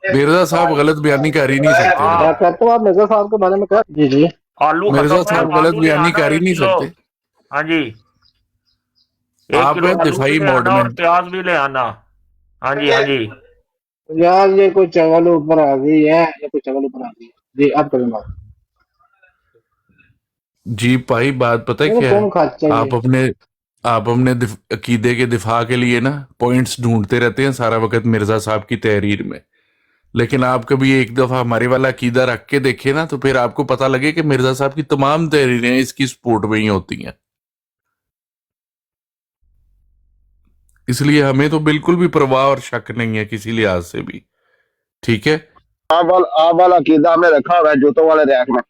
मिर्जा साहब गलत बयानी कर ही नहीं सकते ना। मैं कहता हूँ आप मिर्जा साहब के बारे में क्या जी जी आलू मिर्जा खत्म है, साहब गलत आलू ले बयानी आना कर ही 1 नहीं किलो। सकते। हाँ जी, 1 आप किलो हैं आलू भी दिफाई ले मोड आना और में। प्याज भी ले आना। हाँ जी, हाँ जी। यार ये कोई चवल ऊपर आ गई है, ये कोई चवल ऊपर आ गई है जी। अब करें बात। जी भाई, बात पता है मेरे क्या कौन है? खाता आप है अपने अकीदे के दिफा के लिए ना पॉइंट्स ढूंढते रहते हैं सारा वक्त मिर्जा साहब की तहरीर में, लेकिन आप कभी एक दफा हमारे वाला अकीदा रख के देखे ना, तो फिर आपको पता लगे कि मिर्जा साहब की तमाम तहरीरें इसकी सपोर्ट में ही होती हैं। इसलिए हमें तो बिल्कुल भी परवाह और शक नहीं है किसी लिहाज से भी। ठीक है, आप वाला अकीदा हमने रखा हुआ है जूतों वाले रैक में।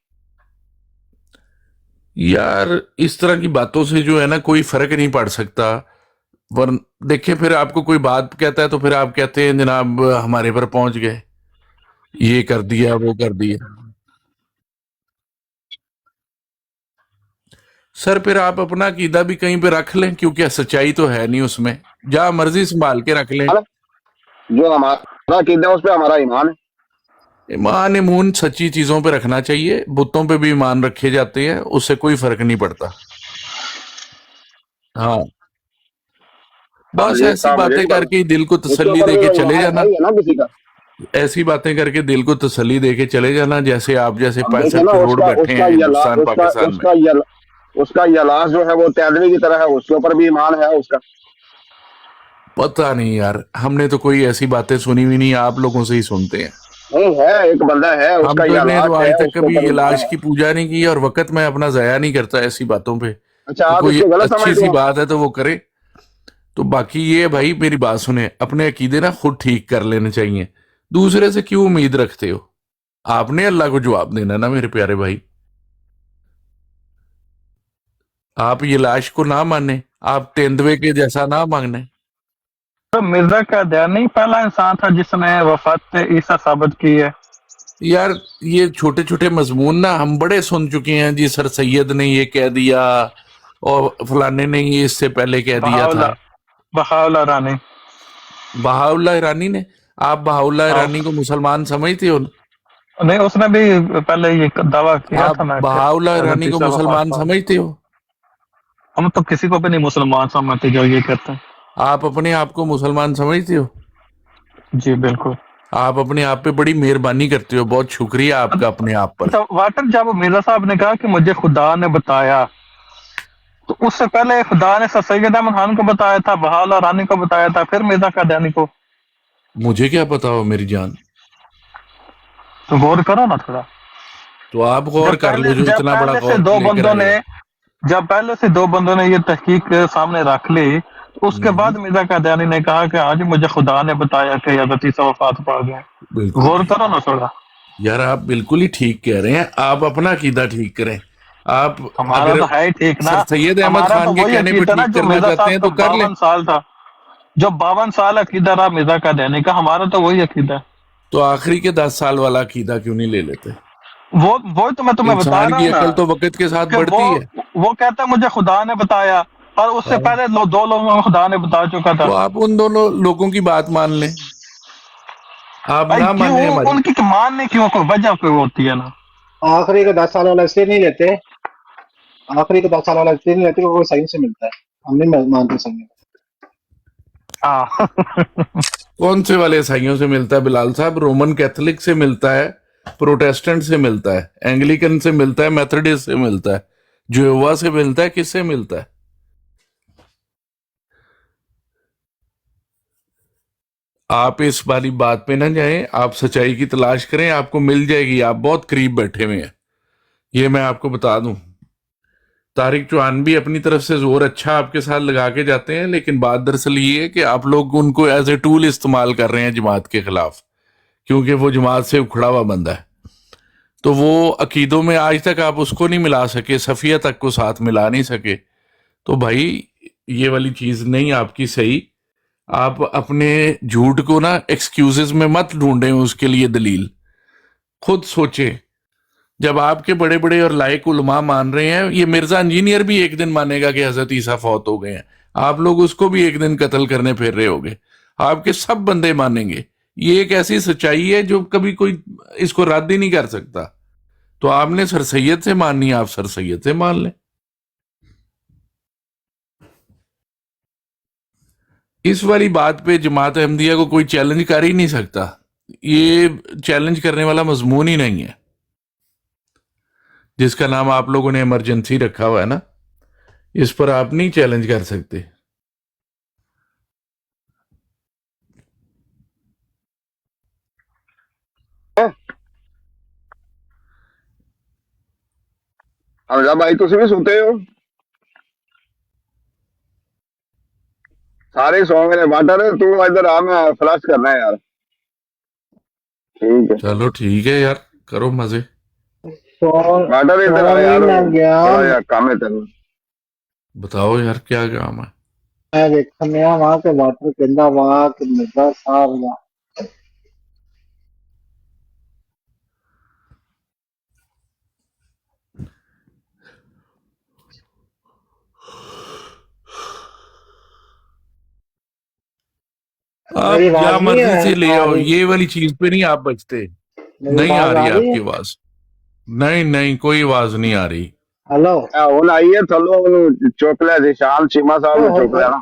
यार इस तरह की बातों से जो है ना कोई फर्क नहीं पड़ सकता। पर देखिए, फिर आपको कोई बात कहता है तो फिर आप कहते हैं जनाब हमारे पर पहुंच गए, ये कर दिया वो कर दिया। सर फिर आप अपना अकीदा भी कहीं पे रख लें, क्योंकि सच्चाई तो है नहीं उसमें, जहां मर्जी संभाल के रख लें। जो हमारा अकीदा है उस पर हमारा ईमान है। ईमान इमून सच्ची चीजों पे रखना चाहिए, बुतों पे भी ईमान रखे जाते हैं, उससे कोई फर्क नहीं पड़ता। हाँ, बस ये ऐसी काम मुझे बातें नहीं पता। करके ही दिल को उसके तसल्ली ऊपर दे भी के कोई चले ईमान जाना। है ही है ना किसी का। ऐसी बातें करके दिल को तसल्ली दे के चले जाना, जैसे आप जैसे अब देखे 65 ना करोड़ उसका बैठे उसका हैं यला हिंदुस्तान उसका पाकिस्तान में। उसका यल उसका यलास जो है वो तैदवी की तरह है, उसके ऊपर भी ईमान है उसका। पता नहीं यार, हमने तो कोई ऐसी बातें सुनी हुई नहीं, आप लोगों से ही सुनते हैं। नहीं है, एक बंदा है हम उसका तो ने यलास तो है, आज तक उसके कभी ऊपर ये ईमान लाश है। की पूजा नहीं की, और वक्त मैं अपना जाया नहीं करता ऐसी बातों पे। अच्छा, तो आप कोई इसको गलत अच्छी समझते सी हो? बात है तो वो करे। तो बाकी ये भाई मेरी बात सुने, अपने अकीदे ना खुद ठीक कर लेने चाहिए, दूसरे से क्यों उम्मीद रखते हो? आपने अल्लाह को जवाब देना ना मेरे प्यारे भाई। आप ये लाश को ना माने, आप तेंदुए के जैसा ना मांगने। तो मिर्जा कादियानी पहला इंसान था जिसने वफात ईसा साबित की है। यार ये छोटे छोटे मजमून ना हम बड़े सुन चुके हैं जी, सर सैयद ने ये कह दिया और फलाने ने ये इससे पहले कह दिया था। बहाउल्लाह रानी, बहाउल्लाह ईरानी ने? आप बहाउल्लाह हाँ। ईरानी को मुसलमान समझते हो? नहीं, उसने भी पहले ये दावा किया आप था ना कि बहाउल्लाह हज़रत ईरानी को ईसा वफात मुसलमान पा। समझते हो? हम तो किसी को भी नहीं मुसलमान समझते जो ये कहते हैं। आप अपने आप को मुसलमान समझते हो? जी बिल्कुल। आप अपने आप पे बड़ी मेहरबानी करते हो, बहुत शुक्रिया आपका अपने आप पर। तो वाटर, जब मिर्जा साहब ने कहा कि मुझे खुदा ने बताया, तो उससे पहले खुदा ने सर सैयद अहमद खान को बताया था, बहाउल्लाह रानी को बताया था, फिर मिर्जा कादियानी को। मुझे क्या पता हो मेरी जान, तो गौर करो ना थोड़ा। तो आप गौर कर लो जो इतना बड़ा से गौर दो लेकर बंदों ने आए। जब पहले से दो बंदों ने ये तहकीक सामने रख ली, तो उसके बाद मिर्जा कादियानी ने कहा कि हाँ जी मुझे खुदा ने बताया कि हज़रत ईसा वफात पा गए। बिल्कुल गौर करो ना थोड़ा। यार, आप बिल्कुल ही ठीक कह रहे हैं, आप अपना अकीदा ठीक करें। आप हमारा अगर तो है ही ठीक ना। सर सैयद अहमद हमारा खान तो के वही कहने पे अकीदा ना ठीक जो करना मिर्जा चाहते साहब हैं का तो कर लें। 52 साल था, जो 52 साल अकीदा रहा मिर्जा कादियानी का, हमारा तो वही अकीदा है। तो आखिरी के 10 साल वाला अकीदा क्यों नहीं ले लेते? वो तो मैं तुम्हें बता इंसान रहा की हूँ ना अकल तो वक्त के साथ कि बढ़ती है। वो कहता है मुझे खुदा ने बताया, और उससे पहले दो लोगों को खुदा ने बता चुका था। तो आप उन दोनों लोगों की बात मान लें, आप भाई ना माने क्यों हमारी। उनकी मानने क्यों कोई वजह कोई होती है ना। आखिरी का 10 साल वाला इसलिए नहीं लेते, आखिरी का 10 साल वाला इसलिए नहीं लेते क्योंकि वो सही से मिलता है, हम नहीं मानते सही। हाँ कौन से वाले ईसाइयों से मिलता है बिलाल साहब? रोमन कैथोलिक से मिलता है, प्रोटेस्टेंट से मिलता है, एंग्लिकन से मिलता है, मेथोडिस्ट से मिलता है, यहोवा से मिलता है, किससे मिलता है? आप इस वाली बात पे ना जाएं, आप सच्चाई की तलाश करें, आपको मिल जाएगी। आप बहुत करीब बैठे हुए हैं, ये मैं आपको बता दूं। तारिक चौहान भी अपनी तरफ से जोर अच्छा आपके साथ लगा के जाते हैं, लेकिन बात दरअसल ये है कि आप लोग उनको एज ए टूल इस्तेमाल कर रहे हैं जमात के खिलाफ, क्योंकि वो जमात से उखड़ा हुआ बंदा है। तो वो अकीदों में आज तक आप उसको नहीं मिला सके, सफिया तक को साथ मिला नहीं सके। तो भाई ये वाली चीज नहीं आपकी सही। आप अपने झूठ को ना एक्सक्यूजेस में मत ढूंढें, उसके लिए दलील खुद सोचे। जब आपके बड़े बड़े और लायक उलमा मान रहे हैं, ये मिर्जा इंजीनियर भी एक दिन मानेगा कि हजरत ईसा फौत हो गए हैं, आप लोग उसको भी एक दिन कत्ल करने फिर रहे होगे। आपके सब बंदे मानेंगे ये एक ऐसी सच्चाई है जो कभी कोई इसको रद्द ही नहीं कर सकता। तो आपने सर सैयद से माननी है, आप सर सैयद से मान लें। इस वाली बात पे जमात अहमदिया को कोई चैलेंज कर ही नहीं सकता। ये चैलेंज करने वाला मजमून ही नहीं है, जिसका नाम आप लोगों ने इमरजेंसी रखा हुआ है ना, इस पर आप नहीं चैलेंज कर सकते। हमजा भाई तुम भी सुते हो? सारे सो गए वाटर, तू इधर आ, मैं फ्लश करना है यार। ठीक है चलो ठीक है यार, करो मजे। वाटर इधर आ यार, थोड़ा यार काम है तेरे। बताओ यार क्या काम है। मैं देखने वहां के वाटर कहना वहां के मजा साफ दा आप मेरी क्या आवाज नहीं मर्जी से ले आ आओ, रही? ये वाली चीज पे नहीं आप बचते। मेरी नहीं आ आवाज रही आ रही आपकी है? आवाज, नहीं नहीं कोई आवाज नहीं आ रही। हेलो ਹੁਣ ਆਈ ਹੈ ਥੱਲੋਂ, ਉਹਨੂੰ ਚੁੱਕ ਲਿਆ ਸੀ ਸ਼ਾਮ ਚੀਮਾ ਸਾਹਿਬ ਨੂੰ ਚੁੱਕ ਲਿਆ ਨਾ।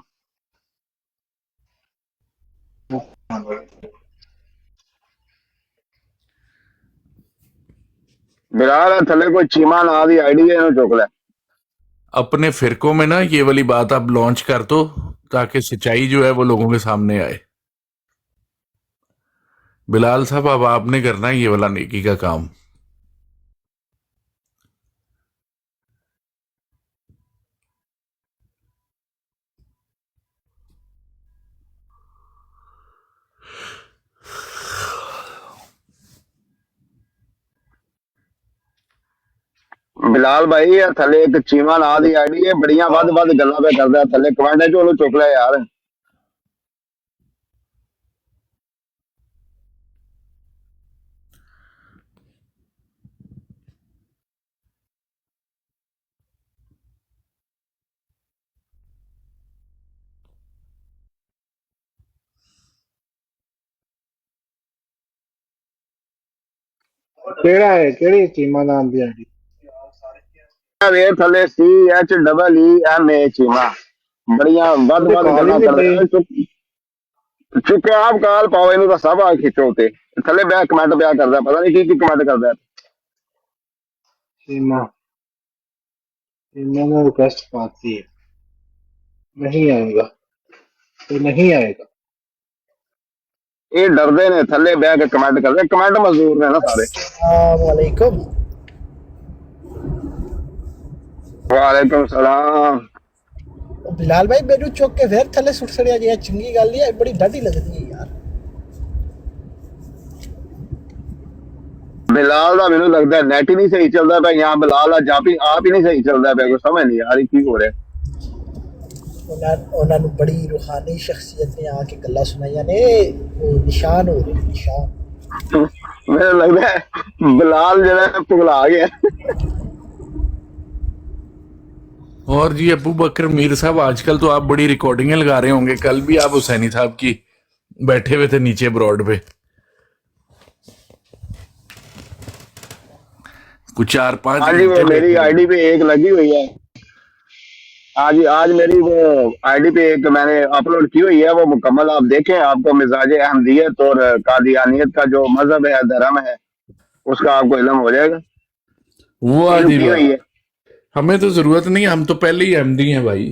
ਬਿਲਾਲ ਥੱਲੇ ਕੋਈ ਚੀਮਾ ਨਾਂ ਦੀ ਆਈਡੀ ਹੈ, ਇਹਨੂੰ ਚੁੱਕ ਲਿਆ। अपने फिरकों में ना ये वाली बात आप लॉन्च कर दो, ताकि सच्चाई जो है वो लोगों के सामने आए। बिलाल साहब, अब आपने करना है ये वाला नेकी का काम। ਬਿਲਾਲ ਭਾਈ ਇਹ ਥੱਲੇ ਇੱਕ ਚੀਮਾ ਨਾਂ ਦੀ ਆਈਡੀ ਹੈ, ਬੜੀਆਂ ਵੱਧ ਗੱਲਾਂ ਪੇ ਕਰਦਾ ਥੱਲੇ ਕਮੈਂਟ ਚ, ਉਹਨੂੰ ਚੁੱਕ ਲਿਆ ਯਾਰ। ਕਿਹੜਾ ਹੈ, ਕਿਹੜੀ ਚੀਮਾ ਨਾਮ ਦੀ ਆਈਡੀ? ਵੇਰ ਥੱਲੇ CHEEMA, ਚੀਮਾ ਬੜੀਆਂ ਵੱਧ ਉਹਦੇ ਕਾਲ ਹੀ ਗੱਲਾਂ ਨਹੀਂ ਕਰਦਾ। ਪਈ। ਚੁੱਕੇ ਆਪ ਕਾਲ ਪਾਓ ਇਹਨੂੰ ਤਾਂ ਸਭ ਆ ਖਿੱਚੋ ਤੇ ਥੱਲੇ ਬੈ ਕਮੈਂਟ ਪਿਆ ਕਰਦਾ, ਪਤਾ ਨਹੀਂ ਕੀ ਕਮੈਂਟ ਕਰਦਾ। सीमा सीमा ने रिक्वेस्ट पाती है, नहीं आएगा तो नहीं आएगा। ਇਹ ਡਰਦੇ ਨੇ, ਥੱਲੇ ਬਹਿ ਕੇ ਕਮੈਂਟ ਕਰਦੇ। ਕਮੈਂਟ ਮਜ਼ਦੂਰ ਨੇ ਨਾ ਸਾਰੇ। वालेकुम। ਵਾਲੇਕੁਮ ਸਲਾਮ। ਬਿਲਾਲ ਭਾਈ ਮੈਨੂੰ ਚੁੱਕ ਕੇ ਫੇਰ ਥੱਲੇ ਸੁੱਟ ਛੜਿਆ ਜੀ, ਚੰਗੀ ਗੱਲ ਨਹੀਂ ਹੈ, ਬੜੀ ਡਾਢੀ ਲੱਗਦੀ ਹੈ ਯਾਰ। ਬਿਲਾਲ ਦਾ ਮੈਨੂੰ ਲੱਗਦਾ ਨੈਟ ਹੀ ਨਹੀਂ ਸਹੀ ਚੱਲਦਾ ਪਿਆ, ਜਾਂ ਬਿਲਾਲ ਦਾ ਜਾਪੀ ਆਪ ਹੀ ਨਹੀਂ ਸਹੀ ਚੱਲਦਾ ਪਿਆ, ਕੋਈ ਸਮਝ ਨਹੀਂ ਆ ਰਹੀ ਕੀ ਹੋ ਰਿਹਾ। ਉਹਨਾਂ ਨੂੰ ਬੜੀ ਰੂਹਾਨੀ ਸ਼ਖਸੀਅਤ ਨੇ ਆ ਕੇ ਗੱਲਾਂ ਸੁਣਾਈਆਂ ਨੇ, ਉਹ ਨਿਸ਼ਾਨ ਹੋ ਰਹੇ ਨੇ, ਨਿਸ਼ਾਨ। ਮੈਨੂੰ ਲੱਗਦਾ ਬਿਲਾਲ ਜਿਹੜਾ ਪੁਗਲਾ ਗਿਆ। और जी अबू बकर मीर साहब, आजकल तो आप बड़ी रिकॉर्डिंगें लगा रहे होंगे, कल भी आप हुसैनी साहब की बैठे हुए थे नीचे ब्रॉड पे, कुछ 4-5 हाँ जी, वो मेरी आईडी पे एक लगी हुई है। आज आज मेरी वो आईडी पे एक मैंने अपलोड की हुई है, वो मुकम्मल आप देखें, आपको मिजाज अहमदियत और कादियानियत का जो मजहब है, धर्म है, उसका आपको इल्म हो जाएगा। वो की आदि हुई है। हमें तो जरूरत नहीं, हम तो पहले ही अहमदी हैं भाई।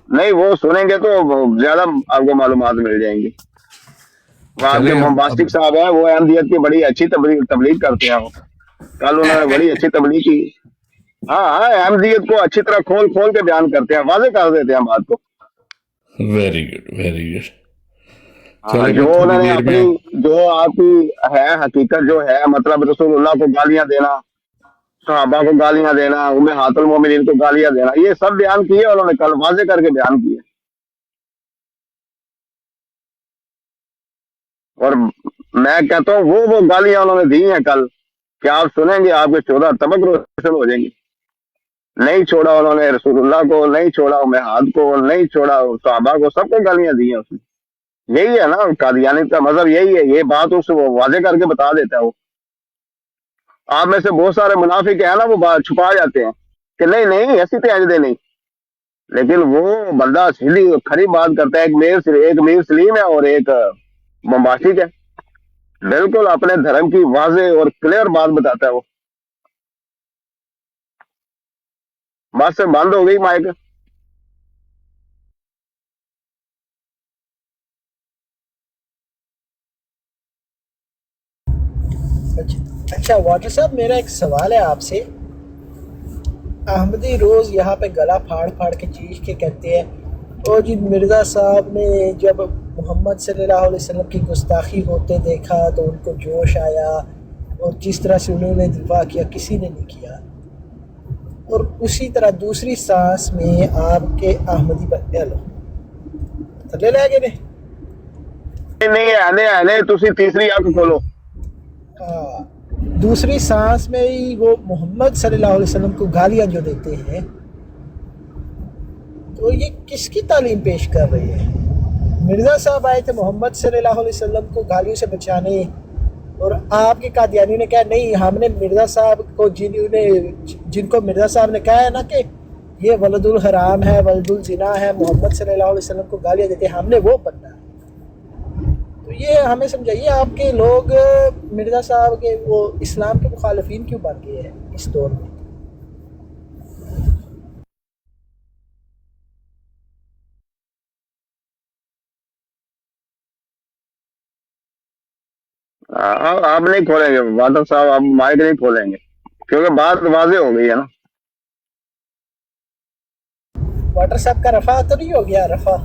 नहीं, वो सुनेंगे तो ज्यादा आपको मालूमात मिल जाएंगी। वो आपके मोहम्बास्टिक साहब है, वो अहमदियत की बड़ी अच्छी तबलीग करते हैं। वो कल उन्होंने बड़ी अच्छी तबलीग की। हाँ हाँ, अहमदियत को अच्छी तरह खोल के बयान करते हैं, वाजे कर देते हैं बात को। Very good, very good. हाँ, जो उन्होंने अपनी जो आपकी है हकीकत जो है, मतलब रसूलुल्लाह को गालियां देना, सहाबा को गालियां देना, उम्महातुल मोमिनीन को गालियां देना, ये सब बयान किए उन्होंने, कल वाजे करके बयान किए। और मैं कहता हूँ वो गालियां उन्होंने दी हैं कल, कि आप सुनेंगे आपके 14 तबक रोशन हो जाएंगे। नहीं छोड़ा उन्होंने रसूलुल्लाह को, नहीं छोड़ा उम्महात को, नहीं छोड़ा सहाबा को, सबको गालियां दी हैं उसने। यही है ना, कादियानियत का मजहब यही है, ये बात उस वाजे करके बता देता है वो। आप में से बहुत सारे मुनाफिक है ना, वो बात छुपा जाते हैं कि नहीं नहीं ऐसी तो दे नहीं, लेकिन वो बंदा सीधी खरी बात करता है। एक मीर सलीम है और एक बम्बाशिक है, बिल्कुल अपने धर्म की वाजे और क्लियर बात बताता है वो। बस से बंद हो गई माइक। अच्छा वाटर साहब, मेरा एक सवाल है आपसे। अहमदी रोज़ यहाँ पे गला फाड़ फाड़ के चीख के कहते हैं ओ जी मिर्ज़ा साहब ने जब मोहम्मद सल्लल्लाहु अलैहि वसल्लम की गुस्ताखी होते देखा तो उनको जोश आया, और जिस तरह से उन्होंने दिफा किया किसी ने नहीं किया। और उसी तरह दूसरी सांस में आपके अहमदी थले ले गए ने नहीं आने तुसी तीसरी आंख खोलो। दूसरी सांस में ही वो मोहम्मद सल्लल्लाहु अलैहि वसल्लम को गालियां जो देते हैं, तो ये किसकी तालीम पेश कर रही है? मिर्ज़ा साहब आए थे मोहम्मद सल्लल्लाहु अलैहि वसल्लम को गालियों से बचाने, और आपके कादियानी ने कहा नहीं, हमने मिर्ज़ा साहब को जिनको मिर्ज़ा साहब ने कहा है ना कि ये वलदुल हराम है, वलदुल जिना है, मोहम्मद सल्लल्लाहु अलैहि वसल्लम को गालियां देते हैं, हमने वो बनना है। तो ये हमें समझाइए, आपके लोग मिर्ज़ा साहब के वो इस्लाम के मुखालिफिन क्यों बन गए हैं इस दौर में? आप नहीं खोलेंगे वाटर साहब, आप माइक नहीं खोलेंगे क्योंकि बात वाजे हो गई है ना। वाटर साहब का रफा तो नहीं हो गया? रफा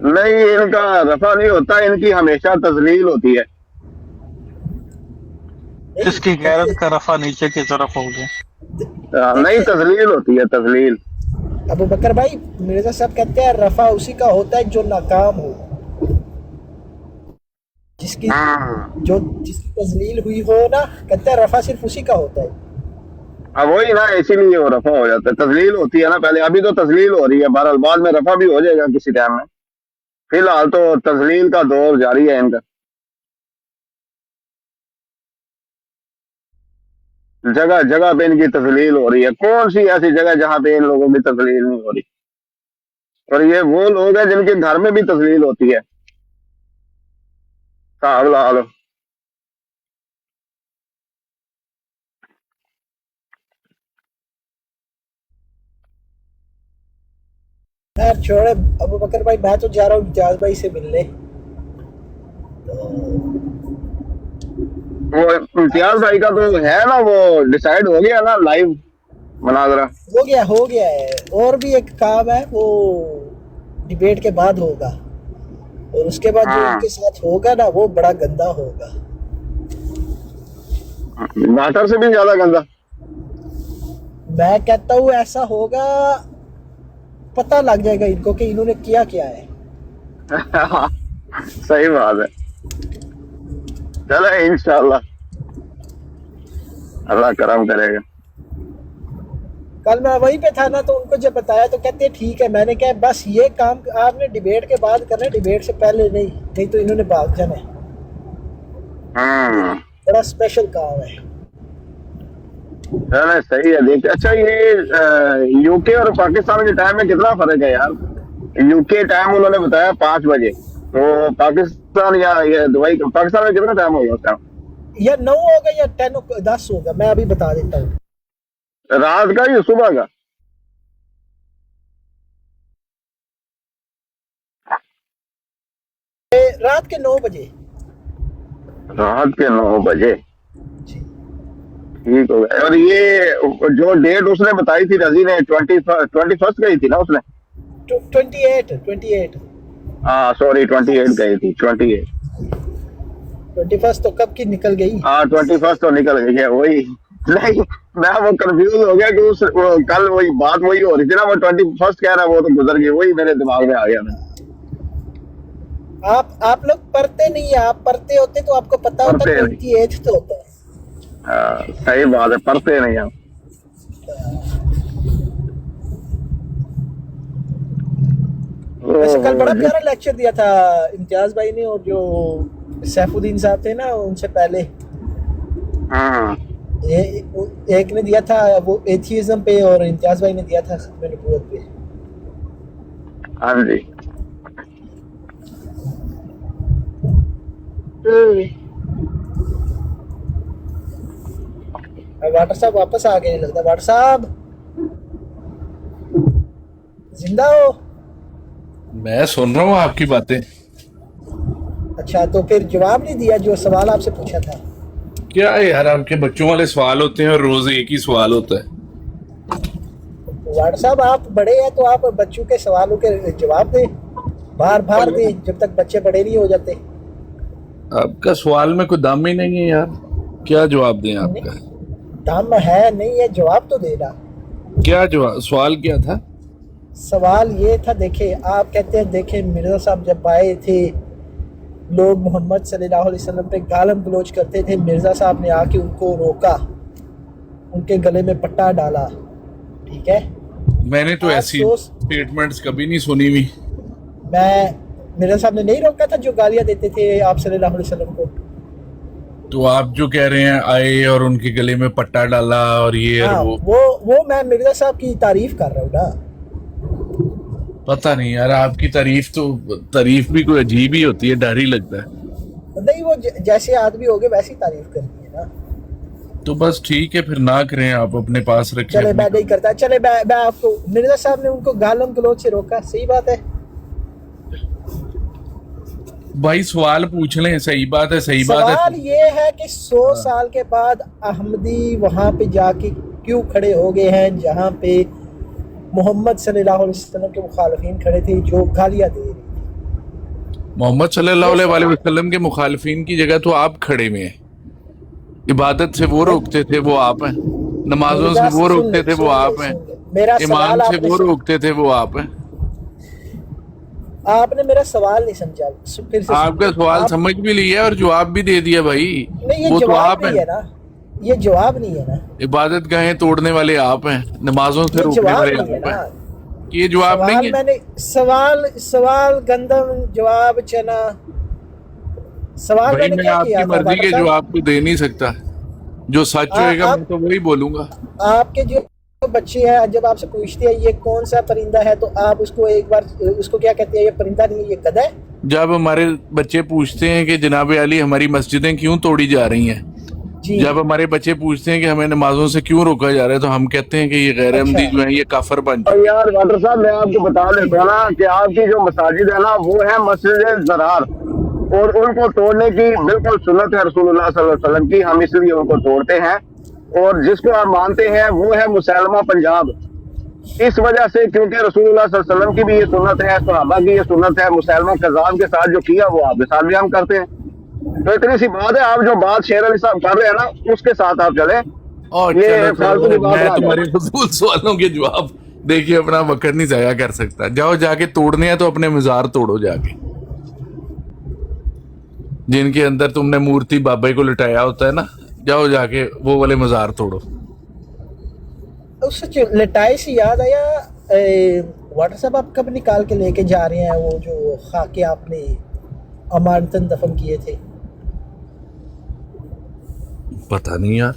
नहीं, इनका रफा नहीं होता, इनकी हमेशा तजलील होती है। इसकी गैरत का रफा नीचे की तरफ हो गया। नहीं, तजलील होती है, तजलील। अबू बकर भाई, मिर्ज़ा साहब कहते हैं रफा उसी का होता है जो नाकाम हो, जिसकी तजलील हुई हो ना, कहते हैं रफा सिर्फ उसी का होता है। अब वही ना, इसीलिए वो रफा हो जाता है, तजलील होती है ना पहले। अभी तो तजलील हो रही है, बहरहाल बाद में रफा भी हो जाएगा किसी टाइम में। फिलहाल तो तजलील का दौर जारी है इनका। जगह जगह पे इनकी तजलील हो रही है। कौन सी ऐसी जगह जहां पे इन लोगों की तजलील नहीं हो रही? और ये वो लोग हैं जिनके घर में भी तजलील होती है। साहब यार छोड़े अबू बकर भाई, मैं तो जा रहा हूँ इजाज भाई से मिलने। वो इम्तियाज भाई का तो है ना, वो डिसाइड हो गया ना, लाइव मुनाजरा हो गया है। और भी एक काम है, वो डिबेट के बाद होगा, और उसके बाद जो उनके साथ होगा ना, वो बड़ा गंदा होगा, नाटर से भी ज्यादा गंदा। मैं कहता हूँ ऐसा होगा, पता लग जाएगा इनको कि इन्होंने किया क्या है। सही बात है। चलो इंशाल्लाह अल्लाह करम करेगा। कल मैं वहीं पे था ना, तो उनको जब बताया तो कहते ठीक है। मैंने कहा बस ये काम आपने डिबेट के बाद करना है, डिबेट से पहले नहीं तो इन्होंने भाग जाना है। बड़ा स्पेशल काम है। चलो सही है। देखिए, अच्छा ये यूके और पाकिस्तान के टाइम में कितना फर्क है यार? यूके टाइम उन्होंने बताया 5 बजे, तो पाकिस्तान या दुबई, पाकिस्तान में कितना टाइम होगा उस टाइम? या 9 होगा या 10 होगा, मैं अभी बता देता हूँ। रात का या सुबह का? रात के 9 बजे। रात के 9 बजे, ठीक हो गया। और ये जो डेट उसने बताई थी रजी ने, 21 गई थी ना उसने? 28 हाँ सॉरी, 28 गई थी। 21 तो कब की निकल गई? हाँ 21 तो निकल गई है। वही नहीं, मैं वो कंफ्यूज हो गया कि कल वही बात वही हो रही थी ना, वो 21 कह रहा है, वो तो गुजर गई। वही मेरे दिमाग में आ गया था। आप लोग पढ़ते नहीं है, आप पढ़ते होते तो आपको पता होता 28 तो होता है। सही बात है, पढ़ते नहीं हम। वैसे कल बड़ा प्यारा लेक्चर दिया था इम्तियाज भाई ने, और जो सैफुद्दीन साहब थे ना उनसे पहले, हाँ एक ने दिया था वो एथियज्म पे, और इम्तियाज भाई ने दिया था खत्म नबूवत पे। हाँ जी। वाटर साहब वापस आ गए लगता है। वाटर साहब जिंदा हो? मैं सुन रहा हूँ आपकी बातें। अच्छा, तो फिर जवाब नहीं दिया जो सवाल आपसे पूछा था। क्या है यार, आपके बच्चों वाले सवाल होते हैं और रोज एक ही सवाल होता है। वाटर साहब आप बड़े हैं तो आप बच्चों के सवालों के जवाब दें, बार बार दें जब तक बच्चे बड़े नहीं हो जाते। आपका सवाल में कोई दम ही नहीं है यार, क्या जवाब दें आपका? दम है नहीं है, जवाब तो देना। क्या जवाब, सवाल क्या था? सवाल ये था, देखे आप कहते हैं देखे मिर्जा साहब जब आए थे लोग मोहम्मद सल्लल्लाहु अलैहि वसल्लम पे गालम गलोच करते थे, मिर्जा साहब ने आके उनको रोका, उनके गले में पट्टा डाला, ठीक है। मैंने तो ऐसी स्टेटमेंट्स कभी नहीं सुनी हुई। मिर्जा साहब ने नहीं रोका था जो गालियां देते थे आप सल्लल्लाहु अलैहि वसल्लम को। तो आप जो कह रहे हैं आए और उनके गले में पट्टा डाला और ये हाँ, और वो मैं मिर्जा साहब की तारीफ कर रहा हूँ ना। पता नहीं यार, आपकी तारीफ भी कोई अजीब ही होती है, डर ही लगता है। नहीं, वो जैसे आदमी हो गए वैसी तारीफ करनी है ना। तो बस ठीक है, फिर ना करें, आप अपने पास रखें। चले मैं नहीं करता, चले मैं आपको, मिर्जा साहब ने उनको गालम गलोच से रोका, सही बात है भाई, सवाल पूछ लें, सही बात है, सही बात है। सवाल ये है कि 100 साल के बाद अहमदी वहां पे जाके क्यों खड़े हो गए हैं जहां पे मोहम्मद सल्लल्लाहु अलैहि वसल्लम के मुखालिफिन खड़े थे जो गालियां दे रहे थे। मोहम्मद सल्लल्लाहु अलैहि वसल्लम के मुखालिफिन की जगह तो आप खड़े में हैं। इबादत से वो रोकते थे वो आप हैं, नमाजों से वो रोकते थे वो आप हैं, ईमान से वो रोकते थे वो आप हैं। आपने मेरा सवाल नहीं समझा, फिर से आपका सवाल समझ भी लिया और जवाब भी दे दिया भाई। नहीं, ये वो तो जवाब आप नहीं है ना, ये जवाब नहीं है ना। इबादत गाहें तोड़ने वाले आप हैं, नमाजों से रोकने जवाब वाले नहीं है आप ना। हैं। ये जवाब नहीं है। मैंने सवाल गंदम, जवाब चना, सवाल भाई मैंने मैं क्या आपकी किया था? मर्जी के जवाब को दे नहीं सकता, जो सच होएगा मैं तो वही बोलूंगा। आपके जो बच्चे हैं जब आपसे पूछते हैं ये कौन सा परिंदा है तो आप उसको एक बार उसको क्या कहते हैं? ये परिंदा नहीं है, ये गधा है। जब हमारे बच्चे पूछते हैं कि जनाब अली हमारी मस्जिदें क्यों तोड़ी जा रही हैं, जब हमारे बच्चे पूछते हैं कि हमें नमाजों से क्यों रोका जा रहा है, तो हम कहते हैं कि ये गैर अहमदी जो है ये काफर बन और यार वाटर साहब मैं आपको बता देता हूँ ना कि आपकी जो मसाजिद है ना वो है मस्जिद ज़रार, और उनको तोड़ने की बिल्कुल सुन्नत है रसूलुल्लाह सल्लल्लाहु अलैहि वसल्लम की, हम इसलिए उनको तोड़ते हैं। और जिसको आप मानते हैं वो है मुसलमा पंजाब, इस वजह से क्योंकि रसूलुल्लाह सल्लल्लाहु अलैहि वसल्लम की भी ये सुन्नत है, सहाबा की ये सुन्नत है, मुसलमा कज़ाब के साथ जो किया वो आपके साथ भी हम करते हैं। तो इतनी सी बात है, आप जो बात शेर अली साहब कर रहे हैं ना उसके साथ आप चले। और ये फालतू की बात मैं ना तुम्हारे फजूल सवालों के जवाब देखिए अपना वक्त नहीं जाया कर सकता। जाओ जाके तोड़ने हैं तो अपने मजार तोड़ो जाके, जिनके अंदर तुमने मूर्ति बाबे को लिटाया होता है ना, जाओ जाके वो वाले मजार तोड़ो। उससे लटाई से याद आया, वाटर साहब आप कब निकाल के लेके जा रहे हैं वो जो खाके आपने अमानतन दफन किए थे? पता नहीं यार,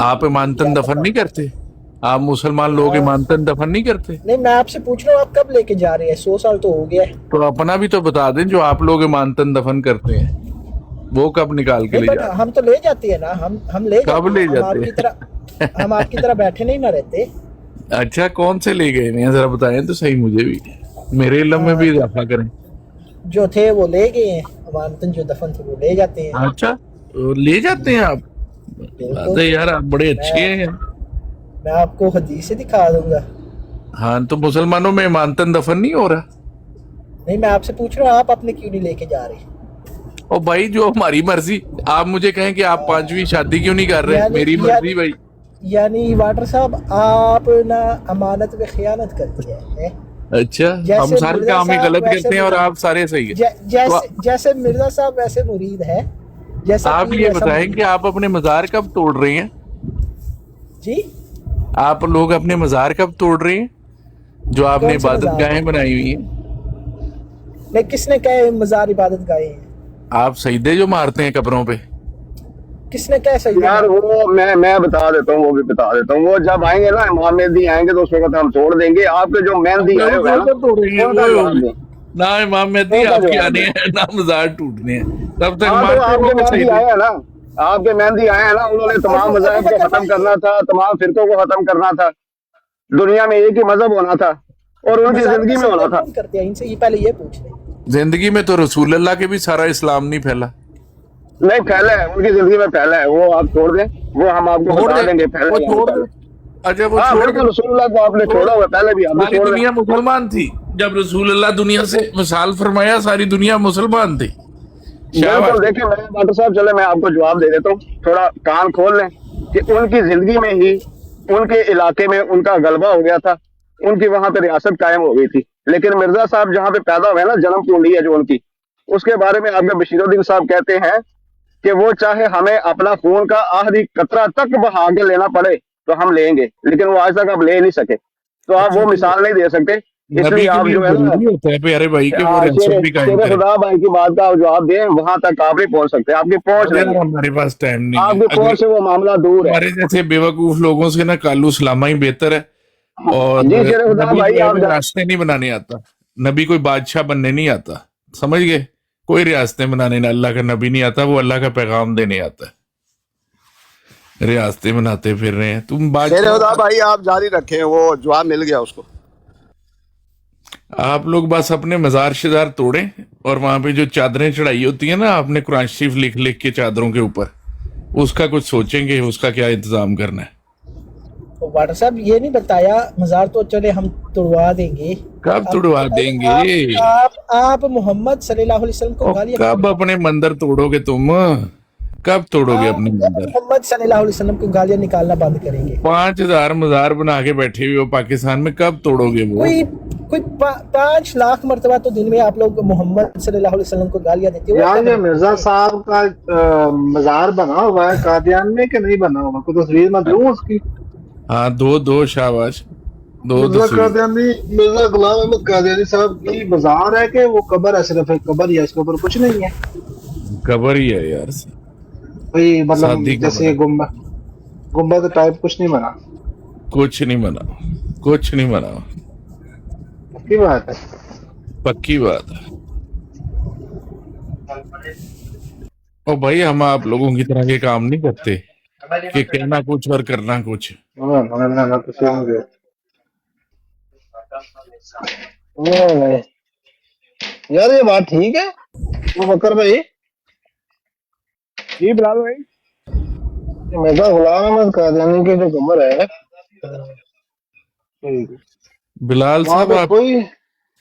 आप ईमानतन दफन नहीं करते? आप मुसलमान लोग ईमानतन दफन नहीं करते? नहीं, मैं आपसे पूछ रहा हूँ आप कब लेके जा रहे हैं? 100 साल तो हो गया है। तो अपना भी तो बता दें, जो आप लोग ईमानतन दफन करते हैं वो कब निकाल के ले बट जाते? हम तो ले जाते हैं ना, हम ले कब ले जाते हैं? हम आपकी तरह बैठे नहीं ना रहते। अच्छा, कौन से ले गए हैं जरा बताएं तो सही, मुझे भी, मेरे इल्म में भी इजाफा करें। जो थे वो ले गए हैं, अमानतन जो दफन थे वो ले जाते हैं। अच्छा, तो ले जाते हैं आप? बात है यार, आप बड़े अच्छे हैं। मैं आपको हदीस से दिखा दूंगा। हाँ, तो मुसलमानों में ईमानतन दफन नहीं हो रहा? नहीं, मैं आपसे पूछ रहा हूँ आप अपने क्यों नहीं लेके जा रहे? और भाई जो हमारी मर्जी, आप मुझे कहें कि आप 5वीं शादी क्यों नहीं कर रहे? मेरी मर्जी भाई। यानी वाटर साहब आप ना अमानत में खयानत करते हैं। अच्छा, हम सारे काम ही गलत करते हैं और आप सारे सही है। जैसे मिर्जा साहब वैसे मुरीद है। जैसा आप ये बताएं कि आप अपने मजार कब तोड़ रहे हैं? जी, आप लोग अपने मजार कब तोड़ रहे हैं? जो आपने कौन सा इबादत मज़ार? गाहें बनाई हुई हैं। नहीं, किसने कहे मज़ार इबादत गाहे हैं? आप सजदे जो मारते हैं कब्रों पे, किसने कहे सजदे यार मारते हैं? वो मैं बता देता हूँ, वो भी बता देता हूँ। वो जब आएंगे ना इमाम मेहदी आएंगे तो उस वक्त हम छोड़ देंगे। आपके जो मेहदी आए हुए हैं ना, तोड़ेंगे उनका जवाब दें। ना इमाम मेहदी उनका आपके जवाब आने दें। हैं ना मज़ार टूटने हैं, तब तक हाँ, तो मारते आपके रहोगे मेहदी सजदे। आए हैं ना, आपके मेहदी आए हैं ना, उन्होंने तमाम मज़ाहिब को खत्म करना था, तमाम फिरकों को खत्म करना था, दुनिया में एक ही मजहब होना था और उनकी मज़ार जिंदगी पे में होना सजदे था। कौन करते हैं? इनसे ये पहले ये पूछ लें। जिंदगी में तो रसूल अल्लाह के भी सारा इस्लाम नहीं फैला। नहीं फैला है, उनकी जिंदगी में फैला है, वो आप छोड़ दें, वो हम आपको छोड़ बता दे, देंगे फैला वो है या नहीं छोड़ फैला। दे। अच्छा वो हाँ छोड़ बिल्कुल, दे। रसूलुल्लाह को आपने छोड़ा हुआ, पहले भी आप सारी छोड़ दें। दुनिया मुसलमान थी जब रसूल अल्लाह दुनिया से मिसाल फरमाया, सारी दुनिया मुसलमान थी। शाबाश। बिल्कुल, देखिए मैं डॉक्टर साहब, चले मैं आपको जवाब दे देता हूँ, थोड़ा कान खोल लें कि उनकी जिंदगी में ही उनके इलाके में उनका गलबा हो गया था, उनकी वहां पे रियासत कायम हो गई थी। लेकिन मिर्जा साहब जहाँ पे पैदा हुए ना, जन्म कुंडली है जो उनकी, उसके बारे में आपके बशीरुद्दीन साहब कहते हैं कि वो चाहे हमें अपना खून का आखिरी कतरा तक बहा के लेना पड़े तो हम लेंगे, लेकिन वो आज तक आप ले नहीं सके। तो आप वो मिसाल नहीं दे सकते, नबी इसलिए के आप लिए जो है ना, जरूरी होता है प्यारे भाई कि वो रियासत भी कायम शेर करे। खुदा भाई की बात का जवाब दें, वहां तक आप नहीं पहुंच सकते, आपकी पहुंच अरे नहीं यार है, हमारे पास टाइम नहीं है। आपकी अगर पहुंच से वो मामला दूर है। हमारे जैसे बेवकूफ लोगों से ना कालू सलामा ही बेहतर है। और जी शेर खुदा नबी भाई, जो है आप वो रास्ते नहीं बनाने आता, नबी कोई बादशाह बनने नहीं आता, समझ गए? कोई रियासतें बनाने ना, अल्लाह का नबी नहीं आता, वो अल्लाह का पैगाम देने आता है। रियासतें बनाते फिर रहे हैं तुम शेर बादशाह। खुदा भाई आप जारी रखें, वो जवाब मिल गया उसको। आप लोग बस अपने मजार शजार तोड़ें और वहां पे जो चादरें चढ़ाई होती है ना, आपने कुरान शरीफ लिख लिख के चादरों के ऊपर, उसका कुछ सोचेंगे, उसका क्या इंतजाम करना है। तो वाटर साहब ये नहीं बताया, मज़ार तो चले हम तुड़वा देंगे, कब तुड़वा देंगे? आप मोहम्मद सल्लल्लाहु अलैहि वसल्लम को और गालियां कब अपने मंदिर तोड़ोगे तुम? कब तोड़ोगे अपने मंदिर? मोहम्मद सल्लल्लाहु अलैहि वसल्लम को गालियां निकालना बंद करेंगे। 5000 मजार बना के बैठे हुए हो पाकिस्तान में, कब तोड़ोगे वो? कोई 5 लाख मरतबा तो दिन में आप लोग मोहम्मद सल्लल्लाहु अलैहि वसल्लम को गालियां देते हो। यार ये मिर्जा साहब का मजार बना हुआ है कादियान में कि नहीं बना हुआ? कोई तस्वीर में दूं उसकी? हाँ दो शाबाश, दो मिर्जा तस्वीर। कादियानी, मिर्जा गुलाम अहमद कादियानी साहब की मजार है कि वो कब्र है, सिर्फ एक कब्र ही है, इसके ऊपर कुछ नहीं है? कबर ही है यार, कोई मतलब शादी का जैसे गुम्बद टाइप कुछ नहीं बना? कुछ नहीं बना, कुछ नहीं बना, की बात है। पक्की बात है। और भाई हम आप लोगों की तरह के काम नहीं करते कि कहना कुछ और करना कुछ। यार ये बात ठीक है वो बकर भाई? जी बिलाल भाई, मिर्जा गुलाम अहमद कादियानी के जो कब्र है, बिलाल वहाँ साहब पे आप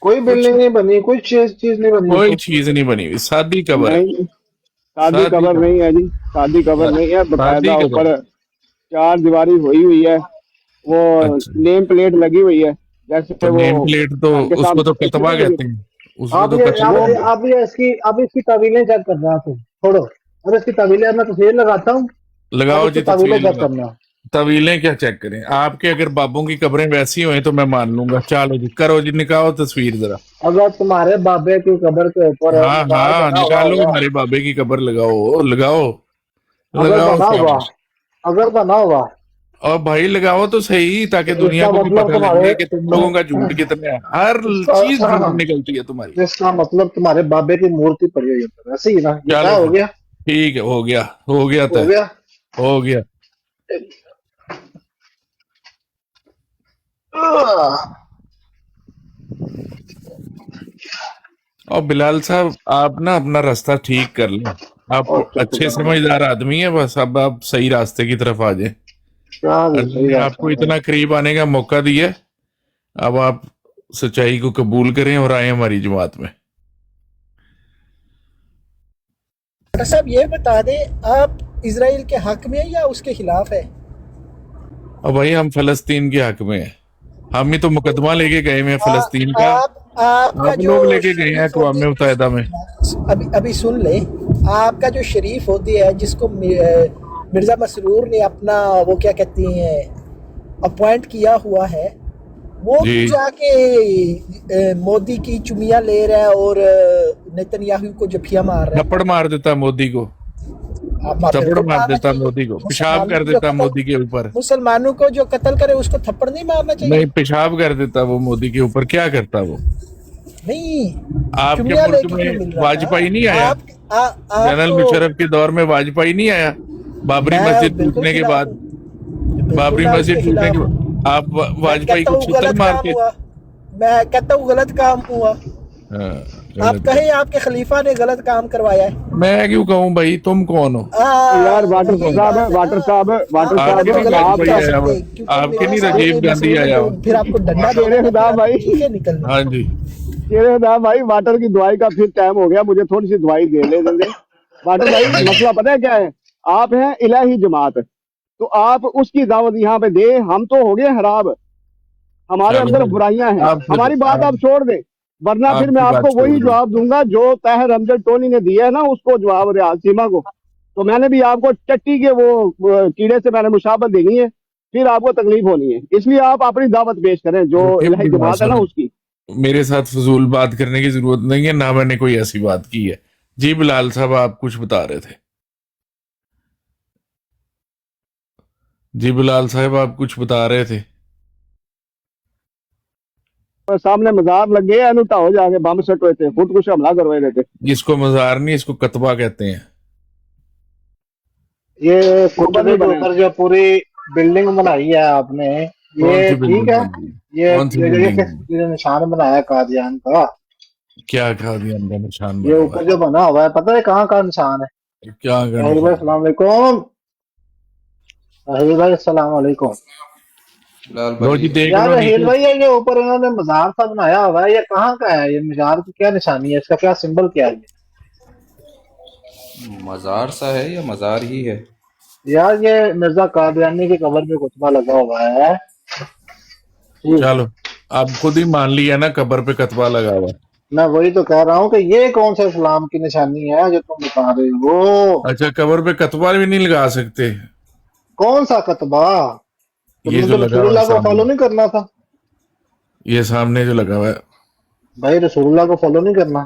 कोई बिल्डिंग नहीं बनी, कोई चीज नहीं बनी, कोई चीज नहीं बनी हुई, सादी कबर है। नहीं शादी कबर नहीं है जी, शादी कबर नहीं है, बकायदा शादी ऊपर कबर। 4 दीवारी हुई है, वो अच्छा। नेम प्लेट लगी हुई है, जैसे तो वो नेम प्लेट तो आपके उसको सामने तो कतबा कहते हैं, उसको आप तो ये कतबा। आप इसकी तावीलें चेक करना, तुम छोड़ो, अब इसकी तावीलें मैं तस्वीर लगाता हूँ, लगाओ जी तावीलें तस्वीर चेक लगाओ। करना। तवीलें क्या चेक करें? आपके अगर बाबों की कब्रें वैसी हुई तो मैं मान लूंगा। चलो जी करो जी, निकालो तस्वीर जरा। अगर तुम्हारे बाबे की कब्र के ऊपर है, हाँ मजार हाँ बना हुआ निकालो, होगा, हमारे बाबे की कब्र लगाओ लगाओ अगर लगाओ बना हुआ, शाबाश। अगर बना हुआ, और भाई लगाओ तो सही, ताकि तो दुनिया इसका को भी मतलब पता लगे तुम्हारे कि तुम लोगों का झूठ कितना है। हर चीज झूठ निकलती है तुम्हारी। इसका मतलब तुम्हारे बाबे की मूर्ति पड़ी हुई है, ऐसे ही ना? ये क्या चलो हो गया? ठीक है, हो गया हो तय, गया। हो गया। और बिलाल साहब आप ना अपना रास्ता ठीक कर लें, आप अच्छे समझदार आदमी है, बस अब आप सही रास्ते की तरफ आ जाए। अल्लाह ने आपको इतना करीब आने का मौका दिया, अब आप सच्चाई को कबूल करें और आए हमारी जमात में। डॉक्टर साहब ये बता दें, आप इजराइल के हक में है या उसके खिलाफ है? और भाई हम फलस्तीन के हक में हैं, हम ही तो मुकदमा लेके गए हैं फलस्तीन का। आपका आप जो लोग लेके गए हैं अक़वाम मुत्तहिदा में। अभी सुन ले, आपका जो शरीफ होती है जिसको मिर्जा मसरूर ने अपना वो क्या कहती हैं अपॉइंट किया हुआ है, वो जी। जाके मोदी की चुमिया ले रहा है और नेतन्याहू को जफिया मार रहा है। थप्पड़ मार देता मोदी को, थप्पड़ मार देता मोदी को, पेशाब कर देता मोदी के ऊपर। मुसलमानों को जो कत्ल करे उसको थप्पड़ नहीं मारना चाहिए? नहीं, पेशाब कर देता वो मोदी के ऊपर। क्या करता वो? नहीं, आपके चुमिया मुल्क लेके क्यों मिल में रहा वाजपेयी नहीं आया? जनरल तो मुशर्रफ के दौर में वाजपेयी नहीं आया? बाबरी मैं मस्जिद बिल्कुल टूटने के खिलाफ बाद, हूँ। बाबरी बिल्कुल मैं मस्जिद उसके टूटने खिलाफ के हूँ। बाद आप मैं वाजपेयी कहता को हूँ छीतर गलत मार काम के। हुआ, मैं कहता हूँ गलत काम हुआ। हाँ, आप गलत कहें आपके खलीफा ने गलत काम करवाया है। मैं क्यों कहूँ भाई, तुम कौन हो? यार वाटर यही साहब है, बात है वाटर ना। साहब है, वाटर आप साहब आपके गलत नहीं है, नहीं आप वाजपेयी कह आया हुआ, सकते क्योंकि आपके मेरे नहीं सारे राजीव गांधी मसले आया तो हुआ। फिर आपको डंडा शेरे देना खुदा है, भाई, ठीक है निकलना। हाँ जी, शेरे खुदा भाई, वाटर की दवाई का फिर टाइम हो गया, मुझे थोड़ी सी दवाई दे ले देंगे। वाटर भाई मसला पता है क्या है, आप हैं इलाही जमात, तो आप उसकी दावत यहाँ पे दे, हम तो हो गए खराब, हमारे चलो अंदर बुराइयां हैं। आप फिर हमारी बात आप छोड़ दें, वरना फिर मैं आपकी बात आपको छोड़ वही दो। जवाब दूंगा जो ताहिर अमजद टोनी ने दिया है ना, उसको जवाब रियाज सीमा को। तो मैंने भी आपको चट्टी के वो कीड़े से मैंने मुशाबत देनी है, फिर आपको तकलीफ होनी है, इसलिए आप अपनी दावत पेश करें जो रुकिए इलाही बिलाल जमात है ना साहब, उसकी। मेरे साथ फजूल बात करने की जरूरत नहीं है, ना मैंने कोई ऐसी बात की है। जी बिलाल साहब, आप कुछ बता रहे थे। जी बिलाल साहब, आप कुछ बता रहे थे। सामने मजार लग गए, अनुटा हो जाके बम सट हुए थे, खुद कुछ हमला करवाए रहे थे। इसको मजार नहीं, इसको कतबा कहते हैं। ये ऊपर कुतबे नहीं के बने। ऊपर जो पूरी बिल्डिंग बनाई है आपने, कौन ये सी ठीक बिल्डिंग है? बन गई? ये कौन सी ये बिल्डिंग? ये निशान बनाया है कादियान का, क्या खा दिया अंदर निशान ये बना हुआ ऊपर जो बना हुआ है, पता है कहाँ का निशान है? है? क्या का ताहिर भाई निशान? अस्सलाम वालेकुम। ताहिर भाई अस्सलाम वालेकुम। लो जी, देख यार लो रहील नीचे। भाई, ये जो ऊपर इन्होंने मजार सा बनाया हुआ है, ये कहाँ का है? ये मजार की क्या निशानी है? इसका क्या सिंबल क्या है? मजार सा है या मजार ही है? यार ये मिर्जा कादियानी की कब्र पे कुतबा लगा हुआ है। ठीक, चलो, आप खुद ही मान लिया ना, कब्र पे कतबा लगा हुआ है। मैं वही तो कह रहा हूँ कि ये कौन सा इस्लाम की निशानी है जो तुम बता रहे हो? अच्छा, कब्र पे कतबा भी नहीं लगा सकते? कौन सा कतबा? ये तुमने जो तो लगा हुआ है रसूलुल्लाह को फॉलो सामने, नहीं करना था ये सामने जो लगा हुआ है। भाई, रसूलुल्लाह को फॉलो नहीं करना।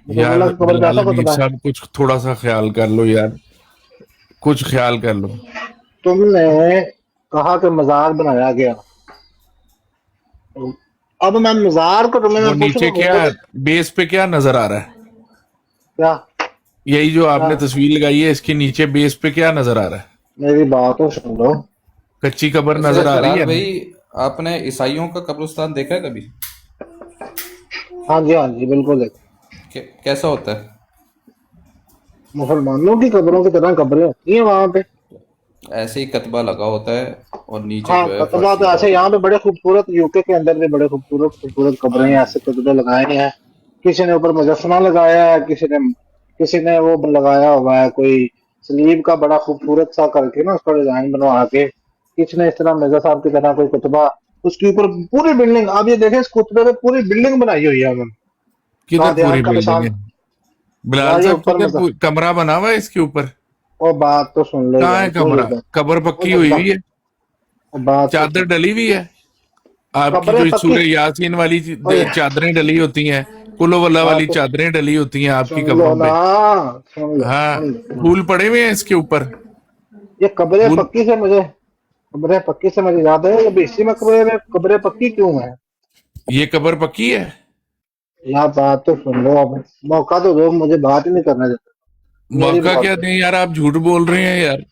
यार रसूलुल्लाह की कब्र पे बिलाल ऐसा अमीर कतबा है? साहब, कुछ थोड़ा सा ख्याल कर लो यार, कुछ ख्याल कर लो। तुमने कहा कि मजार बनाया गया, अब मैं मजार को तुम्हें वो मैं नीचे पूछूं क्या, बेस पे क्या नजर आ रहा है? क्या? यही जो आपने क्या? तस्वीर लगाई है, इसके नीचे बेस पे क्या नजर आ रहा है? मेरी बात तो सुन लो। कच्ची कब्र वैसे नजर आ रही बिलाल है ना? भाई, आपने ईसाइयों का कब्रिस्तान देखा है कभी? हाँ जी बिल्कुल देखो। कैसा होता है? मुसलमानों की कब्रों की तरह कब्रें होती हैं वहां पे। ऐसे ही कतबा लगा होता है और नीचे हाँ, जो है कतबा फर्श तो लगा ऐसे, होता यहाँ पे बड़े खूबसूरत, यूके के अंदर भी बड़े खूबसूरत है। कब्रें हाँ हैं, जी। ऐसे कब्रे लगाए हैं। किसी ने ऊपर मुजस्समा लगाया है, किसी ने वो लगाया हुआ है कोई सलीब का बड़ा खूबसूरत सा करके ना, उसका डिजाइन बनवा के। किसी ने इस तरह मिर्जा साहब की तरह कोई कुतबा, उसके ऊपर पूरी बिल्डिंग। आप ये देखें, इस कुतबे पे पूरी बिल्डिंग बनाई हुई है उन्होंने, किधर कादियान पूरी का बिल्डिंग निशान। है? बिलाल यार ये साहब, ऊपर किधर कमरा बना हुआ है इसके ऊपर? वो बात तो सुन लो कहाँ यार, है क्यों कमरा? ये बात? कब्र पक्की वो हुई हुई है? बात तो चादर सुन। डली हुई है? आपकी कब्रें जो पक्की। सूरह यासीन वाली ओए, चादरें डली होती हैं, कुलो वल्ला बात वाली तो चादरें डली होती हैं आपकी सुन लो कब्रों ना, पे। सुन लो हाँ, सुन लो। फूल पड़े हुए हैं इसके ऊपर, ये कब्रें फूल। पक्की से मुझे याद है, ये इसी में कब्रें पक्की क्यों है? ये कब्र पक्की है? यार बात तो सुन लो, अब मौका तो दो, मुझे बात ही नहीं करने देते मेरी मौका बात क्या दो। दें यार, आप झूठ बोल रहे हैं यार।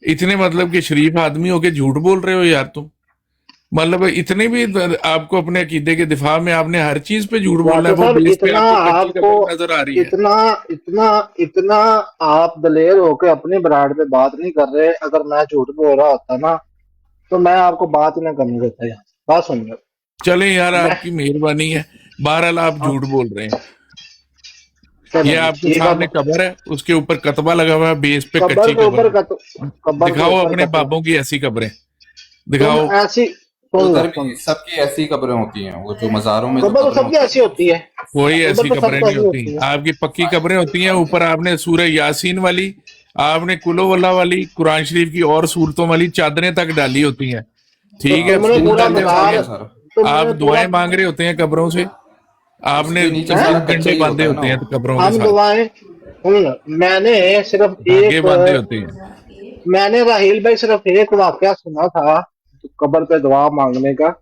इतने मतलब कि शरीफ आदमी होके झूठ बोल रहे हो यार तुम। मतलब इतने भी आपको अपने अकीदे के दिफा में आपने हर चीज पे झूठ बोलना है। वाटर वो साहब, बेस पे इतना आपको कच्ची आपको, कब्र नजर आ रही है। इतना इतना इतना आप दलेर होके अपनी ब्रांड पे बात नहीं कर रहे। अगर मैं झूठ बोल रहा होता ना, तो मैं आपको बात ही ना करने देता यार। बात सुन लो। चले यार, मैं आपकी मेहरबानी है। बहरहाल आप हाँ, झूठ बोल रहे हैं। चलो ये जी, आपके ठीक सामने है। कब्र है, उसके ऊपर कतबा लगा हुआ है, बेस पे कब्र कच्ची के ऊपर कब्र। कब्र के दिखाओ ऊपर अपने बाबों की ऐसी कब्रें तुम दिखाओ। ऐसी सुन लो, उधर सुन भी सबकी ऐसी कब्रें होती हैं, वो जो मज़ारों में जो कब्र तो कब्रें सबकी होती ऐसी होती है। कोई कब्र ऐसी तो कब्रें सबकी नहीं ऐसी होती। होती है। आपकी पक्की कब्रें होती हैं। ऊपर आपने सूरह यासीन वाली, आपने कुलो वल्ला वाली, कुरान शरीफ की और सूरतों वाली चादरें तक डाली होती हैं। तो ठीक है, तुमने फूल पूरा डाले इंटेंशन होते वही है मीनार, हैं। सारा। तो आप मैंने दुआएं थोड़ा मांग रहे होते हैं कब्रों से, आपने उसके नीचे तस्वीर सारा कच्चा कंडे ही बांधे होता है ना होते वो। हैं कब्रों के हम साथ, दुआएं मैंने सिर्फ धागे एक बांधे होते हैं। मैंने राहील भाई सिर्फ एक वाकया सुना था कब्र पे दुआ मांगने का,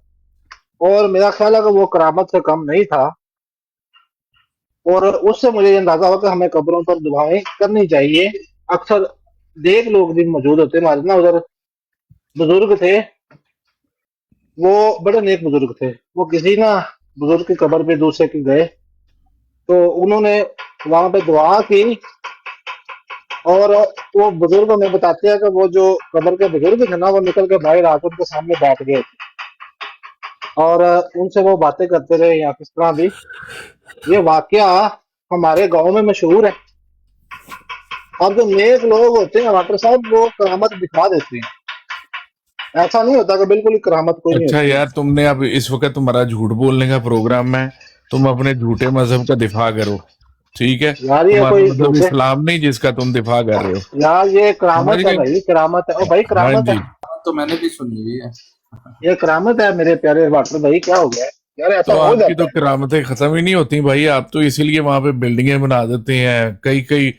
और मेरा ख्याल है कि वो करामत से कम नहीं था, और उससे मुझे ये अंदाजा हुआ कि हमें कब्रों पर दुआएं करनी चाहिए। अक्सर देख लोग भी मौजूद होते हैं हमारे ना, उधर बुजुर्ग थे, वो बड़े नेक बुजुर्ग थे, वो किसी ना बुजुर्ग की कब्र पे दूसरे के गए, तो उन्होंने वहां पे दुआ की, और वो बुजुर्ग हमें बताते हैं कि वो जो कब्र के बुजुर्ग थे ना, वो निकल के बाहर आकर उनके सामने बैठ गए और उनसे वो बातें करते रहे या किस तरह भी। ये वाकया हमारे गांव में मशहूर है, और जो नेक लोग होते हैं डॉक्टर साहब, वो करामत दिखा देते हैं, ऐसा नहीं होता कि बिल्कुल ही करामत कोई नहीं अच्छा होती। यार, तुमने अब इस वक्त तुम्हारा झूठ बोलने का प्रोग्राम है, तुम अपने झूठे मजहब का दिफा करो, ठीक है? यार ये तुम्हारा कोई मजहब झूठे, इस्लाम नहीं जिसका तुम दिफा कर रहे हो, यार ये करामत समझ है गए? भाई, करामत है, ओ भाई हाँ करामत है, जी। तो मैंने भी सुनी हुई है। ये करामत है मेरे प्यारे डॉक्टर भाई। क्या हो गया यार, ऐसा तो हो आपकी जाता तो है। करामतें खत्म ही नहीं होती भाई, आप तो इसीलिए वहां पे बिल्डिंगें बना देते हैं, कई कई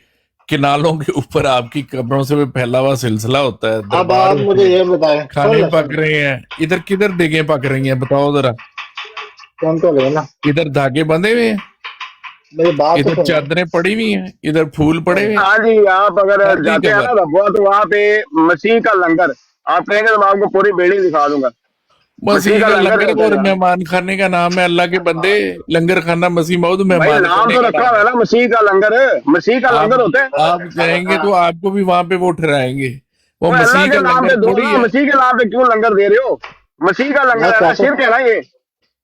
किनालों के ऊपर आपकी कब्रों से भी फैला हुआ सिलसिला होता है, अब दरबार आप होते मुझे हैं, ये बताएं, सुन खाने ले पक रहे हैं, इधर किधर देगें पक रही हैं बताओ जरा? सुन तो लेना, इधर धागे बंधे हुए हैं, मेरी बात तो इधर सुन। चादरें पड़ी हुई हैं, इधर फूल पड़े हुए हैं, हाँ जी, आप अगर शादी जाते हैं ना कबर रबुआ, तो वहाँ पे मसीह का लंगर, आप कहेंगे तो मैं आपको पूरी बिल्डिंग दिखा दूंगा। मसीह मसीह का का लंगर लंगर रहता है और यहाँ। मेहमान खाने का नाम है, अल्लाह के बंदे, लंगर खाना मसीह मौद भाई मेहमान नाम खाने तो का रखा नाम हुआ है। है ना, मसीह का लंगर, मसीह का आप लंगर होता है। आप जाएंगे तो आपको भी वहां पे वो ठहराएंगे, वो तो अल्लाह मसीह के का नाम पे लंगर दो थोड़ी ना, है। मसीह के नाम पे क्यों लंगर दे रहे हो? मसीह का लंगर मैं है ना, कहता शिरक है ना ये।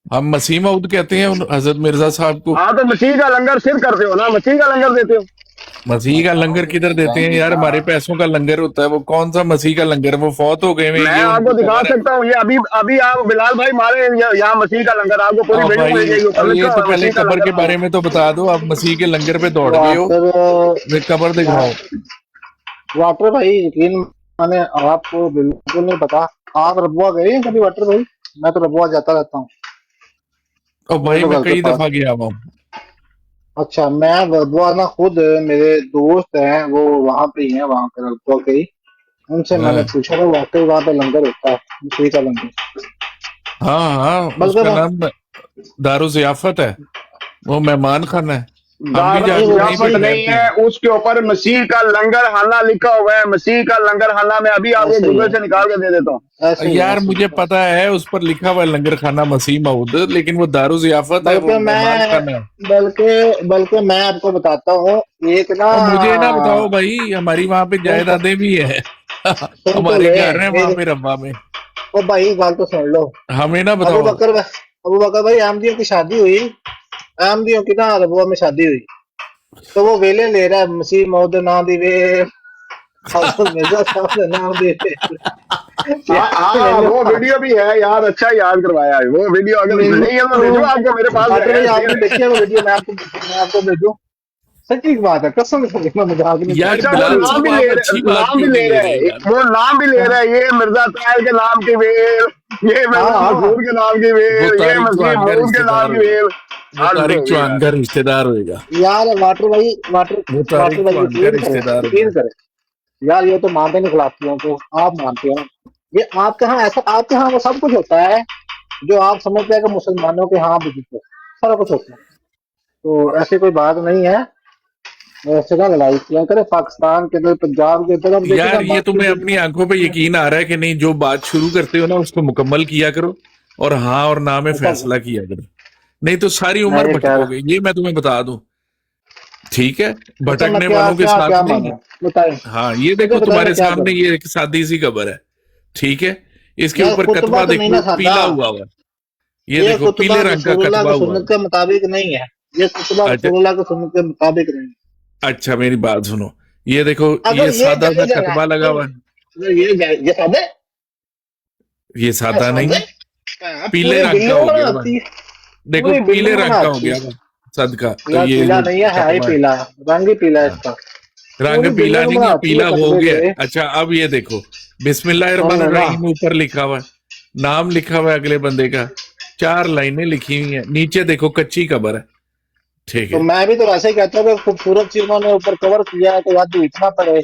हम मसीह मौद कहते हैं हजरत मिर्जा साहब को। हाँ तो मसीह का लंगर शिरक करते हो ना, मसीह का लंगर देते हो। मसीह का लंगर किधर देते हैं यार, हमारे पैसों का लंगर होता है, वो कौन सा मसीह का लंगर, वो फौत हो गए हैं, मैं ये आपको उनकी दिखा खबर है। सकता हूँ, ये अभी अभी आप बिलाल भाई मारे यहाँ मसीह का लंगर, आपको पूरी अब बिल्डिंग भाई मिल जाएगी, ऊपर ये लिखा तो हुआ है पहले मसीह का कब्र के लंगर। बारे में तो बता दो, आप मसीह के लंगर पे दौड़ गए हो, वाटर वे कब्र दिखाओ। वाटर भाई, यकीन माने आपको बिल्कुल नहीं पता। आप रबुआ गए हैं कभी वाटर भाई? मैं तो रबुआ जाता रहता हूँ, और भाई मेरे मैं घर के कई पास। दफा गया हुआ हूँ। अच्छा, मैं रबुआ ना खुद, मेरे दोस्त हैं वो वहां पे ही हैं, वहां पे रबुआ के ही, उनसे मैंने हाँ पूछा था, वाकई वहां पे लंगर होता है, मसीह का लंगर। हाँ हाँ, बल्कि उसका वो नाम दारू ज़ियाफत है, वो मेहमान खाना है, हम भी दारू नहीं, जाके वो वहीं पे ज़ियाफत मसीह नहीं ठहरते है, हैं। उसके ऊपर मसीह का लंगर खाना लिखा हुआ है, मसीह का लंगर खाना। मैं अभी आपको ऐसे ही गूगल है, से निकाल के दे देता हूँ। ऐसे ही है, यार ऐसे ही मुझे है। पता है उस पर लिखा हुआ है लंगर खाना मसीह मऊद, लेकिन वो दारू ज़ियाफत है, वो बल्कि मेहमान मैं खाना है। बल्कि मैं आपको बताता हूँ, एक ना, और मुझे ना बताओ भाई, हमारी वहां पे सुन तो जायदादें भी है सुन तो हमारे ले घर है वहां मेरे, पे रब्बा में, ओ भाई बात तो सुन लो। हमें ना अबू बताओ। बकर अबू बकर भाई अहमदियों की शादी हुई, अहमदियों की ना रबुआ में शादी हुई, तो वो वेले ले रहा है, मसीह मौद ना दी वे, हजरत मिर्जा साहब ने नाम दे हाँ वो वीडियो भी है यार, अच्छा याद करवाया है। वो वीडियो अगर नहीं है तो भेजो, आपको मेरे पास डॉक्टर भाई आपने है। देखी है वो वीडियो? मैं आपको भेजूं? सच्ची बात है, कसम से, मैं मजाक नहीं कर यार अच्छा रहा। वो बिलाल नाम साहब भी आप ले अच्छी रहे, बात नाम भी क्यों ले नहीं ले रहे रहे हैं, यार? वो नाम भी ले रहे हैं, ये मिर्जा ताहिर के नाम की वेल, ये हाँ मिर्जा हाँ, मसूद के नाम की वो वेल, ये तारिक मसीह चौहान का मऊद के रिश्तेदार नाम की होगा, वेल। वो हद तारिक हो गई चौहान यार। का रिश्तेदार होगा, यार वाटर भाई, वाटर वो तारिक वाटर भाई चौहान का यकीन करें, रिश्तेदार यकीन होगा। करें यार, ये तो मानते नहीं खिलाफियों को, आप मानते हो। ये आपके यहाँ ऐसा, आपके यहाँ वो सब कुछ होता है जो आप समझते हैं कि मुसलमानों के यहाँ भी है, सारा कुछ होता है, तो ऐसी कोई बात नहीं है। वैसे ना लड़ाई किया करे पाकिस्तान के अंदर, पंजाब के अंदर, अब देखिए ना यार ये बाकी तुम्हें जो, अपनी आंखों पे यकीन आ रहा है कि नहीं? जो बात शुरू करते हो ना उसको मुकम्मल किया करो, और हाँ और ना में अच्छा फैसला किया करो, नहीं तो सारी मैं उम्र ये कह रहा, भटकोगे, ये मैं तुम्हें बता दूं, ठीक है? अच्छा मैं भटकने क्या वालों के क्या साथ क्या नहीं। मानूं, बताएं, हाँ ये मुझे देखो बताएं मैं तुम्हारे क्या सामने करूं? ये एक सादी सी खबर है, ठीक है? इसके यार ऊपर खुतबा कतबा तो नहीं ना देखो, सादा, पीला हुआ हुआ, ये ये देखो खुतबा पीले रंग का रसूलुल्लाह कतबा की हुआ सुन्नत हुआ। के मुताबिक नहीं है, ये खुतबा अच्छा रसूलुल्लाह की सुन्नत के मुताबिक नहीं है। अच्छा, मेरी बात सुनो, ये देखो अगर ये ये सादा सा जायज है, कतबा लगा हुआ है, अगर ये सादे, ये सादा नहीं, पीले पूरी रंग का बिल्डिंग हो गया हुआ, बनाती, देखो पूरी पीले बिल्डिंग रंग का हो बनाती गया है। हुआ सदका, यार ये पीला जो नहीं है, ही कतबा है। पीला है, रंग ही पीला है हाँ, इसका, रंग पूरी पीला बिल्डिंग नहीं है, बनाती है पीला हो कतबे गया है। से। अच्छा अब ये देखो, सुन लेना, बिस्मिल्लाहिर्रहमानिर्रहीम ऊपर लिखा हुआ है, नाम लिखा हुआ है अगले बंदे का, 4 लाइनें लिखी हुई हैं, नीचे देखो कच्ची कब्र है, ठीक तो है। मैं भी तो वैसे ही कहता हूँ कि खूबसूरत चीजों ने ऊपर कवर किया है तो यार इतना पड़े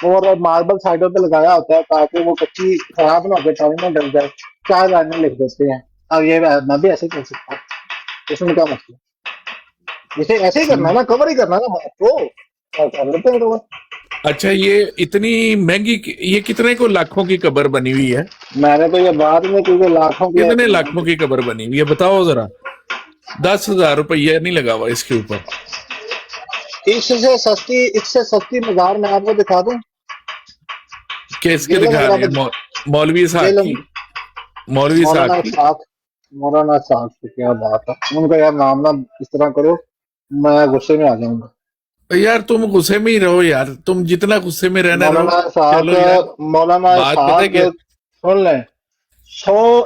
और मार्बल साइडों पे लगाया होता है ताकि वो कच्ची खराब ना हो जाए, पानी में डल जाए, 4 लाइनें लिख देते हैं। अब ये मैं भी ऐसे ही कर सकता हूँ, इसमें क्या मतलब, इसे ऐसे ही करना है ना, कवर ही करना है ना बात को, कर लेते हैं कवर। अच्छा, ये इतनी महंगी, ये कितने को लाखों की कब्र बनी हुई है? मैंने तो ये बाद में क्योंकि लाखों की कितने लाखों की कब्र बनी हुई है बताओ जरा। 10,000 रुपया नहीं लगा हुआ इसके ऊपर। इससे सस्ती मजार मैं आपको दिखा दूं। किसके ये लो दिखा मेरा रही है? मौलवी ये साहब लो की? मौलवी साहब की? मौलाना साहब की क्या बात है, उनका यार नाम ना इस तरह करो, मैं गुस्से में आ जाऊंगा। यार तुम गुस्से में ही रहो यार, तुम जितना गुस्से में रहना रहो। मौलाना साहब, चलो यार, मौलाना बात पता है साहब क्या? सुन लें,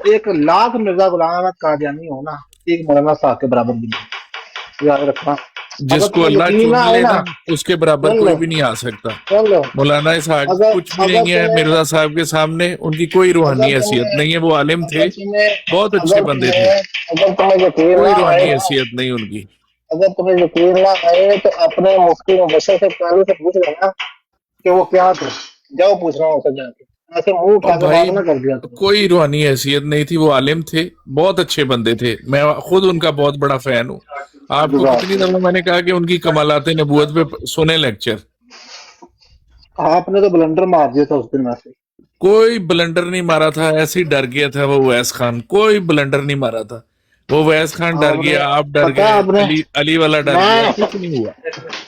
1 लाख मिर्जा गुलाम अहमद कादियानी हो ना, एक मौलाना साहब के बराबर भी नहीं, याद रखना। जिसको अल्लाह चुन ले ना उसके बराबर सुन कोई लो, भी नहीं आ सकता। सुन लो, मौलाना साहब अगर कुछ भी अगर नहीं है तुम्हें मिर्जा साहब के सामने, उनकी कोई रूहानी अगर हैसियत तुम्हें नहीं है। वो आलिम थे, अगर तुम्हें बहुत अच्छे अगर बंदे थे, तुम्हें यकीन कोई ना रूहानी आए, हैसियत नहीं उनकी। अगर तुम्हें यकीन ना आए तो अपने मुफ्ती मुबशर से पहले से पूछ लेना कि वो क्या थे, जाओ पूछ रहा हूँ उसे जाके, ऐसे मुंह उठा और के भाई बात ना कर दिया करो। कोई रूहानी हैसियत नहीं थी, वो आलिम थे, बहुत अच्छे बंदे थे, मैं खुद उनका बहुत बड़ा फैन हूँ। आपको कितनी दफा मैंने कहा कि उनकी कमालात नबूवत पे सुने लेक्चर। आपने तो ब्लंडर मार दिया था उस दिन वैसे। कोई ब्लंडर नहीं मारा था, ऐसे ही डर गया था वो वैस खान, कोई ब्लंडर नहीं मारा था। वो वैस खान डर आपने गया, आप डर पता गए, आपने अली वाला डर गया, कुछ नहीं हुआ,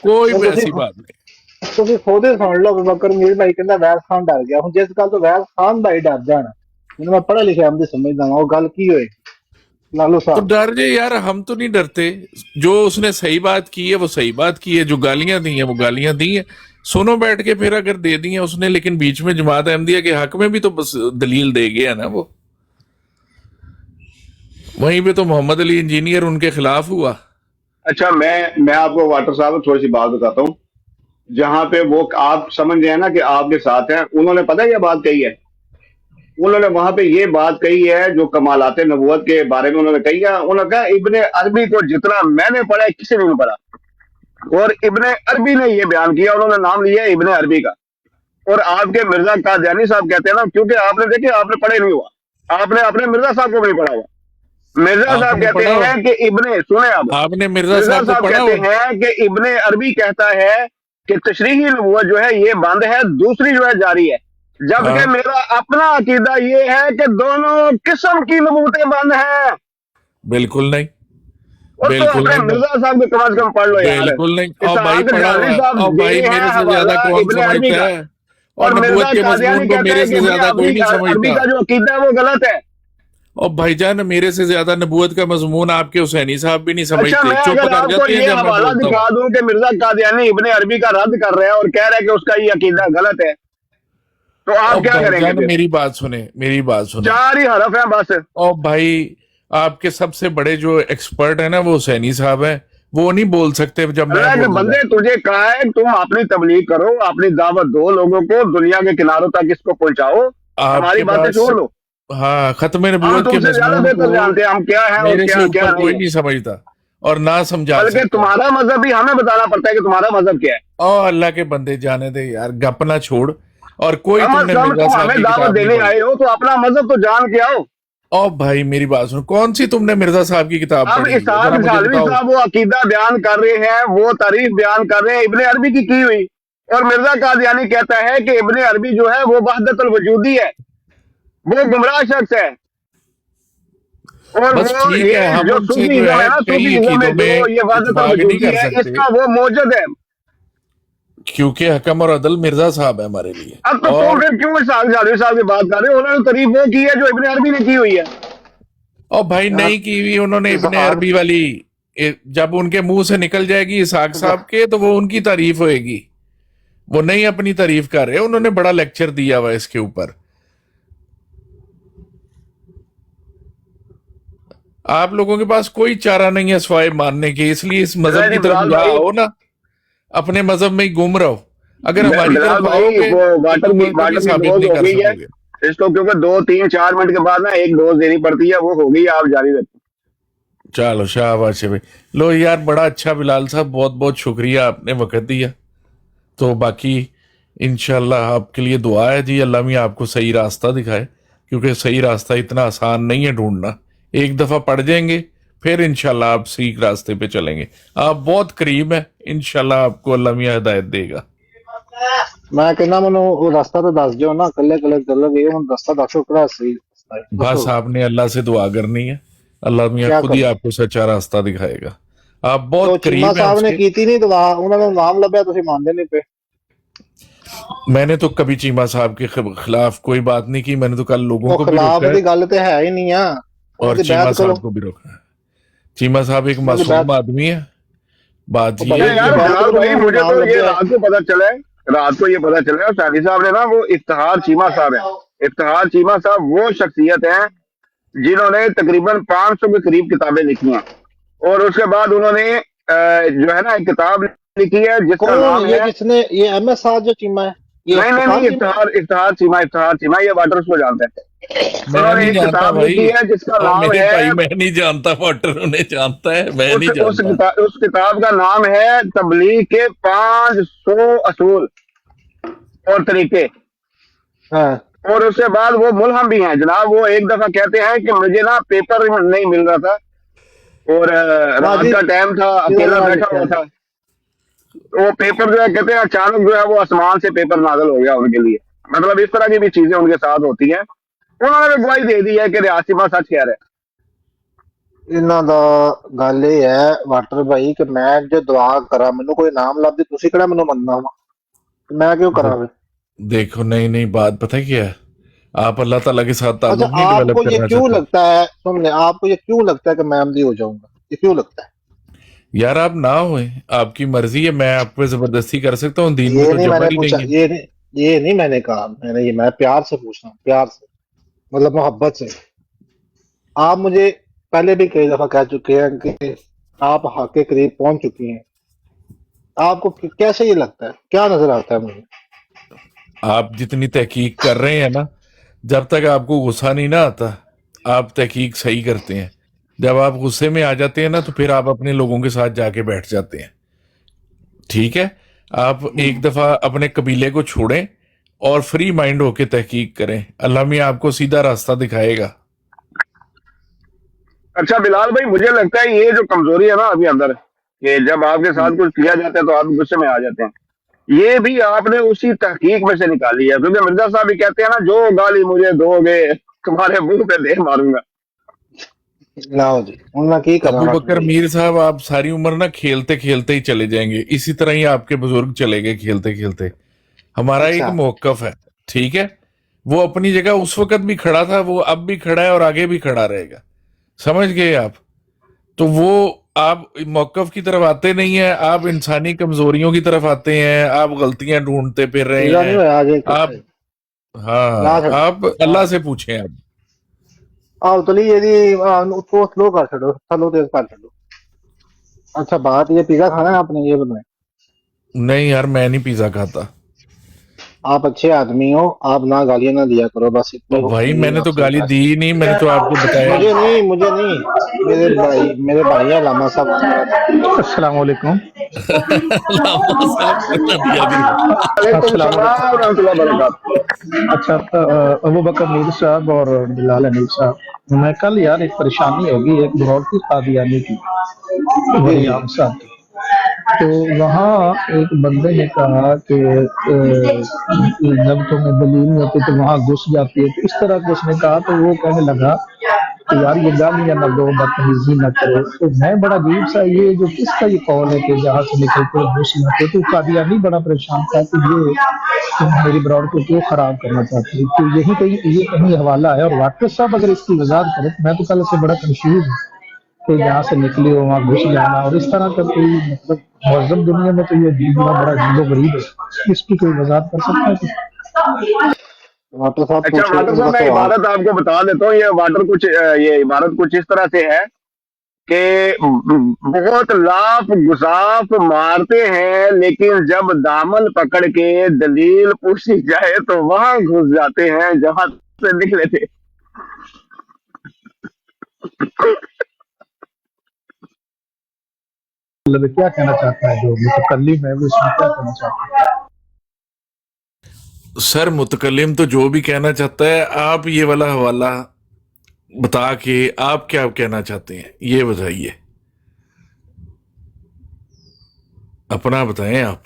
कोई मैं ऐसी बात नहीं। ਤੁਸੀਂ ਖੁਦ ਹੀ ਸੁਣ ਲਓ, ਬਕਰ ਮੀਰ ਭਾਈ ਕਹਿੰਦਾ ਵੈਸ ਖਾਨ ਡਰ ਗਿਆ, ਹੁਣ ਜਿਸ ਗੱਲ ਤੋਂ ਵੈਸ ਖਾਨ ਭਾਈ ਡਰ ਜਾਣ, ਮੈਨੂੰ ਮੈਂ ਪੜ੍ਹਿਆ ਲਿਖਿਆ ਆਮਦੀ ਸਮਝਦਾ ਹਾਂ, ਉਹ ਗੱਲ ਕੀ ਹੋਏ ਲਾਲੂ तो ਸਾਹਿਬ। डर जाए यार, हम तो नहीं डरते। जो उसने सही बात की है वो सही बात की है, जो गालियां दी हैं वो गालियां दी हैं, सुनो बैठ के, फिर अगर दे दी हैं उसने, लेकिन बीच में जमात अहमदिया के हक में भी तो बस दलील दे गया ना वो। वहीं पे तो मोहम्मद अली इंजीनियर उनके खिलाफ हुआ। अच्छा, मैं आपको वाटर साहब थोड़ी सी बात बताता हूँ। जहां पे वो आप समझ रहे हैं ना कि आपके साथ हैं, उन्होंने पता क्या बात कही है? उन्होंने वहां पे ये बात कही है जो कमालात नबूवत के बारे में उन्होंने कही है। उन्होंने कहा इब्ने अरबी को जितना मैंने पढ़ा है किसी ने नहीं पढ़ा, और इब्ने अरबी ने ये बयान किया, उन्होंने नाम लिया है इब्ने अरबी का। और आपके मिर्जा कादियानी साहब कहते हैं ना, क्योंकि आपने देखे आपने पढ़े नहीं हुआ, आपने अपने मिर्जा साहब को भी नहीं पढ़ा हुआ। मिर्जा साहब आपने कहते पढ़ा? हैं कि इब्ने, सुने आप, आपने मिर्जा मिर्जा साहब को साहब पढ़ा? कहते हैं कि इब्ने अरबी कहता है कि तशरीही नबूवत जो है ये बंद है, दूसरी जो है जारी है। जबकि हाँ। मेरा अपना अकीदा ये है कि दोनों किस्म की नबूवतें बंद हैं। बिल्कुल नहीं, और तो बिल्कुल अपने नहीं, मिर्जा साहब को कम से कम पढ़ लो यार। बिल्कुल नहीं। और भाई इसहाक पढ़ा हुआ जालवी है, साहब और दे भाई हैं मेरे से हवाला ज्यादा कौन इब्ने अरबी समझता का, है, और और नबूवत मिर्जा के कादियानी मजमून को कहते मेरे हैं कि से इब्ने ज्यादा कोई नहीं अरबी का समझता। जो अकीदा है वो गलत है। और भाईजान मेरे से ज्यादा नबूवत का मजमून आपके हुसैनी साहब भी नहीं अच्छा, समझते, मैं चुप अगर कर आपको जाते हैं ये जब मैं हवाला बोलता दिखा हूँ। दूं कि मिर्जा कादियानी इब्ने अरबी का रद्द कर रहा है और कह रहा है कि उसका ये अकीदा गलत है, तो आप और क्या करेंगे भाईजान फिर? मेरी बात सुने, मेरी बात सुने। 4 ही हरफ हैं बस। और भाई आपके सबसे बड़े जो एक्सपर्ट है ना वो हुसैनी साहब है, वो नहीं बोल सकते जब मैं अल्लाह के बोलूंगा। बंदे, तुझे कहा है तुम अपनी तबलीग करो, अपनी दावत दो, लोगों को दुनिया के किनारों तक इसको पहुंचाओ, हमारी आपके बातें पास, छोड़ लो। हाँ, खत्म हम नबूवत के तुमसे ज्यादा मजमून बेहतर जानते हैं हम क्या है और मेरे से क्या क्या ऊपर नहीं कोई है। नहीं समझता और ना समझा बल्कि सकता। तुम्हारा मजहब भी हमें बताना पड़ता है कि तुम्हारा मजहब क्या है। और अल्लाह के बंदे जाने दे यार, गप ना छोड़। और कोई कम तुमने अज कम मिर्जा तुम साहब हमें की दावत किताब नहीं देने पढ़ी। आए हो तो अपना मजहब तो जान के आओ। और भाई मेरी बात सुनो, कौन सी तुमने मिर्जा साहब की किताब अब पढ़ी है इसहाक जरा मुझे जालवी बताओ। साहब वो अकीदा बयान कर रहे हैं, वो तारीफ बयान कर रहे हैं इब्ने अरबी की हुई, और मिर्जा कादियानी कहता है कि इब्ने अरबी जो है वो वहदतुल वजूदी है, वो गुमराह शख्स है। और बस वो ठीक ये है, हम जो उनसे जो सूफीज़्म है है ना, कई सूफीज़्म अकीदों में जो में ये वहदतुल इत्तेफाक नहीं वजूदी कर है, सकते, इसका वो मौजूद है। क्योंकि हकम और अदल मिर्जा साहब है हमारे लिए। अब तो और तुम फिर क्यों इसहाक जालवी साहब की बात कर रहे हो? उन्होंने तारीफ वो की है जो इब्ने अरबी ने की हुई है। और भाई नहीं की हुई उन्होंने इब्ने अरबी वाली, जब उनके मुंह से निकल जाएगी इसहाक साहब के तो वो उनकी तारीफ होएगी, वो नहीं अपनी तारीफ कर रहे। उन्होंने बड़ा लेक्चर दिया हुआ इसके ऊपर। आप लोगों के पास कोई चारा नहीं है सिवाय मानने के, इसलिए इस मजहब की तरफ या आओ ना, अपने मजहब में ही गुम रहो। अगर हमारी बिलाल तरफ भाई, आओगे वो तो वाटर तुम की बिल्कुल ही साबित डोज नहीं हो कर गई है सकोगे। इसको, क्योंकि 2 3 4 मिनट के बाद ना एक डोज देनी पड़ती है, वो हो गई, आप जारी रखें। चलो शाबाश है भाई। लो यार, बड़ा अच्छा बिलाल साहब, बहुत बहुत शुक्रिया, आपने वक्त दिया। तो बाकी इंशाल्लाह आपके लिए दुआ है जी, अल्लाह मियाँ आपको सही रास्ता दिखाए, क्योंकि सही रास्ता इतना आसान नहीं है ढूंढना। एक दफ़ा पड़ जाएंगे फिर इंशाल्लाह आप सही रास्ते पे चलेंगे। आप बहुत करीब हैं, इंशाल्लाह आपको अल्लाह मियाँ हिदायत देगा। मैं कहना मैंने वो रास्ता तो दस दियो ना, कल्ले कल्ले चल गए हम रास्ता दसो कड़ा सही बस आपने अल्लाह से दुआ करनी है, अल्लाह मियाँ क्या खुद ही करूं? आपको सच्चा रास्ता दिखाएगा। आप तो बहुत चीमा करीब हैं साहब ने उसके। कीती नहीं दुआ, उन्होंने नाम लभ्या तुसी मानदे नहीं पे। मैंने तो कभी चीमा साहब के खिलाफ कोई बात नहीं की, मैंने तो कल लोगों वो को भी खिलाफ रोका है दी गल ते है ही नहीं आ, और उनकी चीमा बैत करो, साहब को भी रोका है। चीमा साहब एक उनकी मासूम बैत आदमी है। बात वो ये भाई है अच्छा कि यार उनकी बैत बिलाल करो, भाई, उन्होंने मुझे नाम तो ये लभ्या है। रात को ये पता चला और सानी साहब ने ना, वो इफ्तिखार चीमा साहब है, इफ्तिखार चीमा साहब वो शख्सियत है जिन्होंने तकरीबन 500 के करीब किताबें लिखी हैं, और उसके बाद उन्होंने जो है ना एक किताब लिखी है जिसका कौन नाम ये है, जिसने ये MS साहब जो चीमा है, ये नहीं नहीं इफ्तिखार नहीं, चीमा है? इफ्तिखार चीमा ये वाटर्स को जानते हैं। मैं उन्होंने नहीं एक जानता किताब भाई, लिखी है जिसका और नाम मेरे भाई है, मैं नहीं जानता, वाटर उन्हें जानता है, मैं नहीं जानता। उस किताब का नाम है तबलीग के 500 असूल और तरीके। हाँ और उसके बाद वो मुलहम भी हैं जनाब, वो एक दफा कहते हैं कि मुझे ना पेपर नहीं मिल रहा था और रात बाजी का टाइम था, किधर अकेला ना बैठा लिखा हुआ है? था, वो पेपर जो है कहते हैं अचानक जो है वो आसमान से पेपर नाज़िल हो गया उनके लिए। मतलब इस तरह की भी चीजें उनके साथ होती हैं। उन्होंने भी गवाही दे दी है कि रियासी साच कह रहे हैं। ਇਹਨਾਂ ਦਾ ਗੱਲ ਇਹ ਹੈ ਵਾਟਰ ਭਾਈ ਕਿ ਮੈਂ ਜੇ ਦੁਆ ਕਰਾਂ ਮੈਨੂੰ ਕੋਈ ਨਾਮ ਲੱਭਦੀ ਤੁਸੀਂ ਕਿਹੜਾ ਮੈਨੂੰ ਮੰਨਣਾ ਵਾ, ਮੈਂ ਕਿਉਂ ਕਰਾਂ ਫਿਰ? देखो, नहीं नहीं, बात पता है क्या है, आप अल्लाह ताला के साथ अच्छा ताल्लुक नहीं डेवलप आपको ये करना क्यों चाहते। लगता है, सुन ले, आपको ये क्यों लगता है कि मैं अहमदी हो जाऊंगा, ये क्यों लगता है? यार आप ना होए, आपकी मर्जी है, मैं आप पे जबरदस्ती कर सकता हूँ, दीन में ये तो नहीं मैंने जबर ही पूछा, नहीं है। ये नहीं मैंने कहा, मैं प्यार से पूछ रहा हूँ, प्यार से मतलब मोहब्बत से। आप मुझे पहले भी कई दफा कह चुके हैं कि आप हक के करीब पहुंच चुकी हैं, आपको कैसे ये लगता है, क्या नजर आता है मुझे? आप जितनी तहकीक कर रहे हैं ना, जब तक आपको गुस्सा नहीं ना आता, आप तहकीक सही करते हैं। जब आप गुस्से में आ जाते हैं ना, तो फिर आप अपने लोगों के साथ जाके बैठ जाते हैं। ठीक है, आप एक दफा अपने कबीले को छोड़ें और फ्री माइंड होके तहकीक करें, अल्लाह मियाँ आपको सीधा रास्ता दिखाएगा। अच्छा बिलाल भाई, मुझे लगता है ये जो कमजोरी है ना अभी अंदर, कि जब आपके साथ कुछ किया जाता है तो आप गुस्से में आ जाते हैं, ये भी आपने उसी तहकीक में से निकाली है। क्योंकि मिर्जा साहब भी कहते हैं ना, जो गाली मुझे दोगे तुम्हारे मुंह पे दे मारूंगा। लाओ जी उन्होंने की अबू करना बकर मीर साहब, आप सारी उम्र ना खेलते खेलते ही चले जाएंगे, इसी तरह ही आपके बुजुर्ग चले गए खेलते खेलते। हमारा एक अच्छा मौकफ है, ठीक है, वो अपनी जगह उस वक्त भी खड़ा था, वो अब भी खड़ा है और आगे भी खड़ा रहेगा, समझ गए आप? तो वो आप मौकफ की तरफ आते नहीं है, आप इंसानी कमजोरियों की तरफ आते हैं, आप गलतियां ढूंढते फिर रहे सीधा नहीं हैं। होया आगे आप, हाँ, ला छड़ आप अल्लाह से पूछें आप। आओ तो ये उसको स्लो कर छो, स्लो तेज कर छो। अच्छा बात ये पिज्जा खाना है आपने, ये बनाए? नहीं यार, मैं नहीं पिज्जा खाता। आप अच्छे आदमी हो, आप ना गालियां ना दिया करो, बस इतनी तो भाई मेरी मैंने तो आपसे गाली रिक्वेस्ट दी ही नहीं, मैंने तो आपको बताया। मुझे नहीं मेरे भाई अलामा साहब। अस्सलाम वालेकुम। लामा साहब को ना दिया करो। वालेकुम अस्सलाम वालेकुम। सलाम रहमतुल्लाह बरकात। अच्छा अबू बकर मीर साहब और बिलाल हनीफ साहब, मैं कल यार एक परेशानी होगी, एक बहुत ही कादियानी की जी बड़ी जी आम साहब की। तो वहाँ एक बंदे ने कहा कि जब तुम्हें दलील नहीं होती तो वहाँ घुस जाती है, तो इस तरह के उसने कहा, तो वो कहने लगा कि यार ये गालियां न दो, बदतमीजी न करो। तो मैं बड़ा अजीब सा, ये जो किसका ये कौल है कि जहाँ से निकलते घुस जाते, तो कादियानी बड़ा परेशान था कि ये तुम मेरी ब्रॉड को क्यों खराब करना चाहती हो। तो यही कहीं ये कहीं हवाला है, और वाटर साहब अगर इसकी वजाहत करें, तो मैं तो कल से बड़ा कंफ्यूज हूँ कि जहाँ से निकले हो वहाँ घुस जाना, और इस तरह का कोई मतलब मौजूद दुनिया में तो ये जीना बड़ा अजीबो गरीब है, इसकी कोई वजाहत कर सकता है कुछ? वाटर साहब अच्छा पूछो वाटर उनका साहब, मैं सवाल। इबारत आपको बता देता हूँ। ये इबारत कुछ इस तरह से है कि बहुत लाफ गुसाफ मारते हैं, लेकिन जब दामन पकड़ के दलील पूछी जाए तो वहां घुस जाते हैं जहां से निकले थे। मतलब क्या कहना चाहता है जो मुतकल्लिम है वो इसमें क्या कहना चाहता है? सर मुतकल्लिम तो जो भी कहना चाहता है, आप ये वाला हवाला बता के आप क्या कहना चाहते हैं ये बताइए, अपना बताएं आप।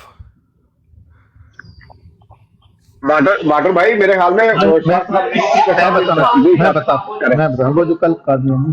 वाटर भाई मेरे ख्याल में मैं बताऊं वो जो कल कादियानी